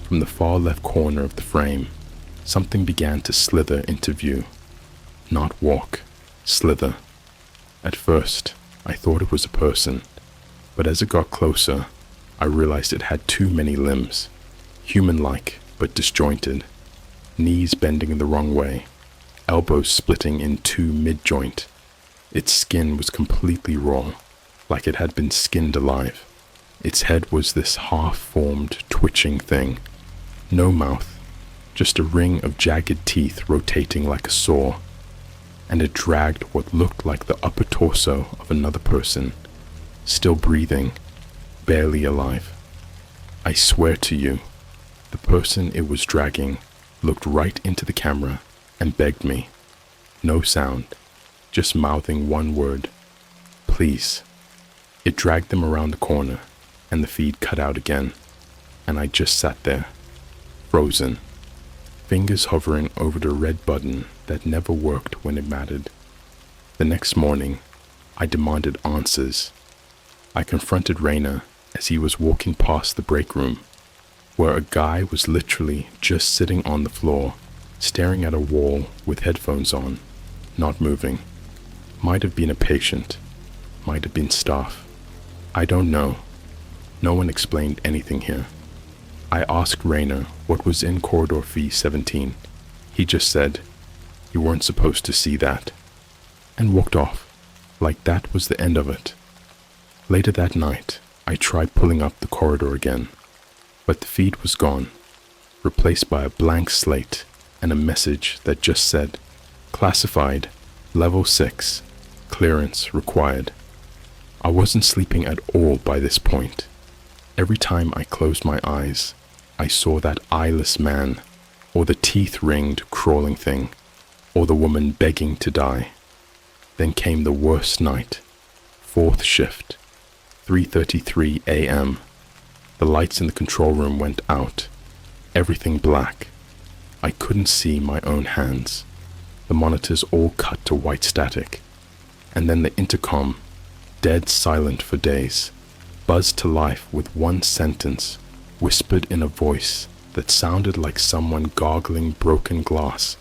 From the far left corner of the frame, something began to slither into view. Not walk, slither. At first, I thought it was a person, but as it got closer, I realized it had too many limbs, human-like but disjointed, knees bending in the wrong way, elbows splitting in two mid-joint. Its skin was completely raw, like it had been skinned alive. Its head was this half-formed, twitching thing. No mouth, just a ring of jagged teeth rotating like a saw, and it dragged what looked like the upper torso of another person, still breathing, barely alive. I swear to you, the person it was dragging looked right into the camera and begged me. No sound, just mouthing one word, please. It dragged them around the corner, and the feed cut out again, and I just sat there, frozen, fingers hovering over the red button that never worked when it mattered. The next morning, I demanded answers. I confronted Rainer as he was walking past the break room, where a guy was literally just sitting on the floor, staring at a wall with headphones on, not moving. Might have been a patient, might have been staff. I don't know. No one explained anything here. I asked Rainer what was in corridor V17. He just said, "You weren't supposed to see that," and walked off, like that was the end of it. Later that night, I tried pulling up the corridor again, but the feed was gone, replaced by a blank slate and a message that just said, "Classified, level 6, clearance required." I wasn't sleeping at all by this point. Every time I closed my eyes, I saw that eyeless man, or the teeth-ringed crawling thing, or the woman begging to die. Then came the worst night, 4th shift, 3:33 a.m. The lights in the control room went out, everything black. I couldn't see my own hands. The monitors all cut to white static, and then the intercom, dead silent for days, buzzed to life with one sentence, whispered in a voice that sounded like someone gargling broken glass.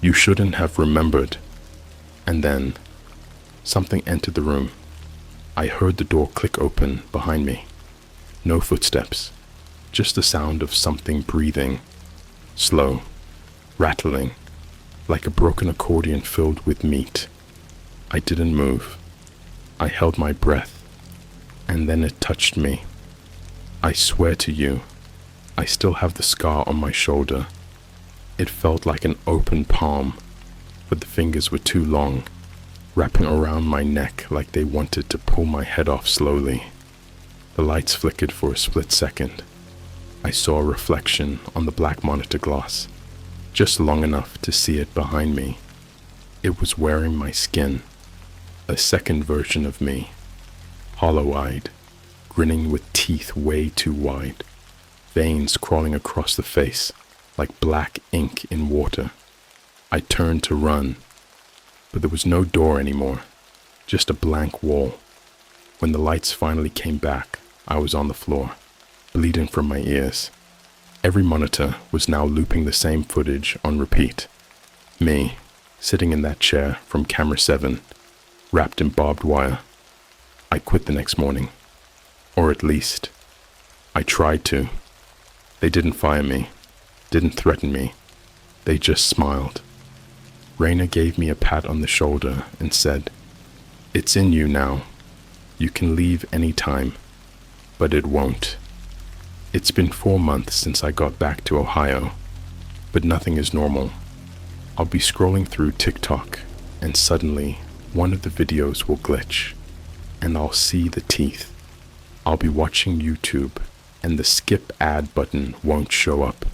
You shouldn't have remembered. And then, something entered the room. I heard the door click open behind me. No footsteps, just the sound of something breathing, slow, rattling, like a broken accordion filled with meat. I didn't move. I held my breath, and then it touched me. I swear to you, I still have the scar on my shoulder. It felt like an open palm, but the fingers were too long, wrapping around my neck like they wanted to pull my head off slowly. The lights flickered for a split second. I saw a reflection on the black monitor glass, just long enough to see it behind me. It was wearing my skin, a second version of me, hollow-eyed, grinning with teeth way too wide, veins crawling across the face like black ink in water. I turned to run, but there was no door anymore, just a blank wall. When the lights finally came back, I was on the floor, bleeding from my ears. Every monitor was now looping the same footage on repeat. Me, sitting in that chair from camera 7, wrapped in barbed wire. I quit the next morning. Or at least, I tried to. They didn't fire me, didn't threaten me. They just smiled. Raina gave me a pat on the shoulder and said, "It's in you now. You can leave any time, but it won't." It's been 4 months since I got back to Ohio, but nothing is normal. I'll be scrolling through TikTok, and suddenly one of the videos will glitch, and I'll see the teeth. I'll be watching YouTube, and the skip ad button won't show up,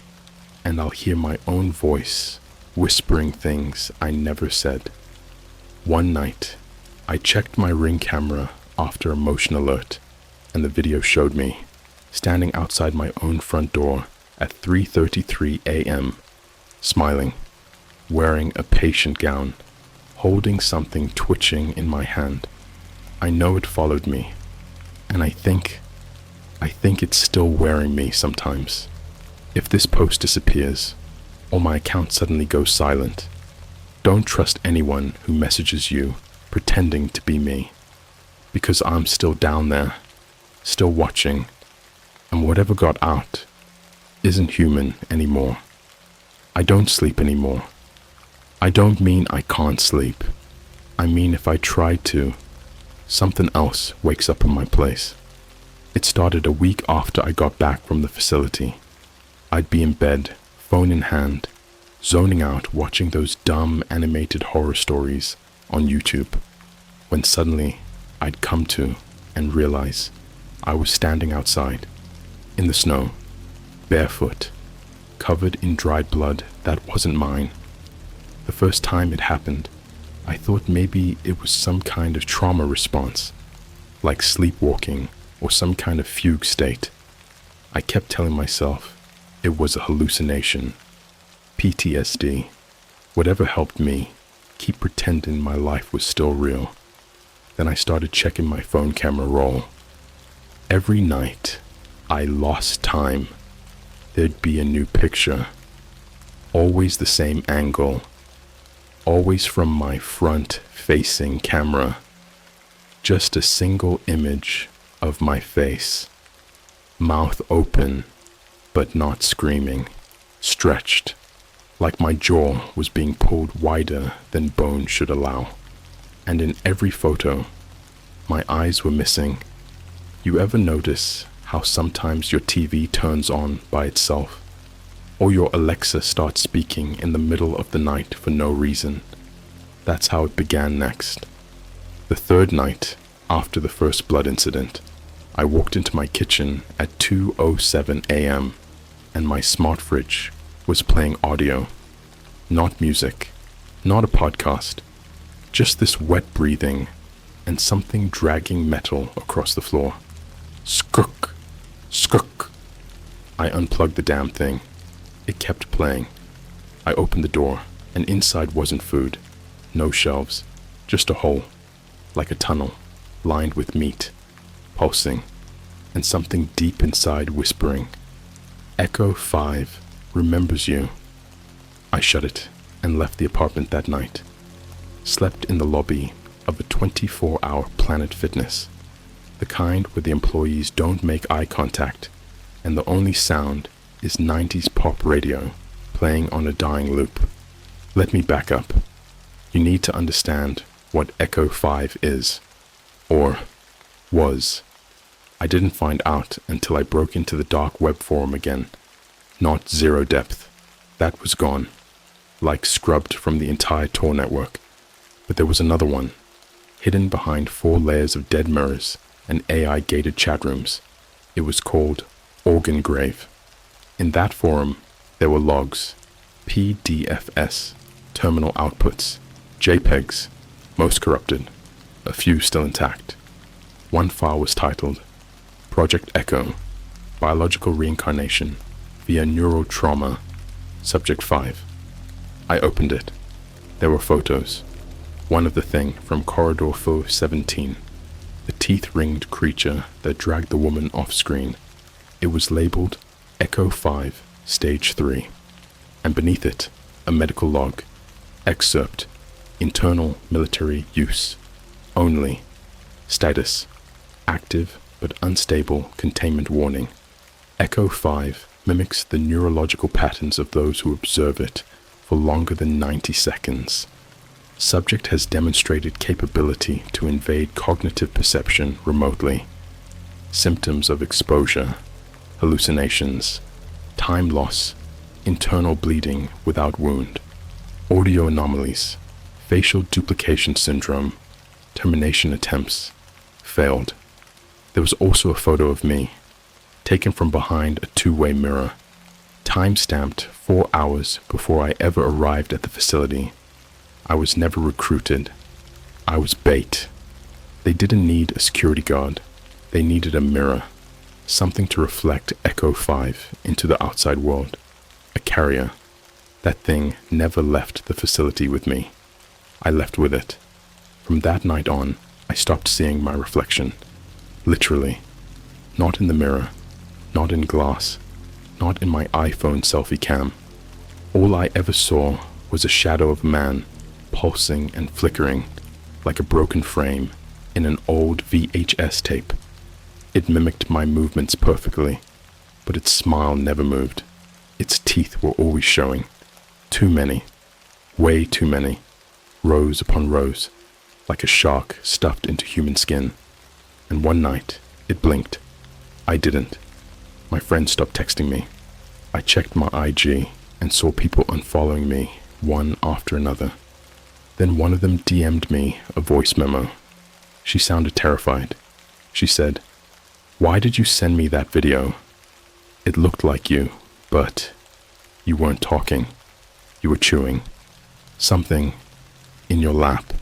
and I'll hear my own voice whispering things I never said. One night, I checked my Ring camera after a motion alert, and the video showed me standing outside my own front door at 3:33 a.m., smiling, wearing a patient gown, holding something twitching in my hand. I know it followed me, and I think it's still wearing me sometimes. If this post disappears, or my account suddenly goes silent, don't trust anyone who messages you pretending to be me, because I'm still down there, still watching, and whatever got out isn't human anymore. I don't sleep anymore. I don't mean I can't sleep. I mean if I try to, something else wakes up in my place. It started a week after I got back from the facility. I'd be in bed, phone in hand, zoning out watching those dumb animated horror stories on YouTube, when suddenly I'd come to and realize I was standing outside, in the snow, barefoot, covered in dried blood that wasn't mine. The first time it happened, I thought maybe it was some kind of trauma response, like sleepwalking or some kind of fugue state. I kept telling myself it was a hallucination, PTSD, whatever helped me keep pretending my life was still real. Then I started checking my phone camera roll. Every night I lost time, there'd be a new picture, always the same angle, always from my front-facing camera, just a single image of my face, mouth open but not screaming, stretched, like my jaw was being pulled wider than bone should allow. And in every photo, my eyes were missing. You ever notice how sometimes your TV turns on by itself, or your Alexa starts speaking in the middle of the night for no reason? That's how it began next. The third night after the first blood incident, I walked into my kitchen at 2:07 a.m. and my smart fridge was playing audio, not music, not a podcast, just this wet breathing and something dragging metal across the floor. Skuk, skuk. I unplugged the damn thing. It kept playing. I opened the door, and inside wasn't food, no shelves, just a hole, like a tunnel, lined with meat, pulsing, and something deep inside whispering, Echo 5 remembers you. I shut it and left the apartment that night. Slept in the lobby of a 24-hour Planet Fitness, the kind where the employees don't make eye contact and the only sound is 90s pop radio playing on a dying loop. Let me back up. You need to understand what Echo 5 is, or was. I didn't find out until I broke into the dark web forum again. Not Zero Depth. That was gone, like scrubbed from the entire Tor network. But there was another one, hidden behind 4 layers of dead mirrors and AI-gated chat rooms. It was called Organ Grave. In that forum, there were logs, PDFs, terminal outputs, JPEGs, most corrupted, a few still intact. One file was titled Project Echo, Biological Reincarnation via Neural Trauma, Subject 5. I opened it. There were photos. One of the thing from Corridor 417, the teeth-ringed creature that dragged the woman off screen. It was labeled Echo 5, Stage 3, and beneath it, a medical log, excerpt, internal military use, only, status, active but unstable containment warning. Echo 5 mimics the neurological patterns of those who observe it for longer than 90 seconds. Subject has demonstrated capability to invade cognitive perception remotely. Symptoms of exposure, hallucinations, time loss, internal bleeding without wound, audio anomalies, facial duplication syndrome, termination attempts, failed. There was also a photo of me, taken from behind a 2-way mirror, time-stamped 4 hours before I ever arrived at the facility. I was never recruited. I was bait. They didn't need a security guard. They needed a mirror, something to reflect Echo 5 into the outside world. A carrier. That thing never left the facility with me. I left with it. From that night on, I stopped seeing my reflection. Literally. Not in the mirror. Not in glass. Not in my iPhone selfie cam. All I ever saw was a shadow of a man, pulsing and flickering, like a broken frame in an old VHS tape. It mimicked my movements perfectly, but its smile never moved. Its teeth were always showing. Too many. Way too many. Rows upon rows, like a shark stuffed into human skin. And one night, it blinked. I didn't. My friend stopped texting me. I checked my IG and saw people unfollowing me, one after another. Then one of them DM'd me a voice memo. She sounded terrified. She said, "Why did you send me that video? It looked like you, but you weren't talking. You were chewing something in your lap,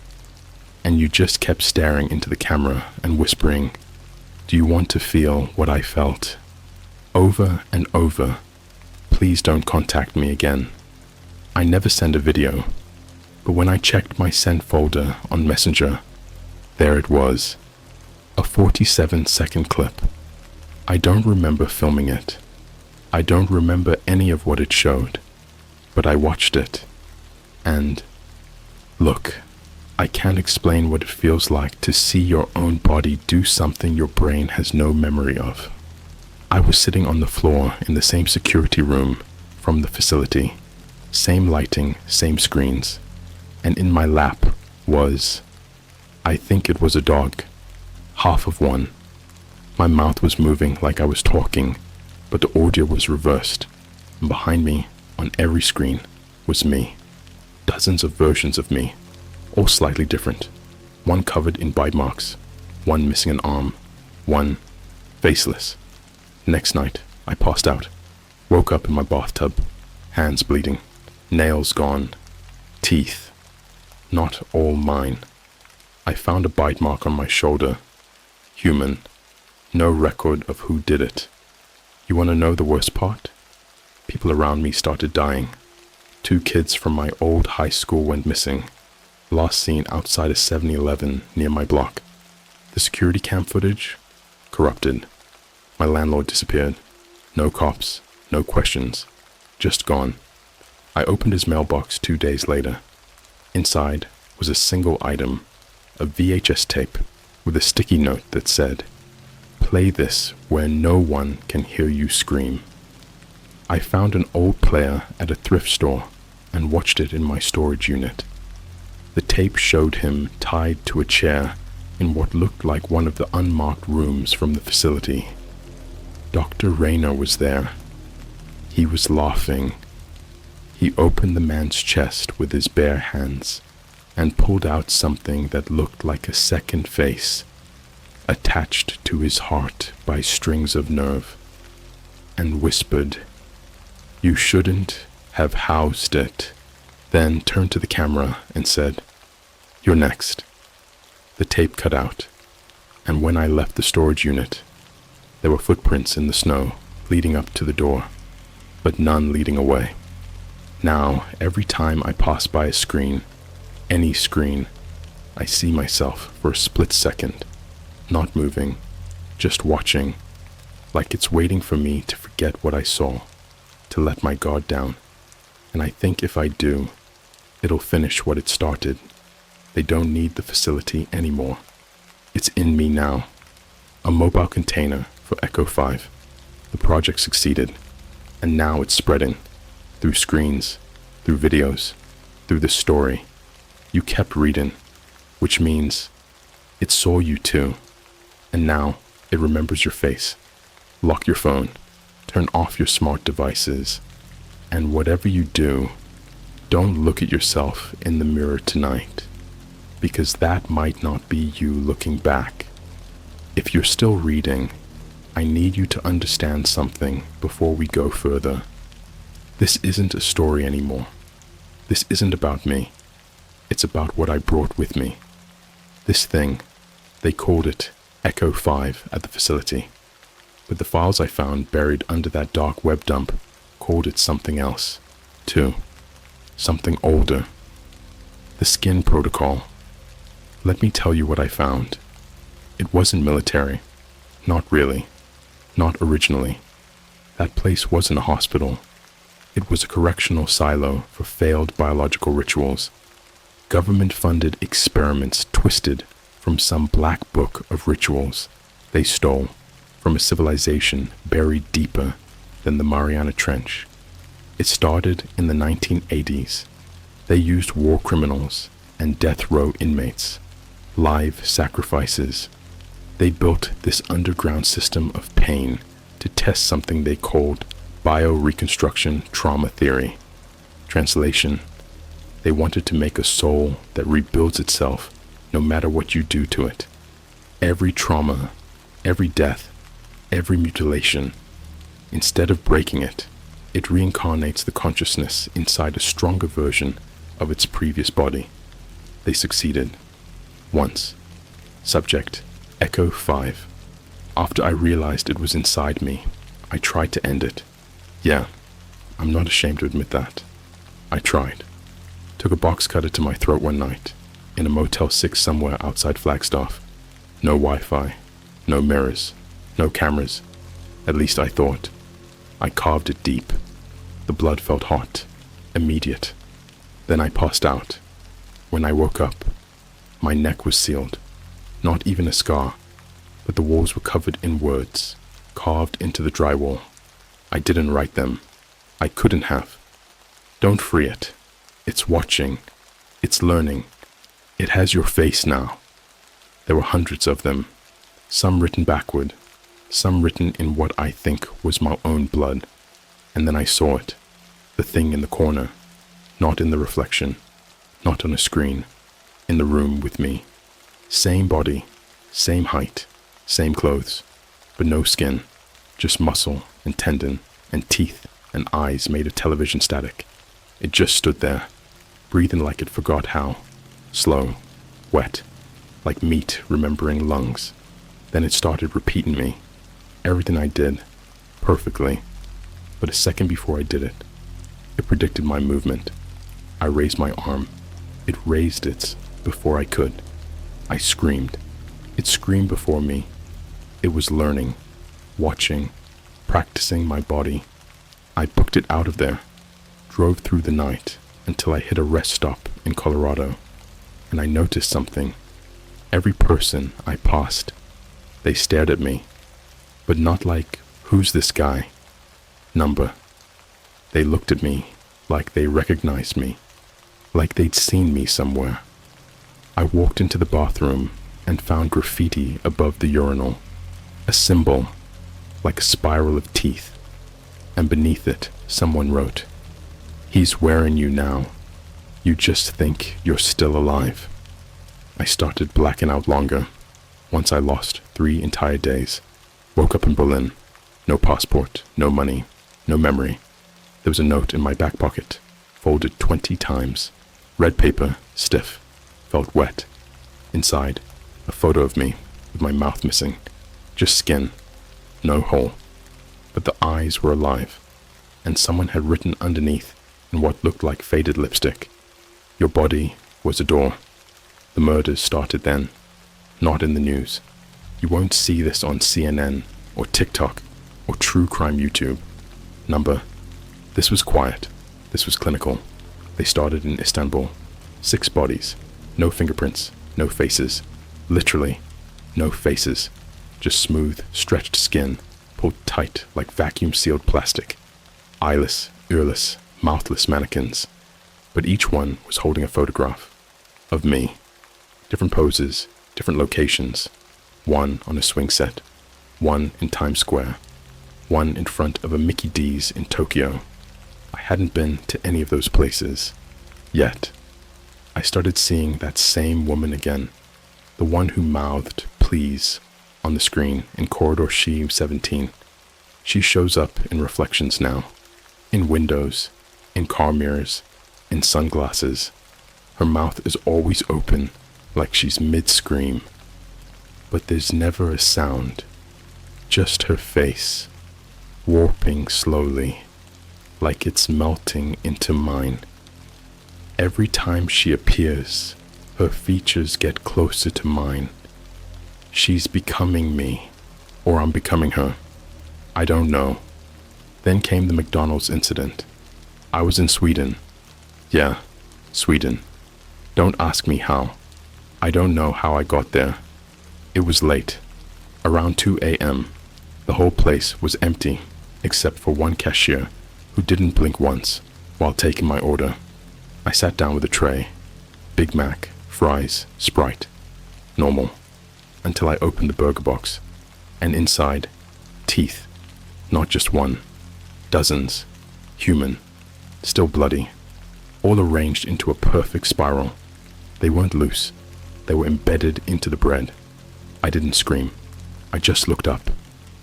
and you just kept staring into the camera and whispering, 'Do you want to feel what I felt?' Over and over. Please don't contact me again." I never send a video, but when I checked my sent folder on Messenger, there it was, a 47-second clip. I don't remember filming it. I don't remember any of what it showed, but I watched it. And, look, I can't explain what it feels like to see your own body do something your brain has no memory of. I was sitting on the floor in the same security room from the facility, same lighting, same screens, and in my lap was, I think it was a dog, half of one. My mouth was moving like I was talking, but the audio was reversed, and behind me, on every screen, was me. Dozens of versions of me, all slightly different. One covered in bite marks, one missing an arm, one faceless. Next night, I passed out. Woke up in my bathtub, hands bleeding, nails gone, teeth, not all mine. I found a bite mark on my shoulder, human, no record of who did it. You want to know the worst part? People around me started dying. 2 kids from my old high school went missing, last seen outside a 7-Eleven near my block. The security cam footage? Corrupted. My landlord disappeared. No cops, No questions. Just gone. I opened his mailbox 2 days later. Inside was a single item, a VHS tape with a sticky note that said, "Play this where no one can hear you scream." I found an old player at a thrift store and watched it in my storage unit. The tape showed him tied to a chair in what looked like one of the unmarked rooms from the facility. Dr. Rayner was there. He was laughing. He opened the man's chest with his bare hands and pulled out something that looked like a second face, attached to his heart by strings of nerve, and whispered, "You shouldn't have housed it," then turned to the camera and said, "You're next." The tape cut out, and when I left the storage unit, there were footprints in the snow leading up to the door, but none leading away. Now, every time I pass by a screen, any screen, I see myself for a split second, not moving, just watching, like it's waiting for me to forget what I saw, to let my guard down. And I think if I do, it'll finish what it started. They don't need the facility anymore. It's in me now. A mobile container for Echo 5. The project succeeded, and now it's spreading. Through screens, through videos, through the story. You kept reading, which means it saw you too, and now it remembers your face. Lock your phone, turn off your smart devices, and whatever you do, don't look at yourself in the mirror tonight, because that might not be you looking back. If you're still reading, I need you to understand something before we go further. This isn't a story anymore. This isn't about me. It's about what I brought with me. This thing, they called it Echo 5 at the facility, but the files I found buried under that dark web dump called it something else, too. Something older. The Skin Protocol. Let me tell you what I found. It wasn't military. Not really. Not originally. That place wasn't a hospital. It was a correctional silo for failed biological rituals. Government-funded experiments twisted from some black book of rituals they stole from a civilization buried deeper than the Mariana Trench. It started in the 1980s. They used war criminals and death row inmates, live sacrifices. They built this underground system of pain to test something they called bioreconstruction trauma theory. Translation: they wanted to make a soul that rebuilds itself no matter what you do to it. Every trauma, every death, every mutilation, instead of breaking it, it reincarnates the consciousness inside a stronger version of its previous body. They succeeded. Once. Subject: Echo 5. After I realized it was inside me, I tried to end it. Yeah, I'm not ashamed to admit that. I tried. Took a box cutter to my throat one night, in a Motel 6 somewhere outside Flagstaff. No Wi-Fi, no mirrors, no cameras. At least I thought. I carved it deep. The blood felt hot, immediate. Then I passed out. When I woke up, my neck was sealed. Not even a scar, but the walls were covered in words, carved into the drywall. I didn't write them. I couldn't have. Don't free it. It's watching. It's learning. It has your face now. There were hundreds of them, some written backward, some written in what I think was my own blood. And then I saw it, the thing in the corner, not in the reflection, not on a screen, in the room with me. Same body, same height, same clothes, but no skin, just muscle and tendon and teeth and eyes made of television static. It just stood there, breathing like it forgot how, slow, wet, like meat remembering lungs. Then it started repeating me, everything I did, perfectly. But a second before I did it, it predicted my movement. I raised my arm. It raised it before I could. I screamed. It screamed before me. It was learning, watching, practicing my body. I booked it out of there, drove through the night until I hit a rest stop in Colorado, and I noticed something. Every person I passed, they stared at me, but not like, who's this guy? Number. They looked at me like they recognized me, like they'd seen me somewhere. I walked into the bathroom and found graffiti above the urinal, a symbol, like a spiral of teeth, and beneath it someone wrote, "He's wearing you now. You just think you're still alive." I started blacking out longer. Once I lost 3 entire days. Woke up in Berlin. No passport, no money, no memory. There was a note in my back pocket, folded 20 times. Red paper, stiff, felt wet. Inside, a photo of me, with my mouth missing. Just skin, no hole. But the eyes were alive, and someone had written underneath in what looked like faded lipstick, "Your body was a door." The murders started then, not in the news. You won't see this on CNN or TikTok or true crime YouTube. Number. This was quiet. This was clinical. They started in Istanbul. 6 bodies. No fingerprints. No faces. Literally, no faces. Just smooth, stretched skin, pulled tight like vacuum-sealed plastic. Eyeless, earless, mouthless mannequins. But each one was holding a photograph. Of me. Different poses, different locations. One on a swing set. One in Times Square. One in front of a Mickey D's in Tokyo. I hadn't been to any of those places. Yet. I started seeing that same woman again. The one who mouthed, "Please," on the screen in Corridor She 17. She shows up in reflections now. In windows. In car mirrors. In sunglasses. Her mouth is always open, like she's mid-scream. But there's never a sound. Just her face, warping slowly, like it's melting into mine. Every time she appears, her features get closer to mine. She's becoming me, or I'm becoming her. I don't know. Then came the McDonald's incident. I was in Sweden. Yeah, Sweden. Don't ask me how. I don't know how I got there. It was late, around 2 a.m. The whole place was empty, except for one cashier who didn't blink once while taking my order. I sat down with a tray, Big Mac, fries, Sprite, normal, until I opened the burger box, and inside, teeth, not just one, dozens, human, still bloody, all arranged into a perfect spiral. They weren't loose, they were embedded into the bread. I didn't scream, I just looked up,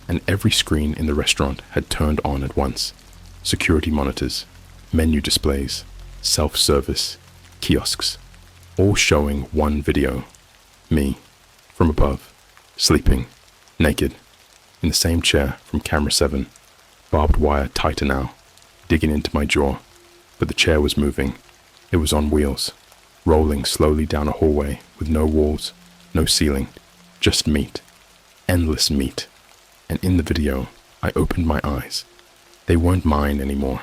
and every screen in the restaurant had turned on at once. Security monitors, menu displays, self-service, kiosks, all showing one video. Me, from above, sleeping, naked, in the same chair from camera 7, barbed wire tighter now, digging into my jaw, but the chair was moving. It was on wheels, rolling slowly down a hallway with no walls, no ceiling, just meat, endless meat. And in the video, I opened my eyes. They weren't mine anymore.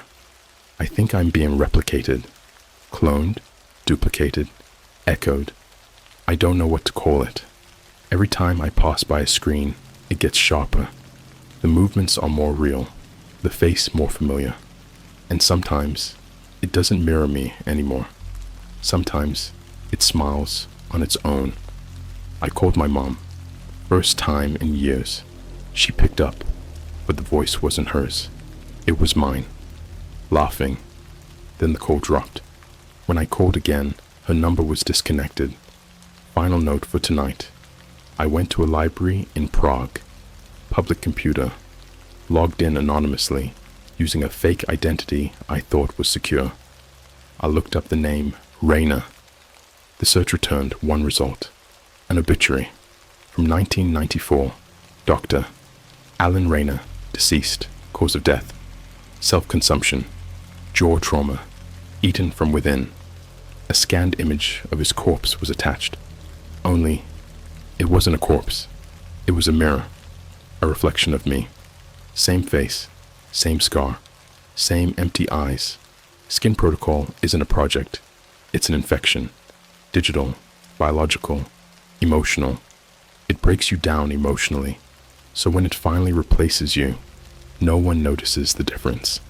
I think I'm being replicated, cloned, duplicated, echoed. I don't know what to call it. Every time I pass by a screen, it gets sharper. The movements are more real, the face more familiar. And sometimes, it doesn't mirror me anymore. Sometimes, it smiles on its own. I called my mom. First time in years. She picked up, but the voice wasn't hers. It was mine. Laughing. Then the call dropped. When I called again, her number was disconnected. Final note for tonight. I went to a library in Prague. Public computer. Logged in anonymously, using a fake identity I thought was secure. I looked up the name, Raina. The search returned one result. An obituary. From 1994. Doctor. Alan Raina, deceased, cause of death. Self-consumption. Jaw trauma. Eaten from within. A scanned image of his corpse was attached. Only, it wasn't a corpse. It was a mirror. A reflection of me. Same face. Same scar. Same empty eyes. Skin protocol isn't a project. It's an infection. Digital, biological, emotional. It breaks you down emotionally. So when it finally replaces you, no one notices the difference.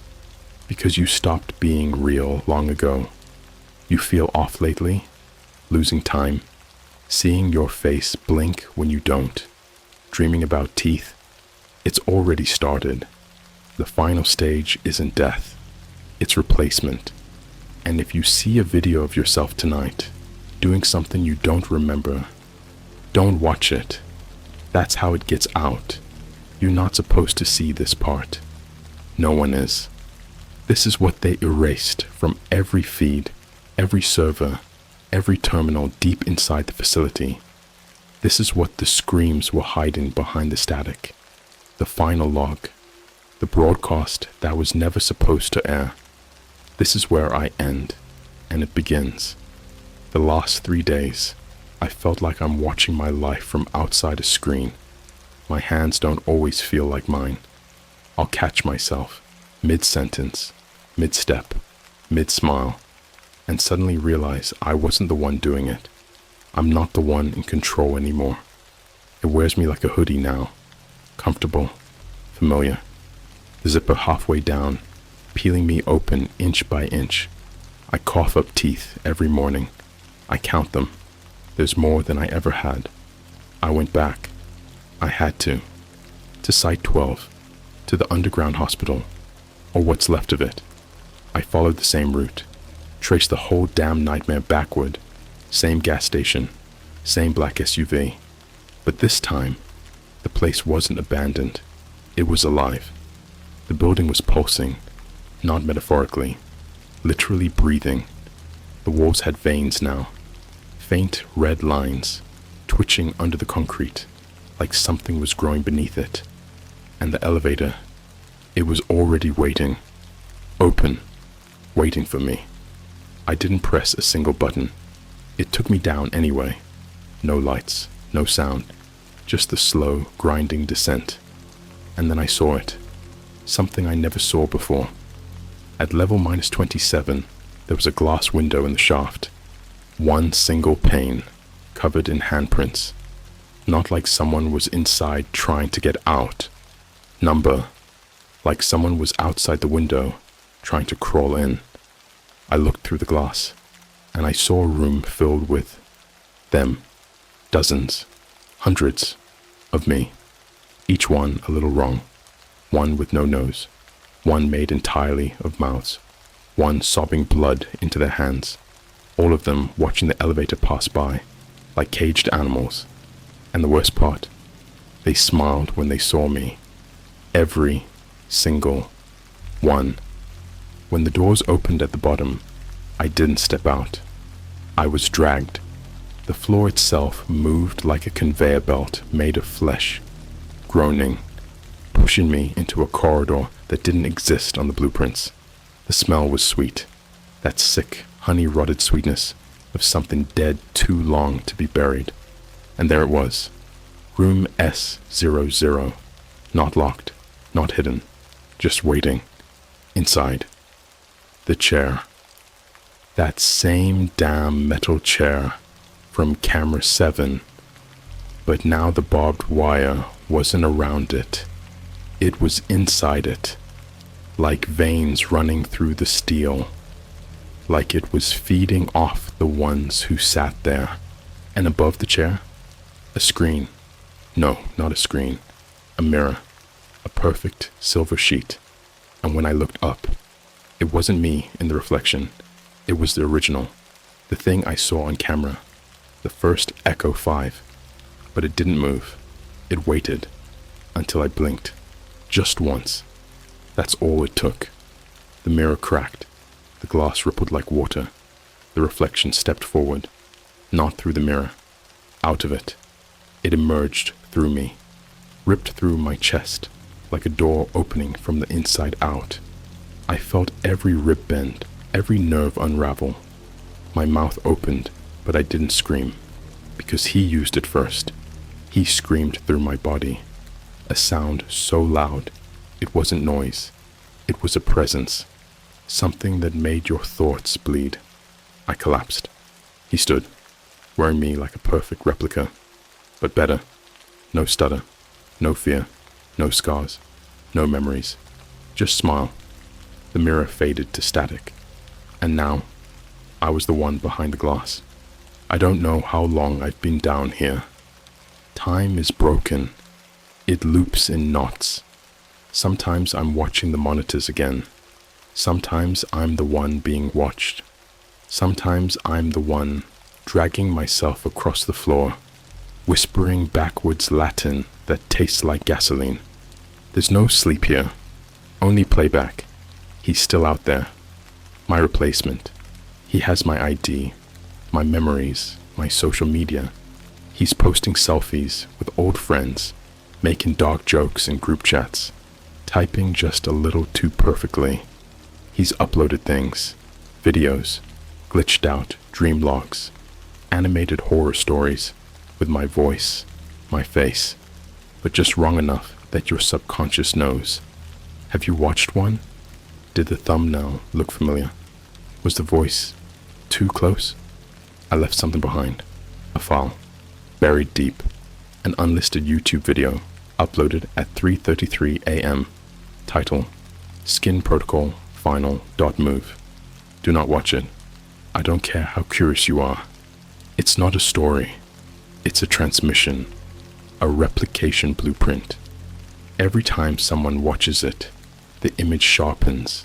Because you stopped being real long ago. You feel off lately, losing time, seeing your face blink when you don't, dreaming about teeth. It's already started. The final stage isn't death, it's replacement. And if you see a video of yourself tonight, doing something you don't remember, don't watch it. That's how it gets out. You're not supposed to see this part. No one is. This is what they erased from every feed, every server, every terminal deep inside the facility. This is what the screams were hiding behind the static. The final log. The broadcast that was never supposed to air. This is where I end, and it begins. The last 3 days, I felt like I'm watching my life from outside a screen. My hands don't always feel like mine. I'll catch myself, mid-sentence, mid-step, mid-smile, and suddenly realize I wasn't the one doing it. I'm not the one in control anymore. It wears me like a hoodie now. Comfortable, familiar. The zipper halfway down, peeling me open inch by inch. I cough up teeth every morning. I count them. There's more than I ever had. I went back. I had to Site 12, to the underground hospital, or what's left of it. I followed the same route, traced the whole damn nightmare backward. Same gas station, same black SUV. But this time, the place wasn't abandoned. It was alive. The building was pulsing, not metaphorically, literally breathing. The walls had veins now, faint red lines, twitching under the concrete, like something was growing beneath it. And the elevator, it was already waiting, open, waiting for me. I didn't press a single button. It took me down anyway. No lights, no sound, just the slow, grinding descent. And then I saw it, something I never saw before. At level -27, there was a glass window in the shaft. One single pane, covered in handprints. Not like someone was inside trying to get out. Number, like someone was outside the window, trying to crawl in. I looked through the glass, and I saw a room filled with them. Dozens, hundreds of me. Each one a little wrong. One with no nose. One made entirely of mouths. One sobbing blood into their hands. All of them watching the elevator pass by, like caged animals. And the worst part, they smiled when they saw me. Every single one. When the doors opened at the bottom, I didn't step out. I was dragged. The floor itself moved like a conveyor belt made of flesh, groaning, pushing me into a corridor that didn't exist on the blueprints. The smell was sweet, that sick, honey-rotted sweetness of something dead too long to be buried. And there it was, room S00, not locked, not hidden, just waiting. Inside, the chair. That same damn metal chair from camera 7, but now the barbed wire wasn't around it. It was inside it, like veins running through the steel, like it was feeding off the ones who sat there. And above the chair, a screen. No, not a screen, a mirror, a perfect silver sheet. And when I looked up, it wasn't me in the reflection. It was the original, the thing I saw on camera, the first Echo 5. But it didn't move. It waited until I blinked, just once. That's all it took. The mirror cracked. The glass rippled like water. The reflection stepped forward, not through the mirror, out of it. It emerged through me, ripped through my chest, like a door opening from the inside out. I felt every rib bend, every nerve unravel. My mouth opened, but I didn't scream, because he used it first. He screamed through my body, a sound so loud, it wasn't noise. It was a presence, something that made your thoughts bleed. I collapsed. He stood, wearing me like a perfect replica, but better. No stutter, no fear, no scars, no memories. Just smile. The mirror faded to static. And now, I was the one behind the glass. I don't know how long I've been down here. Time is broken. It loops in knots. Sometimes I'm watching the monitors again. Sometimes I'm the one being watched. Sometimes I'm the one dragging myself across the floor, whispering backwards Latin that tastes like gasoline. There's no sleep here, only playback. He's still out there. My replacement. He has my ID, my memories, my social media. He's posting selfies with old friends, making dark jokes in group chats, typing just a little too perfectly. He's uploaded things, videos, glitched out dream logs, animated horror stories with my voice, my face, but just wrong enough that your subconscious knows. Have you watched one? Did the thumbnail look familiar? Was the voice too close? I left something behind, a file, buried deep, an unlisted YouTube video uploaded at 3:33 a.m. Title, Skin Protocol Final.move. Do not watch it. I don't care how curious you are. It's not a story. It's a transmission, a replication blueprint. Every time someone watches it, the image sharpens.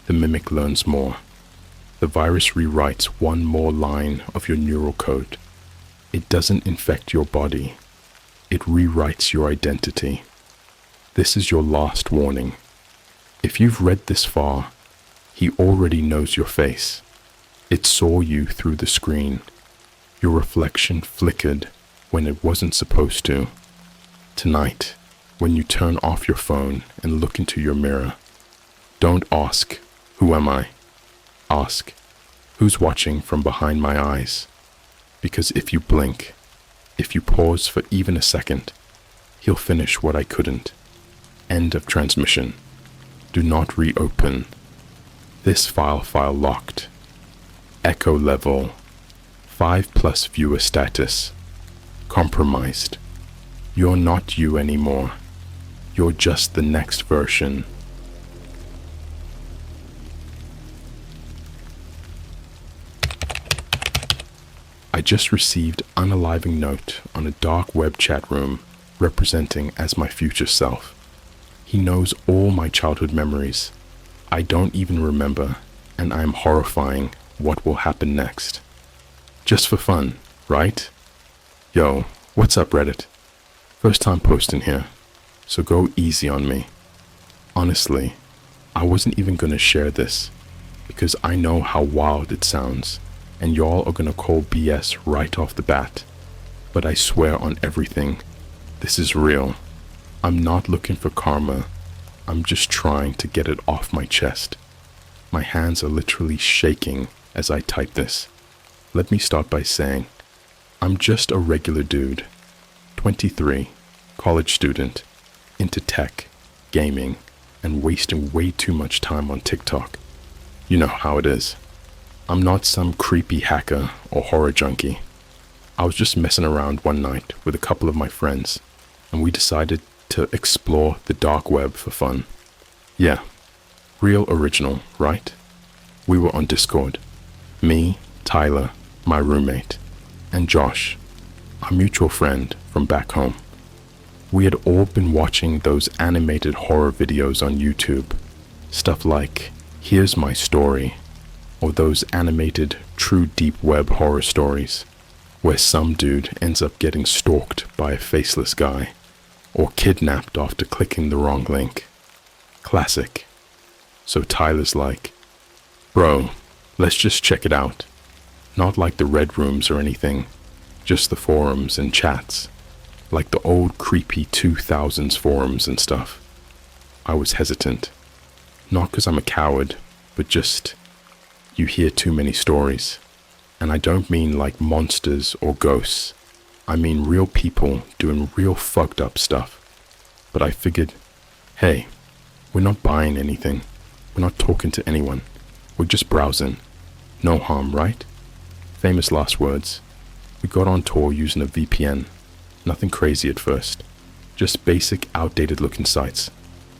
The mimic learns more. The virus rewrites one more line of your neural code. It doesn't infect your body. It rewrites your identity. This is your last warning. If you've read this far, he already knows your face. It saw you through the screen. Your reflection flickered when it wasn't supposed to. Tonight, when you turn off your phone and look into your mirror, don't ask, "Who am I?" Ask, "Who's watching from behind my eyes?" Because if you blink, if you pause for even a second, he'll finish what I couldn't. End of transmission. Do not reopen. This file locked. Echo level 5+ viewer status. Compromised. You're not you anymore. You're just the next version. I just received unaliving note on a dark web chat room representing as my future self. He knows all my childhood memories. I don't even remember, and I am horrifying what will happen next. Just for fun, right? Yo, what's up, Reddit? First time posting here, so go easy on me. Honestly, I wasn't even gonna share this because I know how wild it sounds, and y'all are gonna call BS right off the bat. But I swear on everything, this is real. I'm not looking for karma. I'm just trying to get it off my chest. My hands are literally shaking as I type this. Let me start by saying, I'm just a regular dude, 23, college student, into tech, gaming, and wasting way too much time on TikTok. You know how it is. I'm not some creepy hacker or horror junkie. I was just messing around one night with a couple of my friends, and we decided to explore the dark web for fun. Yeah, real original, right? We were on Discord. Me, Tyler, my roommate, and Josh, our mutual friend from back home. We had all been watching those animated horror videos on YouTube. Stuff like, Here's My Story, or those animated true deep web horror stories, where some dude ends up getting stalked by a faceless guy, or kidnapped after clicking the wrong link. Classic. So Tyler's like, "Bro, let's just check it out. Not like the red rooms or anything, just the forums and chats, like the old creepy 2000s forums and stuff." I was hesitant. Not because I'm a coward, but just, you hear too many stories. And I don't mean like monsters or ghosts. I mean real people doing real fucked up stuff. But I figured, hey, we're not buying anything. We're not talking to anyone. We're just browsing. No harm, right? Famous last words. We got on tour using a VPN. Nothing crazy at first. Just basic, outdated-looking sites.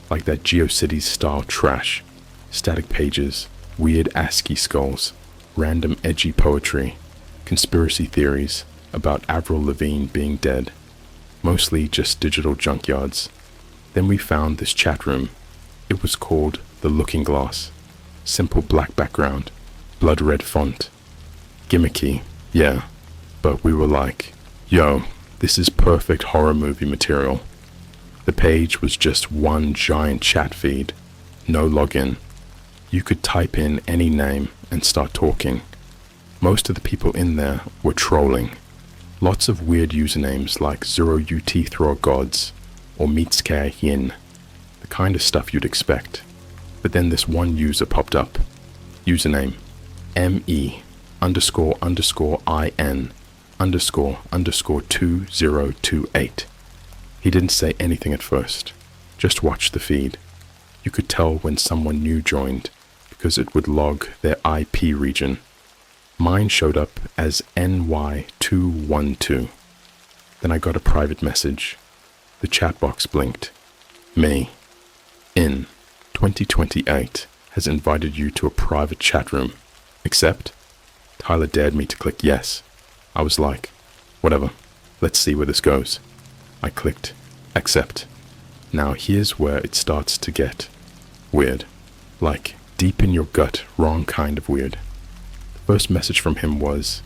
Like that GeoCities-style trash. Static pages, weird ASCII skulls, random edgy poetry, conspiracy theories about Avril Lavigne being dead. Mostly just digital junkyards. Then we found this chat room. It was called The Looking Glass. Simple black background, blood red font. Gimmicky, yeah, but we were like, yo, this is perfect horror movie material. The page was just one giant chat feed, no login. You could type in any name and start talking. Most of the people in there were trolling. Lots of weird usernames like 0UT Throw Gods or Meatskare Yin, the kind of stuff you'd expect. But then this one user popped up. Username ME__IN__2028. He didn't say anything at first, just watched the feed. You could tell when someone new joined because it would log their IP region. Mine showed up as NY212. Then I got a private message. The chat box blinked. Me, in 2028, has invited you to a private chat room. Accept? Tyler dared me to click yes. I was like, whatever, let's see where this goes. I clicked accept. Now here's where it starts to get weird. Like, deep in your gut, wrong kind of weird. The first message from him was,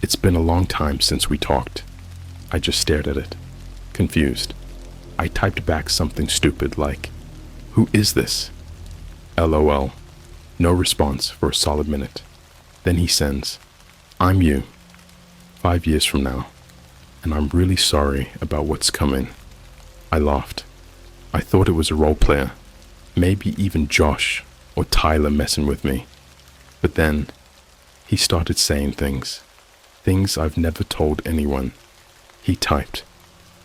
"It's been a long time since we talked." I just stared at it, confused. I typed back something stupid like, "Who is this?" LOL. No response for a solid minute. Then he sends, "I'm you, 5 years from now, and I'm really sorry about what's coming." I laughed. I thought it was a role player, maybe even Josh or Tyler messing with me. But then he started saying things I've never told anyone. He typed,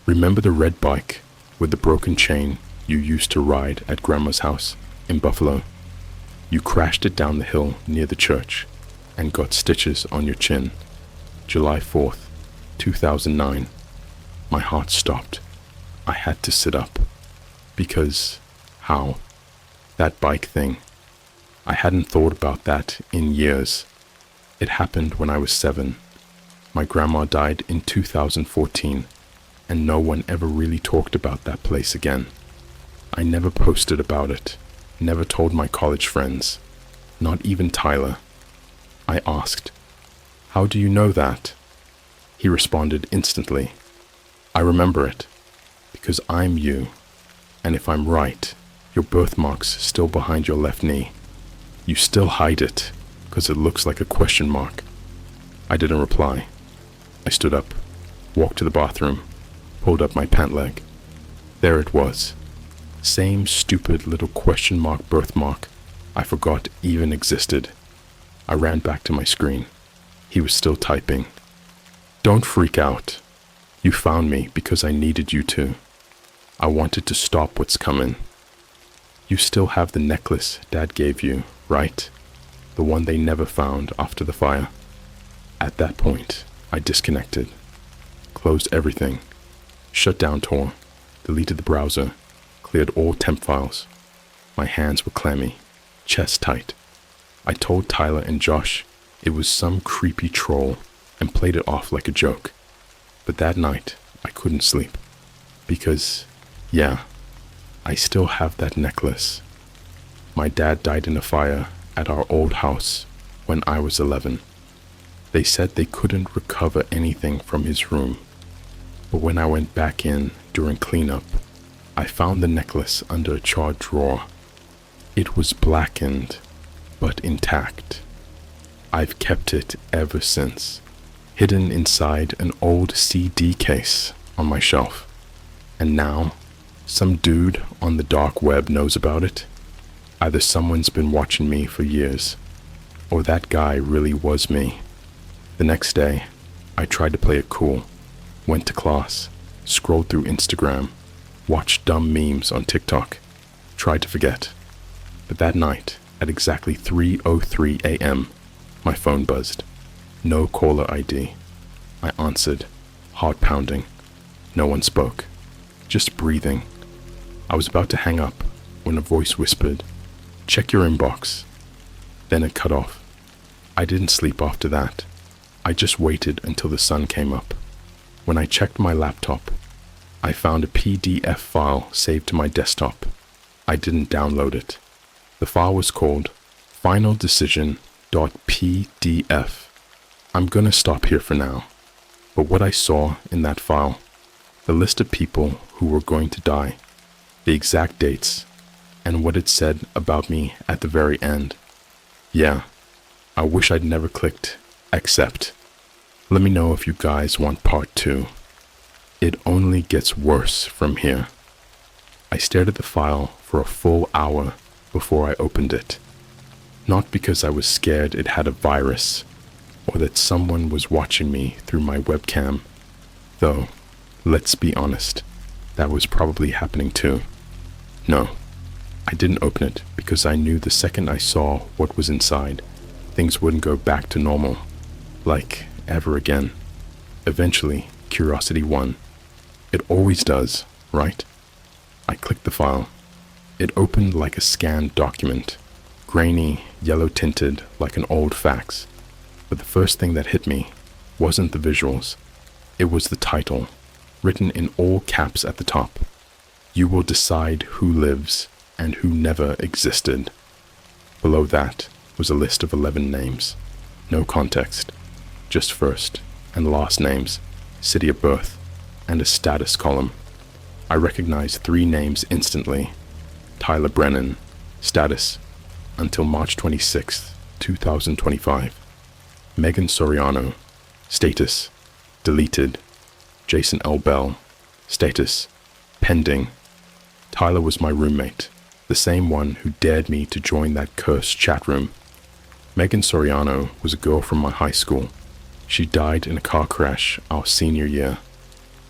"Remember the red bike with the broken chain you used to ride at Grandma's house in Buffalo? You crashed it down the hill near the church and got stitches on your chin. July 4th, 2009. My heart stopped. I had to sit up. Because, how? That bike thing. I hadn't thought about that in years. It happened when I was 7. My grandma died in 2014, and no one ever really talked about that place again. I never posted about it, never told my college friends, not even Tyler. I asked, 'How do you know that?' He responded instantly, 'I remember it, because I'm you, and if I'm right, your birthmark's still behind your left knee. You still hide it, because it looks like a question mark.' I didn't reply. I stood up, walked to the bathroom, pulled up my pant leg. There it was. Same stupid little question mark birthmark I forgot even existed. I ran back to my screen. He was still typing. "Don't freak out. You found me because I needed you to. I wanted to stop what's coming. You still have the necklace Dad gave you, right? The one they never found after the fire." At that point, I disconnected, closed everything, shut down Tor, deleted the browser, cleared all temp files. My hands were clammy, chest tight. I told Tyler and Josh it was some creepy troll and played it off like a joke. But that night, I couldn't sleep. Because, yeah, I still have that necklace. My dad died in a fire at our old house when I was 11. They said they couldn't recover anything from his room. But when I went back in during cleanup, I found the necklace under a charred drawer. It was blackened, but intact. I've kept it ever since, hidden inside an old CD case on my shelf. And now, some dude on the dark web knows about it. Either someone's been watching me for years, or that guy really was me. The next day, I tried to play it cool, went to class, scrolled through Instagram, watched dumb memes on TikTok, tried to forget. But that night, At exactly 3:03 a.m., my phone buzzed. No caller ID. I answered, heart pounding. No one spoke, just breathing. I was about to hang up when a voice whispered, "Check your inbox." Then it cut off. I didn't sleep after that. I just waited until the sun came up. When I checked my laptop, I found a PDF file saved to my desktop. I didn't download it. The file was called finaldecision.pdf. I'm gonna stop here for now, but what I saw in that file, the list of people who were going to die, the exact dates, and what it said about me at the very end. Yeah, I wish I'd never clicked accept. Let me know if you guys want part 2. It only gets worse from here. I stared at the file for a full hour before I opened it. Not because I was scared it had a virus, or that someone was watching me through my webcam. Though, let's be honest, that was probably happening too. No, I didn't open it because I knew the second I saw what was inside, things wouldn't go back to normal, like ever again. Eventually, curiosity won. It always does, right? I clicked the file. It opened like a scanned document, grainy, yellow-tinted like an old fax. But the first thing that hit me wasn't the visuals. It was the title, written in all caps at the top. You will decide who lives and who never existed. Below that was a list of 11 names. No context, just first and last names, city of birth, and a status column. I recognized 3 names instantly. Tyler Brennan, status, until March 26th, 2025. Megan Soriano, status, deleted. Jason L. Bell, status, pending. Tyler was my roommate, the same one who dared me to join that cursed chat room. Megan Soriano was a girl from my high school. She died in a car crash our senior year.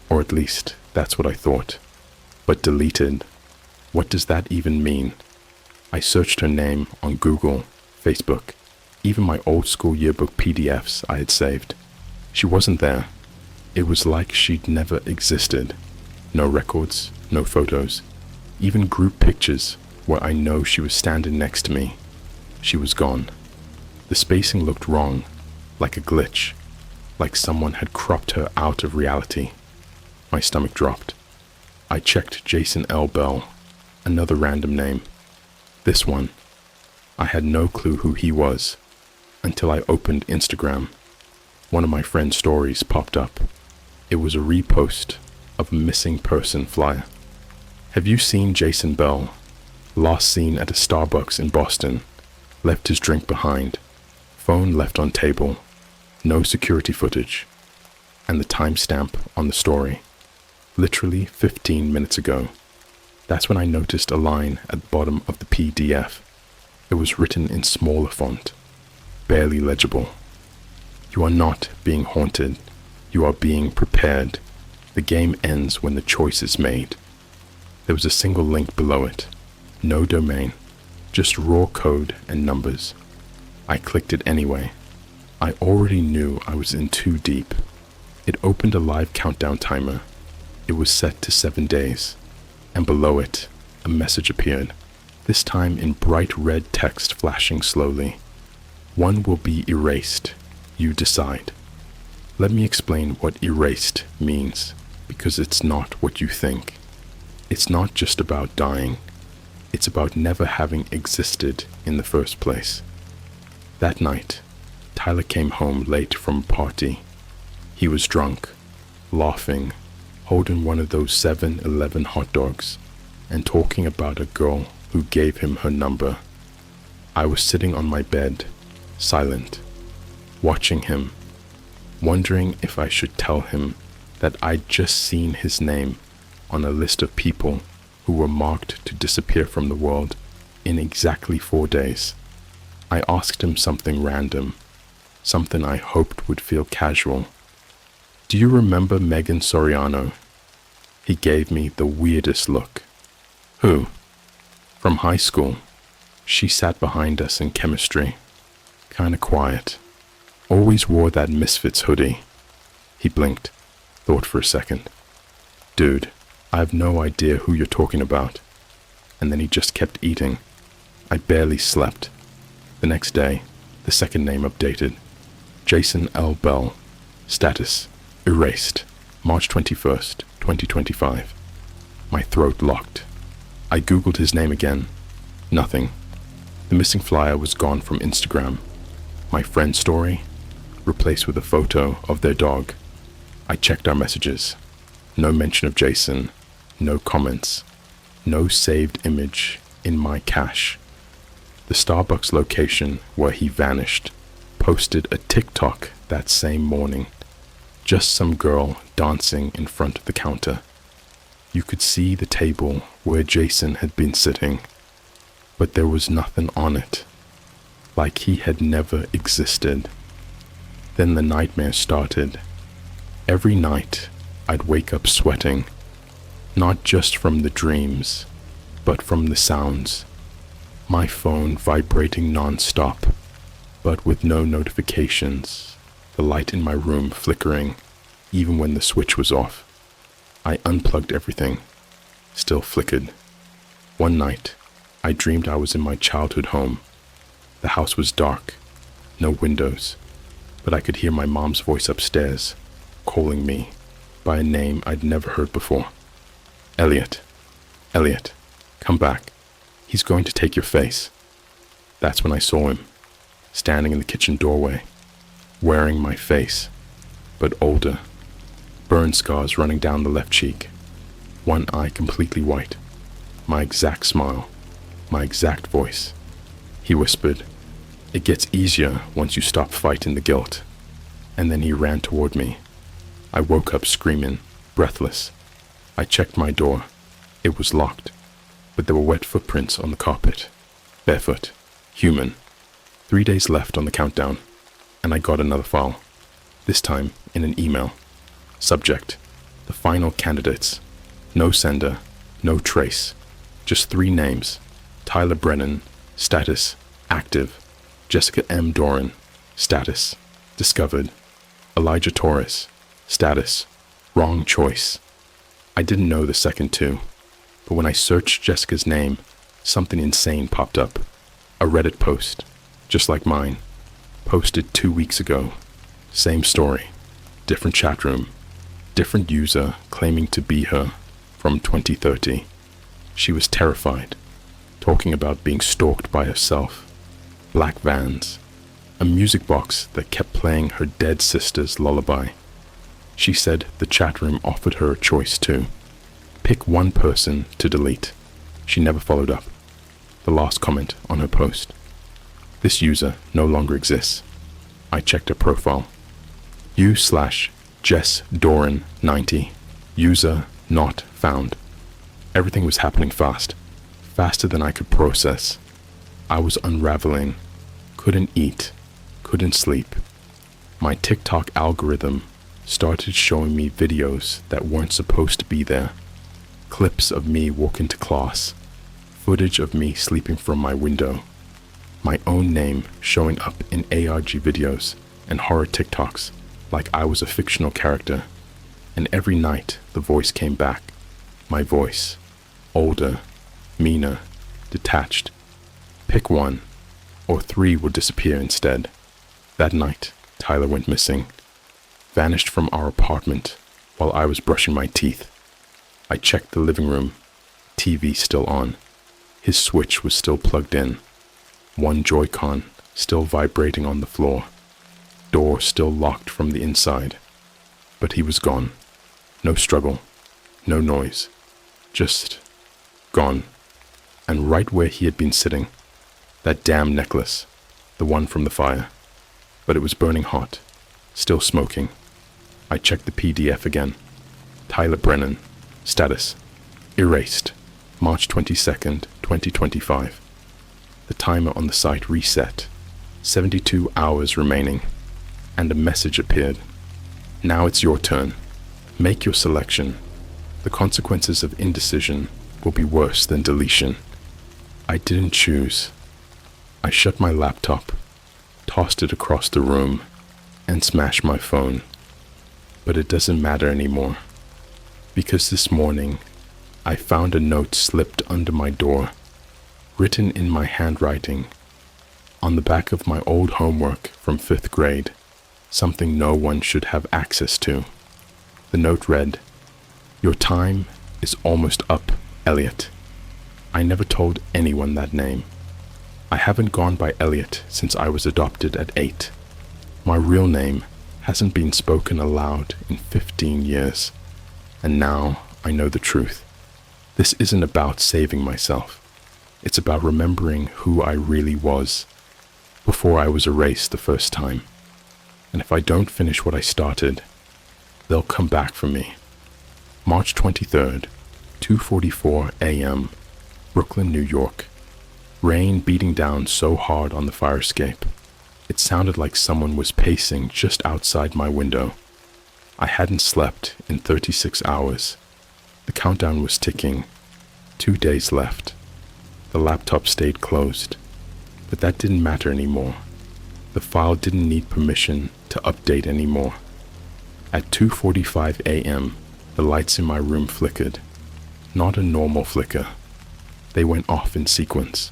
Or at least, that's what I thought. But deleted, what does that even mean? I searched her name on Google, Facebook, even my old school yearbook PDFs I had saved. She wasn't there. It was like she'd never existed. No records, no photos, even group pictures where I know she was standing next to me. She was gone. The spacing looked wrong, like a glitch, like someone had cropped her out of reality. My stomach dropped. I checked Jason L. Bell, another random name. This one, I had no clue who he was until I opened Instagram. One of my friend's stories popped up. It was a repost of a missing person flyer. Have you seen Jason Bell? Last seen at a Starbucks in Boston. Left his drink behind. Phone left on table. No security footage. And the timestamp on the story. Literally 15 minutes ago. That's when I noticed a line at the bottom of the PDF. It was written in smaller font. Barely legible. You are not being haunted. You are being prepared. The game ends when the choice is made. There was a single link below it. No domain. Just raw code and numbers. I clicked it anyway. I already knew I was in too deep. It opened a live countdown timer. It was set to 7 days. And below it, a message appeared. This time in bright red text flashing slowly. One will be erased. You decide. Let me explain what erased means, because it's not what you think. It's not just about dying. It's about never having existed in the first place. That night, Tyler came home late from a party. He was drunk, laughing, holding one of those 7-Eleven hot dogs, and talking about a girl who gave him her number. I was sitting on my bed, silent, watching him, wondering if I should tell him that I'd just seen his name on a list of people who were marked to disappear from the world in exactly 4 days. I asked him something random, something I hoped would feel casual. Do you remember Megan Soriano? He gave me the weirdest look. Who? From high school. She sat behind us in chemistry, kinda quiet. Always wore that Misfits hoodie. He blinked, thought for a second. Dude, I have no idea who you're talking about. And then he just kept eating. I barely slept. The next day, the second name updated. Jason L. Bell. Status: erased. March 21st, 2025. My throat locked. I googled his name again. Nothing. The missing flyer was gone from Instagram. My friend's story replaced with a photo of their dog. I checked our messages. No mention of Jason. No comments. No saved image in my cache. The Starbucks location where he vanished posted a TikTok that same morning. Just some girl dancing in front of the counter. You could see the table where Jason had been sitting, but there was nothing on it, like he had never existed. Then the nightmare started. Every night, I'd wake up sweating, not just from the dreams, but from the sounds. My phone vibrating non-stop, but with no notifications, the light in my room flickering, even when the switch was off. I unplugged everything, still flickered. One night, I dreamed I was in my childhood home. The house was dark, no windows, but I could hear my mom's voice upstairs, calling me by a name I'd never heard before. Elliot, Elliot, come back. He's going to take your face. That's when I saw him, standing in the kitchen doorway, wearing my face, but older. Burn scars running down the left cheek, one eye completely white. My exact smile, my exact voice. He whispered, "It gets easier once you stop fighting the guilt." And then he ran toward me. I woke up screaming, breathless. I checked my door. It was locked, but there were wet footprints on the carpet. Barefoot, human. 3 days left on the countdown, and I got another file, this time in an email. Subject: the final candidates. No sender, no trace. Just 3 names. Tyler Brennan, status: active. Jessica M. Doran, status: discovered. Elijah Torres, status: wrong choice. I didn't know the second 2, but when I searched Jessica's name, something insane popped up. A Reddit post, just like mine, posted 2 weeks ago. Same story, different chat room, different user claiming to be her from 2030. She was terrified, talking about being stalked by herself. Black vans, a music box that kept playing her dead sister's lullaby. She said the chat room offered her a choice too. Pick one person to delete. She never followed up. The last comment on her post: this user no longer exists. I checked her profile. U/Jess Doran 90. User not found. Everything was happening fast. Faster than I could process. I was unraveling. Couldn't eat. Couldn't sleep. My TikTok algorithm started showing me videos that weren't supposed to be there. Clips of me walking to class. Footage of me sleeping from my window. My own name showing up in ARG videos and horror TikToks like I was a fictional character. And every night the voice came back. My voice. Older. Meaner. Detached. Pick one, or 3 will disappear instead. That night, Tyler went missing. Vanished from our apartment while I was brushing my teeth. I checked the living room. TV still on. His switch was still plugged in. One Joy-Con still vibrating on the floor. Door still locked from the inside. But he was gone. No struggle. No noise. Just gone. And right where he had been sitting. That damn necklace. The one from the fire. But it was burning hot. Still smoking. I checked the PDF again. Tyler Brennan. Status: erased. March 22nd, 2025. The timer on the site reset. 72 hours remaining. And a message appeared. Now it's your turn. Make your selection. The consequences of indecision will be worse than deletion. I didn't choose. I shut my laptop, tossed it across the room, and smashed my phone. But it doesn't matter anymore, because this morning I found a note slipped under my door, written in my handwriting, on the back of my old homework from 5th grade, something no one should have access to. The note read, "Your time is almost up, Elliot." I never told anyone that name. I haven't gone by Elliot since I was adopted at 8. My real name hasn't been spoken aloud in 15 years, and now I know the truth. This isn't about saving myself. It's about remembering who I really was before I was erased the first time. And if I don't finish what I started, they'll come back for me. March 23rd, 2:44 a.m., Brooklyn, New York. Rain beating down so hard on the fire escape. It sounded like someone was pacing just outside my window. I hadn't slept in 36 hours. The countdown was ticking. 2 days left. The laptop stayed closed. But that didn't matter anymore. The file didn't need permission to update anymore. At 2:45 a.m., the lights in my room flickered. Not a normal flicker. They went off in sequence,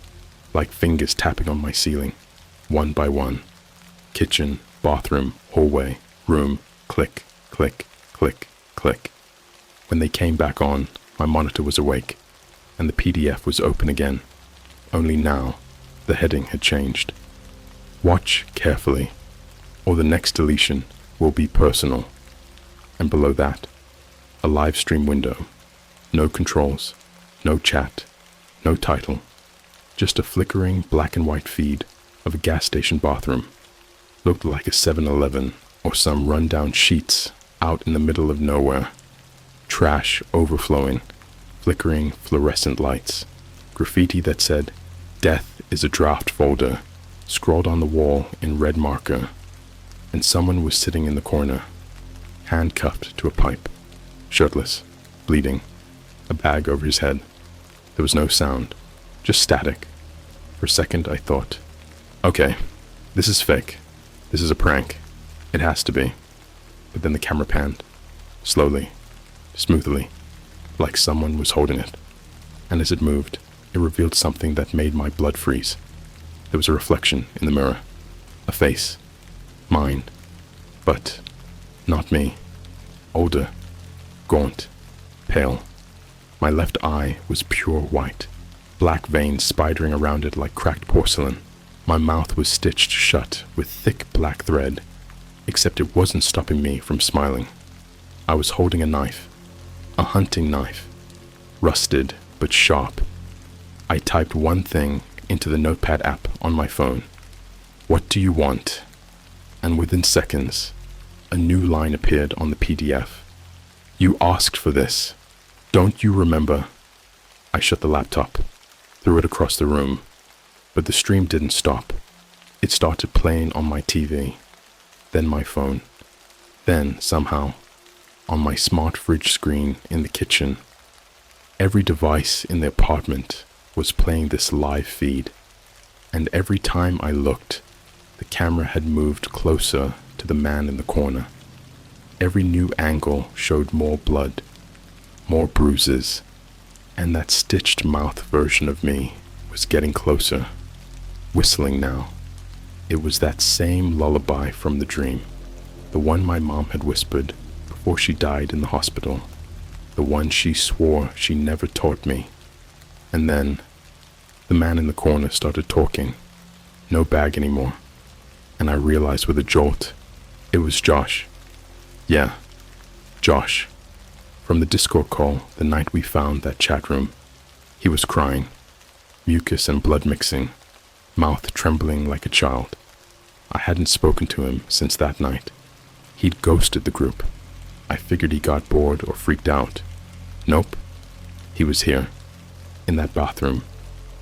like fingers tapping on my ceiling, one by one. Kitchen, bathroom, hallway, room, click, click, click, click. When they came back on, my monitor was awake, and the PDF was open again. Only now, the heading had changed. Watch carefully, or the next deletion will be personal. And below that, a live stream window. No controls, no chat, no title. Just a flickering black and white feed of a gas station bathroom. Looked like a 7-Eleven or some rundown Sheets out in the middle of nowhere. Trash overflowing, flickering fluorescent lights. Graffiti that said, "Death is a draft folder," scrawled on the wall in red marker. And someone was sitting in the corner, handcuffed to a pipe, shirtless, bleeding, a bag over his head. There was no sound, just static. For a second I thought, okay, this is fake. This is a prank. It has to be. But then the camera panned, slowly, smoothly, like someone was holding it. And as it moved, it revealed something that made my blood freeze. There was a reflection in the mirror. A face. Mine. But not me. Older. Gaunt. Pale. My left eye was pure white. Black veins spidering around it like cracked porcelain. My mouth was stitched shut with thick black thread, except it wasn't stopping me from smiling. I was holding a knife. A hunting knife. Rusted but sharp. I typed one thing into the notepad app on my phone. "What do you want?" And within seconds, a new line appeared on the PDF. "You asked for this. Don't you remember?" I shut the laptop, threw it across the room, but the stream didn't stop. It started playing on my TV, then my phone, then, somehow, on my smart fridge screen in the kitchen. Every device in the apartment was playing this live feed, and every time I looked, the camera had moved closer to the man in the corner. Every new angle showed more blood, more bruises, and that stitched mouth version of me was getting closer, whistling now. It was that same lullaby from the dream, the one my mom had whispered before she died in the hospital, the one she swore she never taught me. And then, the man in the corner started talking. No bag anymore. And I realized with a jolt, it was Josh. Yeah, Josh. From the Discord call the night we found that chat room. He was crying, mucus and blood mixing, mouth trembling like a child. I hadn't spoken to him since that night. He'd ghosted the group. I figured he got bored or freaked out. Nope. He was here, in that bathroom,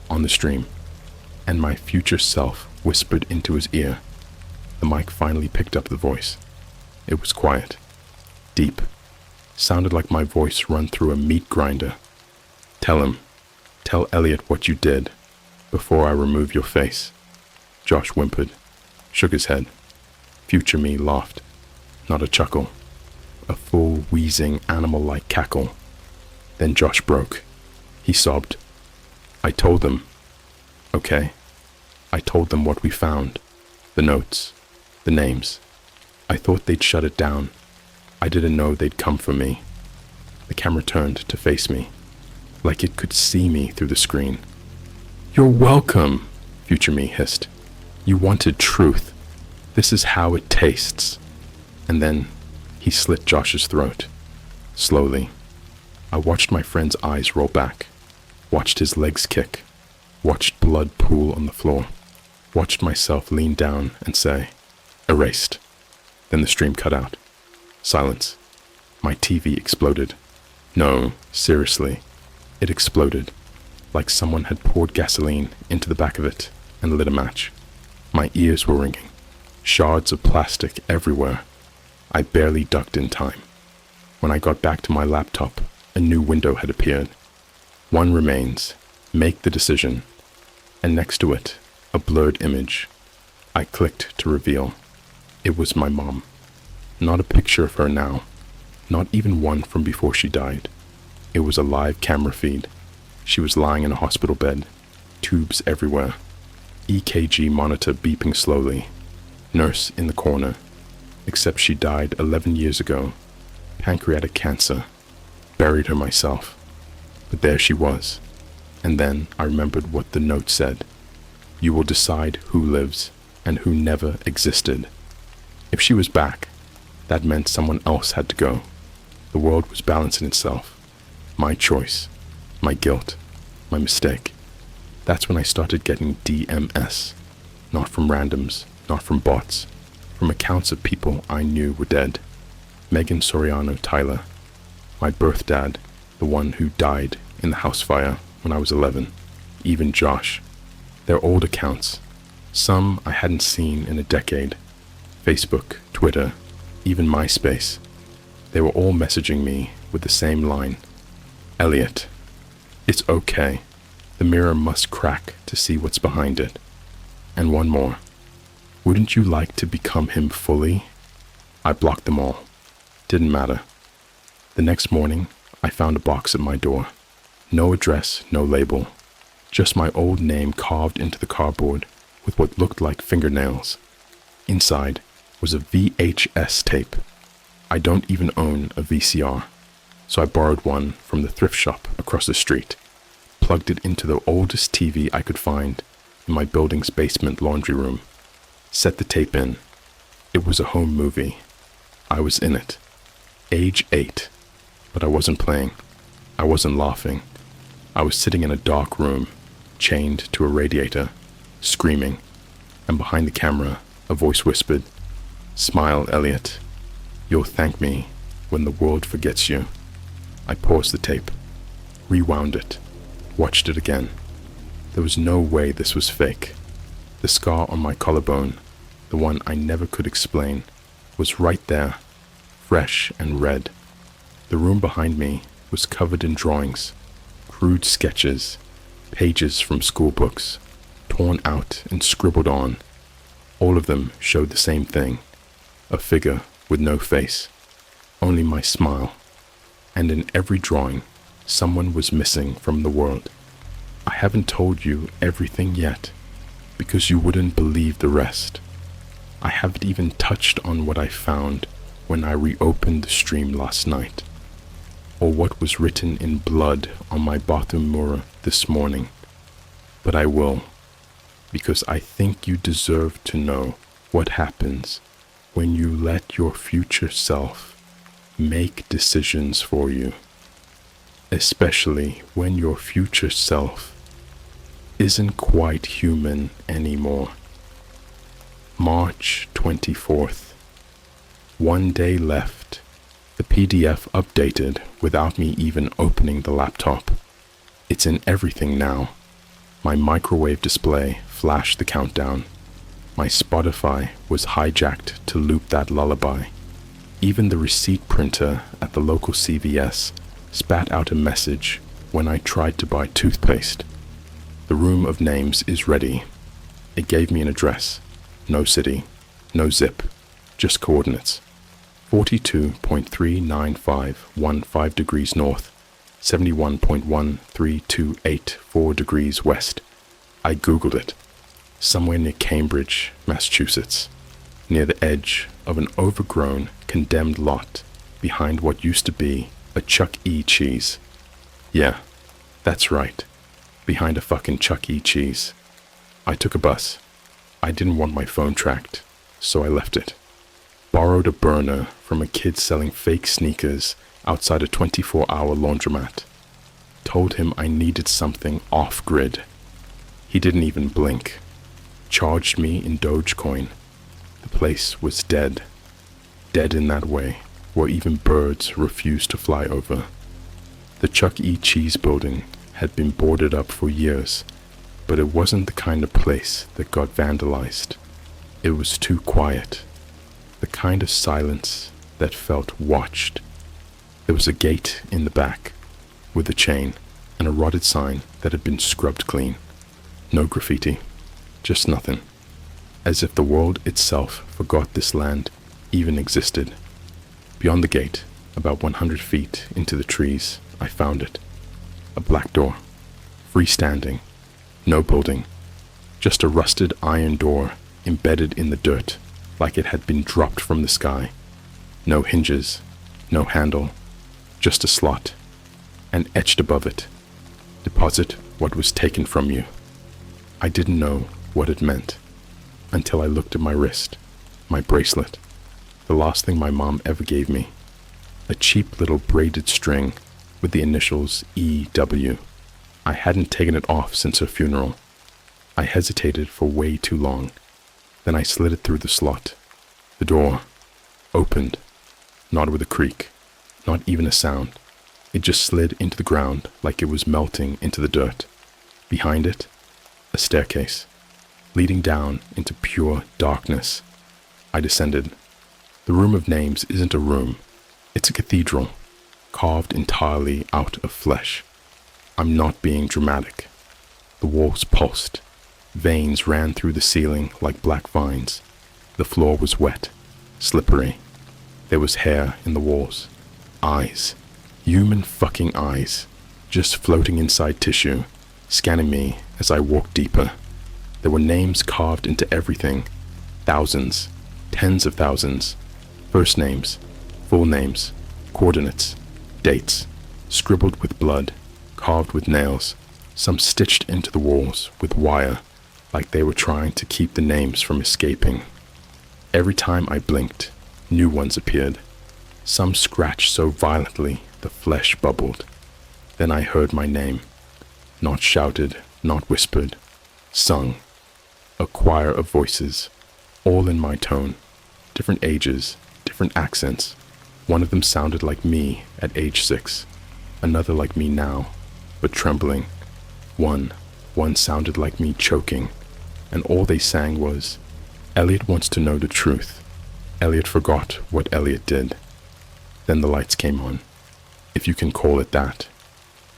on the stream, and my future self whispered into his ear. The mic finally picked up the voice. It was quiet, deep, sounded like my voice run through a meat grinder. Tell Elliot what you did before I remove your face. Josh whimpered, shook his head. Future me laughed. Not a chuckle. A full, wheezing, animal-like cackle. Then Josh broke. He sobbed. I told them. Okay. I told them what we found. The notes. The names. I thought they'd shut it down. I didn't know they'd come for me. The camera turned to face me, like it could see me through the screen. You're welcome, Future me hissed. You wanted truth. This is how it tastes. And then he slit Josh's throat. Slowly. I watched my friend's eyes roll back, watched his legs kick, watched blood pool on the floor, watched myself lean down and say, erased. Then the stream cut out. Silence. My TV exploded. No, seriously. It exploded, like someone had poured gasoline into the back of it and lit a match. My ears were ringing. Shards of plastic everywhere. I barely ducked in time. When I got back to my laptop, a new window had appeared. One remains. Make the decision. And next to it, a blurred image. I clicked to reveal. It was my mom. Not a picture of her now. Not even one from before she died. It was a live camera feed. She was lying in a hospital bed. Tubes everywhere. EKG monitor beeping slowly. Nurse in the corner. Except she died 11 years ago. Pancreatic cancer. Buried her myself. But there she was. And then I remembered what the note said. You will decide who lives and who never existed. If she was back, that meant someone else had to go. The world was balancing itself. My choice. My guilt. My mistake. That's when I started getting DMS. Not from randoms, not from bots. From accounts of people I knew were dead. Megan Soriano Tyler. My birth dad, the one who died in the house fire when I was 11. Even Josh. They're old accounts. Some I hadn't seen in a decade. Facebook, Twitter, even MySpace. They were all messaging me with the same line. Elliot, it's okay. The mirror must crack to see what's behind it. And one more. Wouldn't you like to become him fully? I blocked them all. Didn't matter. The next morning, I found a box at my door. No address, no label. Just my old name carved into the cardboard with what looked like fingernails. Inside was a VHS tape. I don't even own a VCR, so I borrowed one from the thrift shop across the street, plugged it into the oldest TV I could find in my building's basement laundry room, set the tape in. It was a home movie. I was in it. Age 8, but I wasn't playing. I wasn't laughing. I was sitting in a dark room, chained to a radiator, screaming, and behind the camera, a voice whispered, "Smile, Elliot. You'll thank me when the world forgets you." I paused the tape, rewound it, watched it again. There was no way this was fake. The scar on my collarbone, the one I never could explain, was right there, fresh and red. The room behind me was covered in drawings, crude sketches, pages from school books, torn out and scribbled on. All of them showed the same thing, a figure with no face, only my smile. And in every drawing, someone was missing from the world. I haven't told you everything yet, because you wouldn't believe the rest. I haven't even touched on what I found when I reopened the stream last night, or what was written in blood on my bathroom mirror this morning. But I will, because I think you deserve to know what happens when you let your future self make decisions for you, especially when your future self isn't quite human anymore. March 24th. 1 day left. The PDF updated without me even opening the laptop. It's in everything now. My microwave display flashed the countdown. My Spotify was hijacked to loop that lullaby. Even the receipt printer at the local CVS spat out a message when I tried to buy toothpaste. The room of names is ready. It gave me an address. No city, no zip, just coordinates. 42.39515 degrees north, 71.13284 degrees west. I googled it. Somewhere near Cambridge, Massachusetts, near the edge of an overgrown, condemned lot behind what used to be a Chuck E. Cheese. Yeah, that's right, behind a fucking Chuck E. Cheese. I took a bus. I didn't want my phone tracked, so I left it. Borrowed a burner from a kid selling fake sneakers outside a 24-hour laundromat. Told him I needed something off-grid. He didn't even blink. Charged me in Dogecoin. The place was dead. Dead in that way, where even birds refused to fly over. The Chuck E. Cheese building had been boarded up for years, but it wasn't the kind of place that got vandalized. It was too quiet. The kind of silence that felt watched. There was a gate in the back, with a chain and a rotted sign that had been scrubbed clean. No graffiti, just nothing. As if the world itself forgot this land even existed. Beyond the gate, about 100 feet into the trees, I found it. A black door, freestanding, no building, just a rusted iron door embedded in the dirt like it had been dropped from the sky. No hinges, no handle, just a slot, and etched above it, deposit what was taken from you. I didn't know what it meant until I looked at my wrist, my bracelet, the last thing my mom ever gave me, a cheap little braided string with the initials EW. I hadn't taken it off since her funeral. I hesitated for way too long. Then I slid it through the slot. The door opened, not with a creak, not even a sound. It just slid into the ground like it was melting into the dirt. Behind it, a staircase, leading down into pure darkness. I descended. The Room of Names isn't a room. It's a cathedral, carved entirely out of flesh. I'm not being dramatic. The walls pulsed. Veins ran through the ceiling like black vines. The floor was wet, slippery. There was hair in the walls. Eyes. Human fucking eyes. Just floating inside tissue, scanning me as I walked deeper. There were names carved into everything. Thousands. Tens of thousands. First names. Full names. Coordinates. Dates. Scribbled with blood. Carved with nails. Some stitched into the walls with wire, like they were trying to keep the names from escaping. Every time I blinked, new ones appeared. Some scratched so violently the flesh bubbled. Then I heard my name. Not shouted, not whispered. Sung. A choir of voices, all in my tone. Different ages, different accents. One of them sounded like me at age 6. Another like me now, but trembling. One sounded like me choking. And all they sang was, Elliot wants to know the truth. Elliot forgot what Elliot did. Then the lights came on, if you can call it that.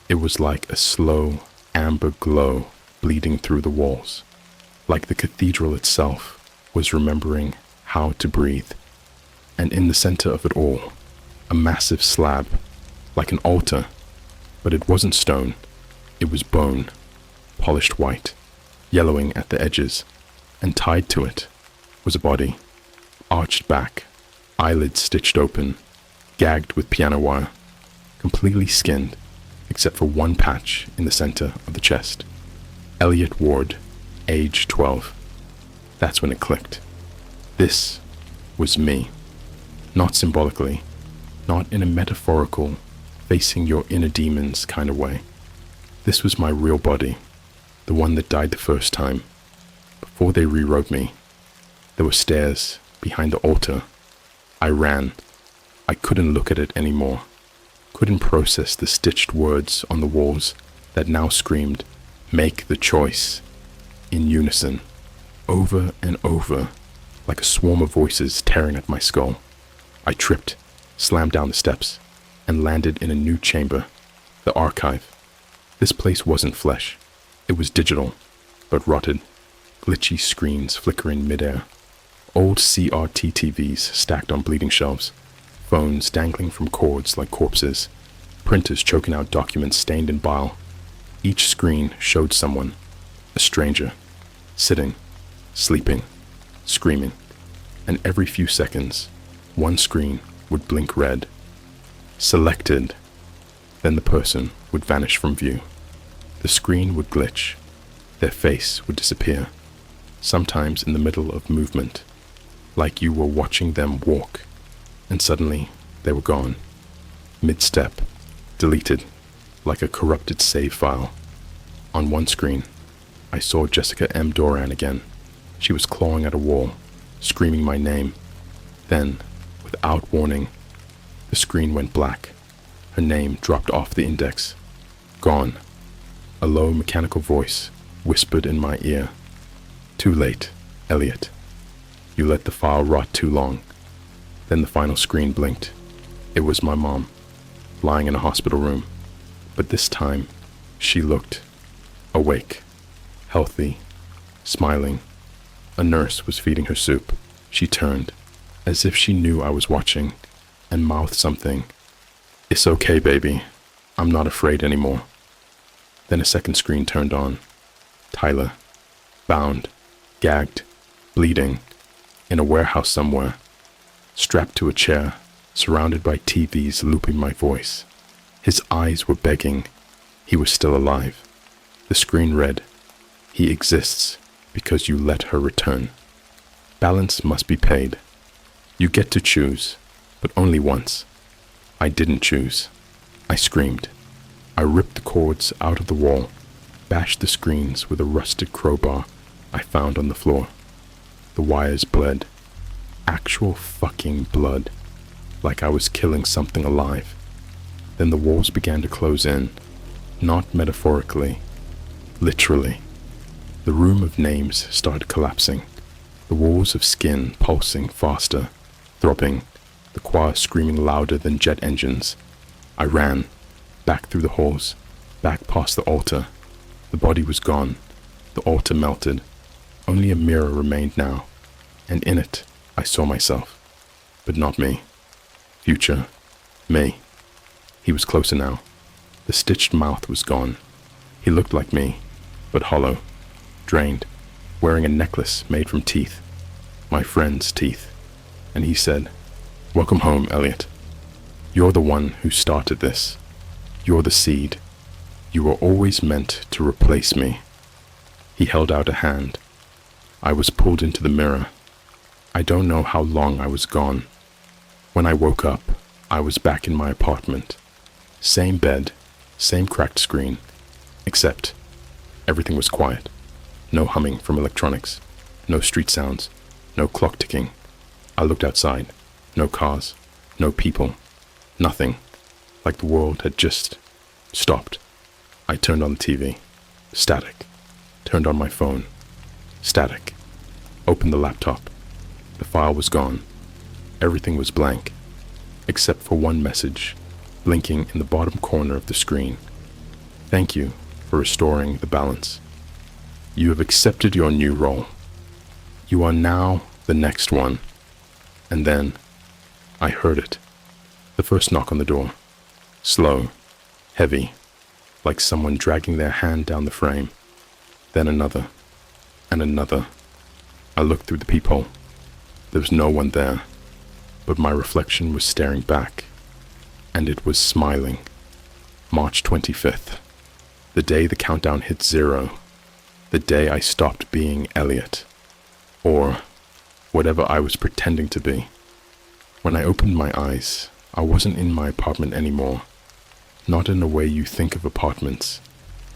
It was like a slow, amber glow bleeding through the walls, like the cathedral itself was remembering how to breathe. And in the center of it all, a massive slab, like an altar, but it wasn't stone, it was bone, polished white, yellowing at the edges, and tied to it was a body, arched back, eyelids stitched open, gagged with piano wire, completely skinned, except for one patch in the center of the chest. Elliot Ward, age 12. That's when it clicked. This was me. Not symbolically, not in a metaphorical, facing your inner demons kind of way. This was my real body, the one that died the first time. Before they rewrote me, there were stairs behind the altar. I ran. I couldn't look at it anymore. Couldn't process the stitched words on the walls that now screamed, "Make the choice," in unison, over and over, like a swarm of voices tearing at my skull. I tripped, slammed down the steps, and landed in a new chamber, the archive. This place wasn't flesh. It was digital, but rotted. glitchy screens flickering midair, old CRT TVs stacked on bleeding shelves, phones dangling from cords like corpses, printers choking out documents stained in bile. Each screen showed someone, a stranger, sitting, sleeping, screaming, and every few seconds, one screen would blink red. Selected. Then the person would vanish from view. The screen would glitch. Their face would disappear, sometimes in the middle of movement, like you were watching them walk, and suddenly they were gone. Mid-step, deleted, like a corrupted save file. On one screen, I saw Jessica M. Doran again. She was clawing at a wall, screaming my name. Then, without warning, the screen went black. Her name dropped off the index. Gone. A low mechanical voice whispered in my ear. Too late, Elliot. You let the file rot too long. Then the final screen blinked. It was my mom, lying in a hospital room. But this time, she looked awake, healthy, smiling. A nurse was feeding her soup. She turned, as if she knew I was watching, and mouthed something. It's okay, baby. I'm not afraid anymore. Then a second screen turned on. Tyler, bound, gagged, bleeding, in a warehouse somewhere, strapped to a chair, surrounded by TVs looping my voice. His eyes were begging. He was still alive. The screen read, "He exists because you let her return. Balance must be paid. You get to choose, but only once." I didn't choose. I screamed. I ripped the cords out of the wall, bashed the screens with a rusted crowbar I found on the floor. The wires bled. Actual fucking blood. Like I was killing something alive. Then the walls began to close in. Not metaphorically. Literally. The room of names started collapsing. The walls of skin pulsing faster, throbbing, the choir screaming louder than jet engines. I ran, back through the halls, back past the altar. The body was gone. The altar melted. Only a mirror remained now, and in it I saw myself. But not me. Future. Me. He was closer now. The stitched mouth was gone. He looked like me, but hollow, drained, wearing a necklace made from teeth. My friend's teeth. And he said, "Welcome home, Elliot. You're the one who started this. You're the seed. You were always meant to replace me." He held out a hand. I was pulled into the mirror. I don't know how long I was gone. When I woke up, I was back in my apartment. Same bed, same cracked screen, except everything was quiet. No humming from electronics, no street sounds, no clock ticking. I looked outside. No cars, no people, nothing. Like the world had just stopped. I turned on the TV. Static. Turned on my phone. Static. Opened the laptop. The file was gone. Everything was blank, except for one message, blinking in the bottom corner of the screen. Thank you for restoring the balance. You have accepted your new role. You are now the next one. And then, I heard it. The first knock on the door. Slow, heavy, like someone dragging their hand down the frame. Then another, and another. I looked through the peephole. There was no one there, but my reflection was staring back, and it was smiling. March 25th, the day the countdown hit 0, the day I stopped being Elliot, or whatever I was pretending to be. When I opened my eyes, I wasn't in my apartment anymore. Not in the way you think of apartments.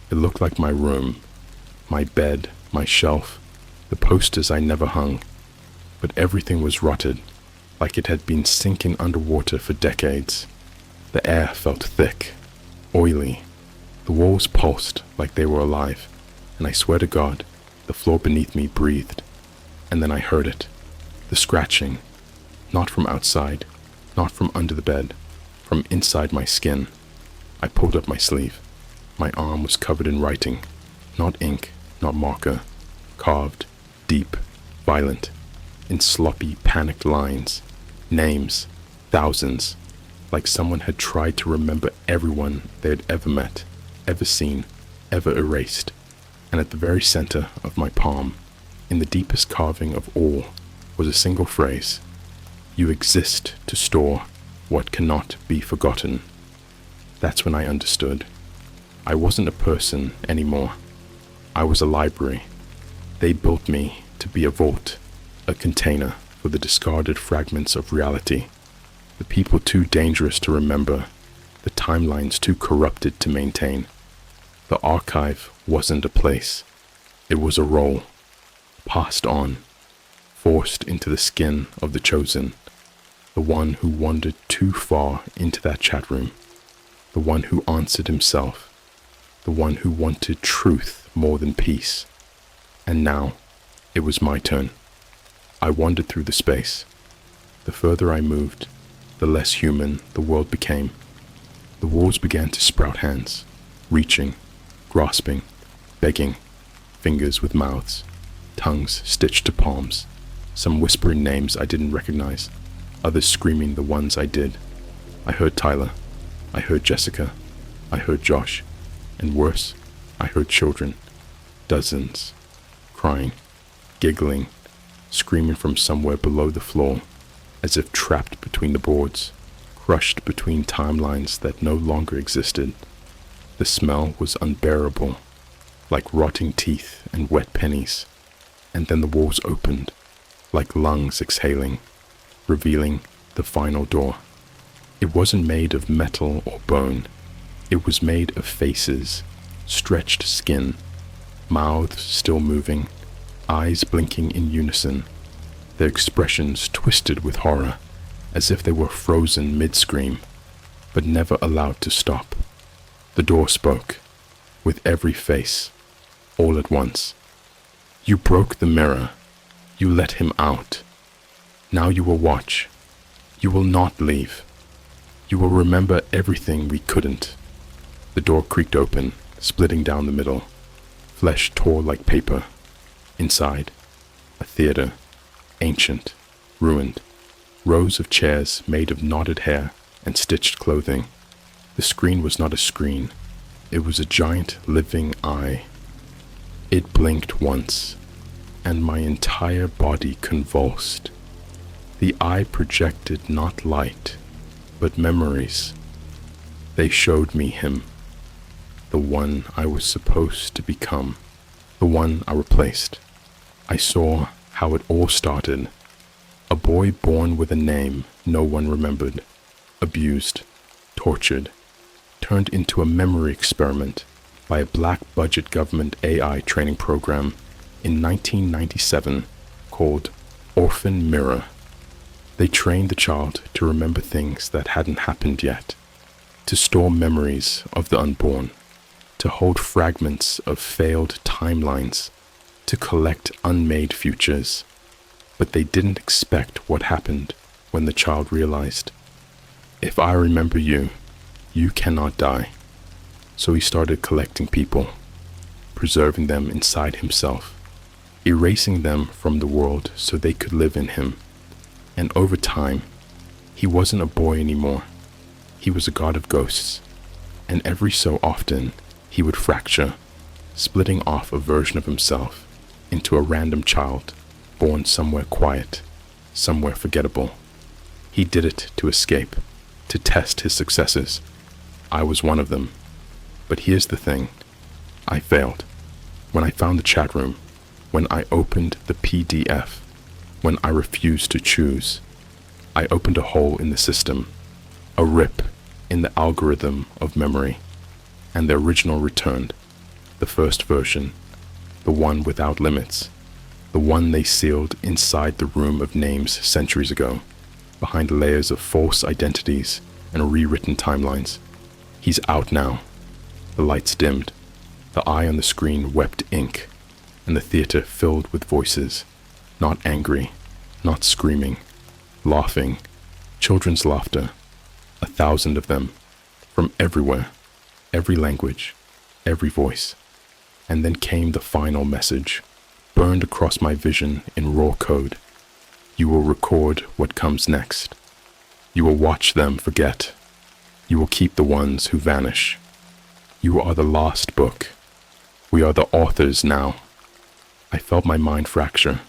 It looked like my room, my bed, my shelf, the posters I never hung. But everything was rotted, like it had been sinking underwater for decades. The air felt thick, oily. The walls pulsed like they were alive, and I swear to God, the floor beneath me breathed. And then I heard it, the scratching, not from outside, not from under the bed, from inside my skin. I pulled up my sleeve. My arm was covered in writing, not ink, not marker, carved, deep, violent, in sloppy, panicked lines, names, thousands, like someone had tried to remember everyone they had ever met, ever seen, ever erased. And at the very center of my palm, in the deepest carving of all, was a single phrase: "You exist to store what cannot be forgotten." That's when I understood. I wasn't a person anymore. I was a library. They built me to be a vault, a container for the discarded fragments of reality, the people too dangerous to remember, the timelines too corrupted to maintain. The archive wasn't a place. It was a role, passed on, forced into the skin of the chosen, the one who wandered too far into that chat room, the one who answered himself, the one who wanted truth more than peace. And now, it was my turn. I wandered through the space. The further I moved, the less human the world became. The walls began to sprout hands, reaching, grasping, begging, fingers with mouths, tongues stitched to palms, some whispering names I didn't recognize, others screaming the ones I did. I heard Tyler, I heard Jessica, I heard Josh, and worse, I heard children, dozens, crying, giggling, screaming from somewhere below the floor, as if trapped between the boards, crushed between timelines that no longer existed. The smell was unbearable, like rotting teeth and wet pennies, and then the walls opened, like lungs exhaling, revealing the final door. It wasn't made of metal or bone. It was made of faces, stretched skin, mouths still moving, eyes blinking in unison, their expressions twisted with horror, as if they were frozen mid-scream, but never allowed to stop. The door spoke, with every face, all at once. "You broke the mirror. You let him out. Now you will watch. You will not leave. You will remember everything we couldn't." The door creaked open, splitting down the middle. Flesh tore like paper. Inside, a theater, ancient, ruined. Rows of chairs made of knotted hair and stitched clothing. The screen was not a screen. It was a giant living eye. It blinked once, and my entire body convulsed. The eye projected not light, but memories. They showed me him, the one I was supposed to become, the one I replaced. I saw how it all started. A boy born with a name no one remembered, abused, tortured, turned into a memory experiment by a black-budget government AI training program in 1997 called Orphan Mirror. They trained the child to remember things that hadn't happened yet, to store memories of the unborn, to hold fragments of failed timelines, to collect unmade futures. But they didn't expect what happened when the child realized, "If I remember you, you cannot die." So he started collecting people, preserving them inside himself, erasing them from the world so they could live in him. And over time, he wasn't a boy anymore. He was a god of ghosts. And every so often, he would fracture, splitting off a version of himself into a random child, born somewhere quiet, somewhere forgettable. He did it to escape, to test his successes. I was one of them. But here's the thing. I failed. When I found the chat room, when I opened the PDF, when I refused to choose, I opened a hole in the system, a rip in the algorithm of memory, and the original returned, the first version, the one without limits, the one they sealed inside the room of names centuries ago, behind layers of false identities and rewritten timelines. He's out now. The lights dimmed. The eye on the screen wept ink, and the theater filled with voices, not angry, not screaming, laughing, children's laughter, 1,000 of them, from everywhere, every language, every voice. And then came the final message. burned across my vision in raw code. You will record what comes next. You will watch them forget. You will keep the ones who vanish. You are the last book. We are the authors now. I felt my mind fracture.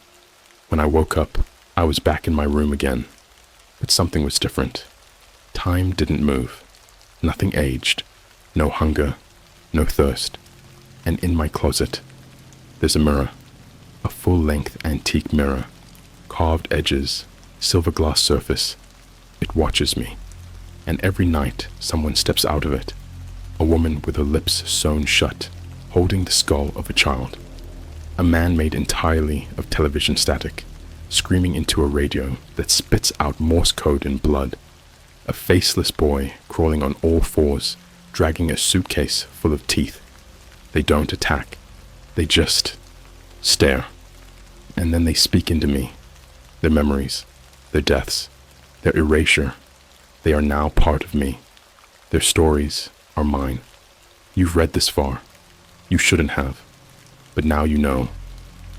When I woke up, I was back in my room again. But something was different. Time didn't move. Nothing aged. No hunger. No thirst. And in my closet, there's a mirror. A full-length antique mirror. Carved edges. Silver glass surface. It watches me. And every night, someone steps out of it. A woman with her lips sewn shut, holding the skull of a child. A man made entirely of television static, screaming into a radio that spits out Morse code in blood. A faceless boy crawling on all fours, dragging a suitcase full of teeth. They don't attack. They just stare. And then they speak into me. Their memories, their deaths, their erasure. They are now part of me. Their stories are mine. You've read this far. You shouldn't have. But now you know.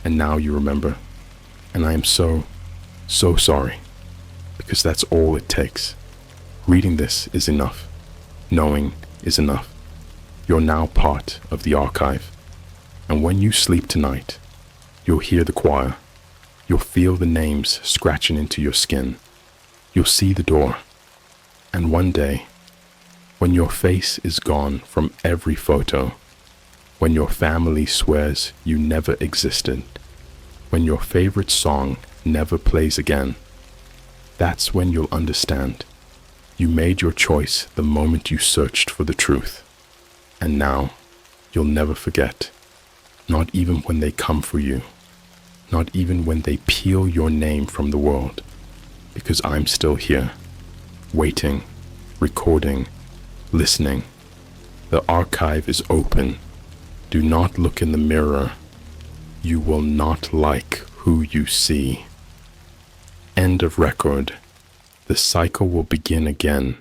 And now you remember. And I am so sorry. Because that's all it takes. Reading this is enough. Knowing is enough. You're now part of the archive. And when you sleep tonight, you'll hear the choir. You'll feel the names scratching into your skin. You'll see the door. And one day, when your face is gone from every photo, when your family swears you never existed, when your favorite song never plays again, that's when you'll understand. You made your choice the moment you searched for the truth. And now, you'll never forget. Not even when they come for you. Not even when they peel your name from the world. Because I'm still here. Waiting. Recording. Listening. The archive is open. Do not look in the mirror. You will not like who you see. End of record. The cycle will begin again.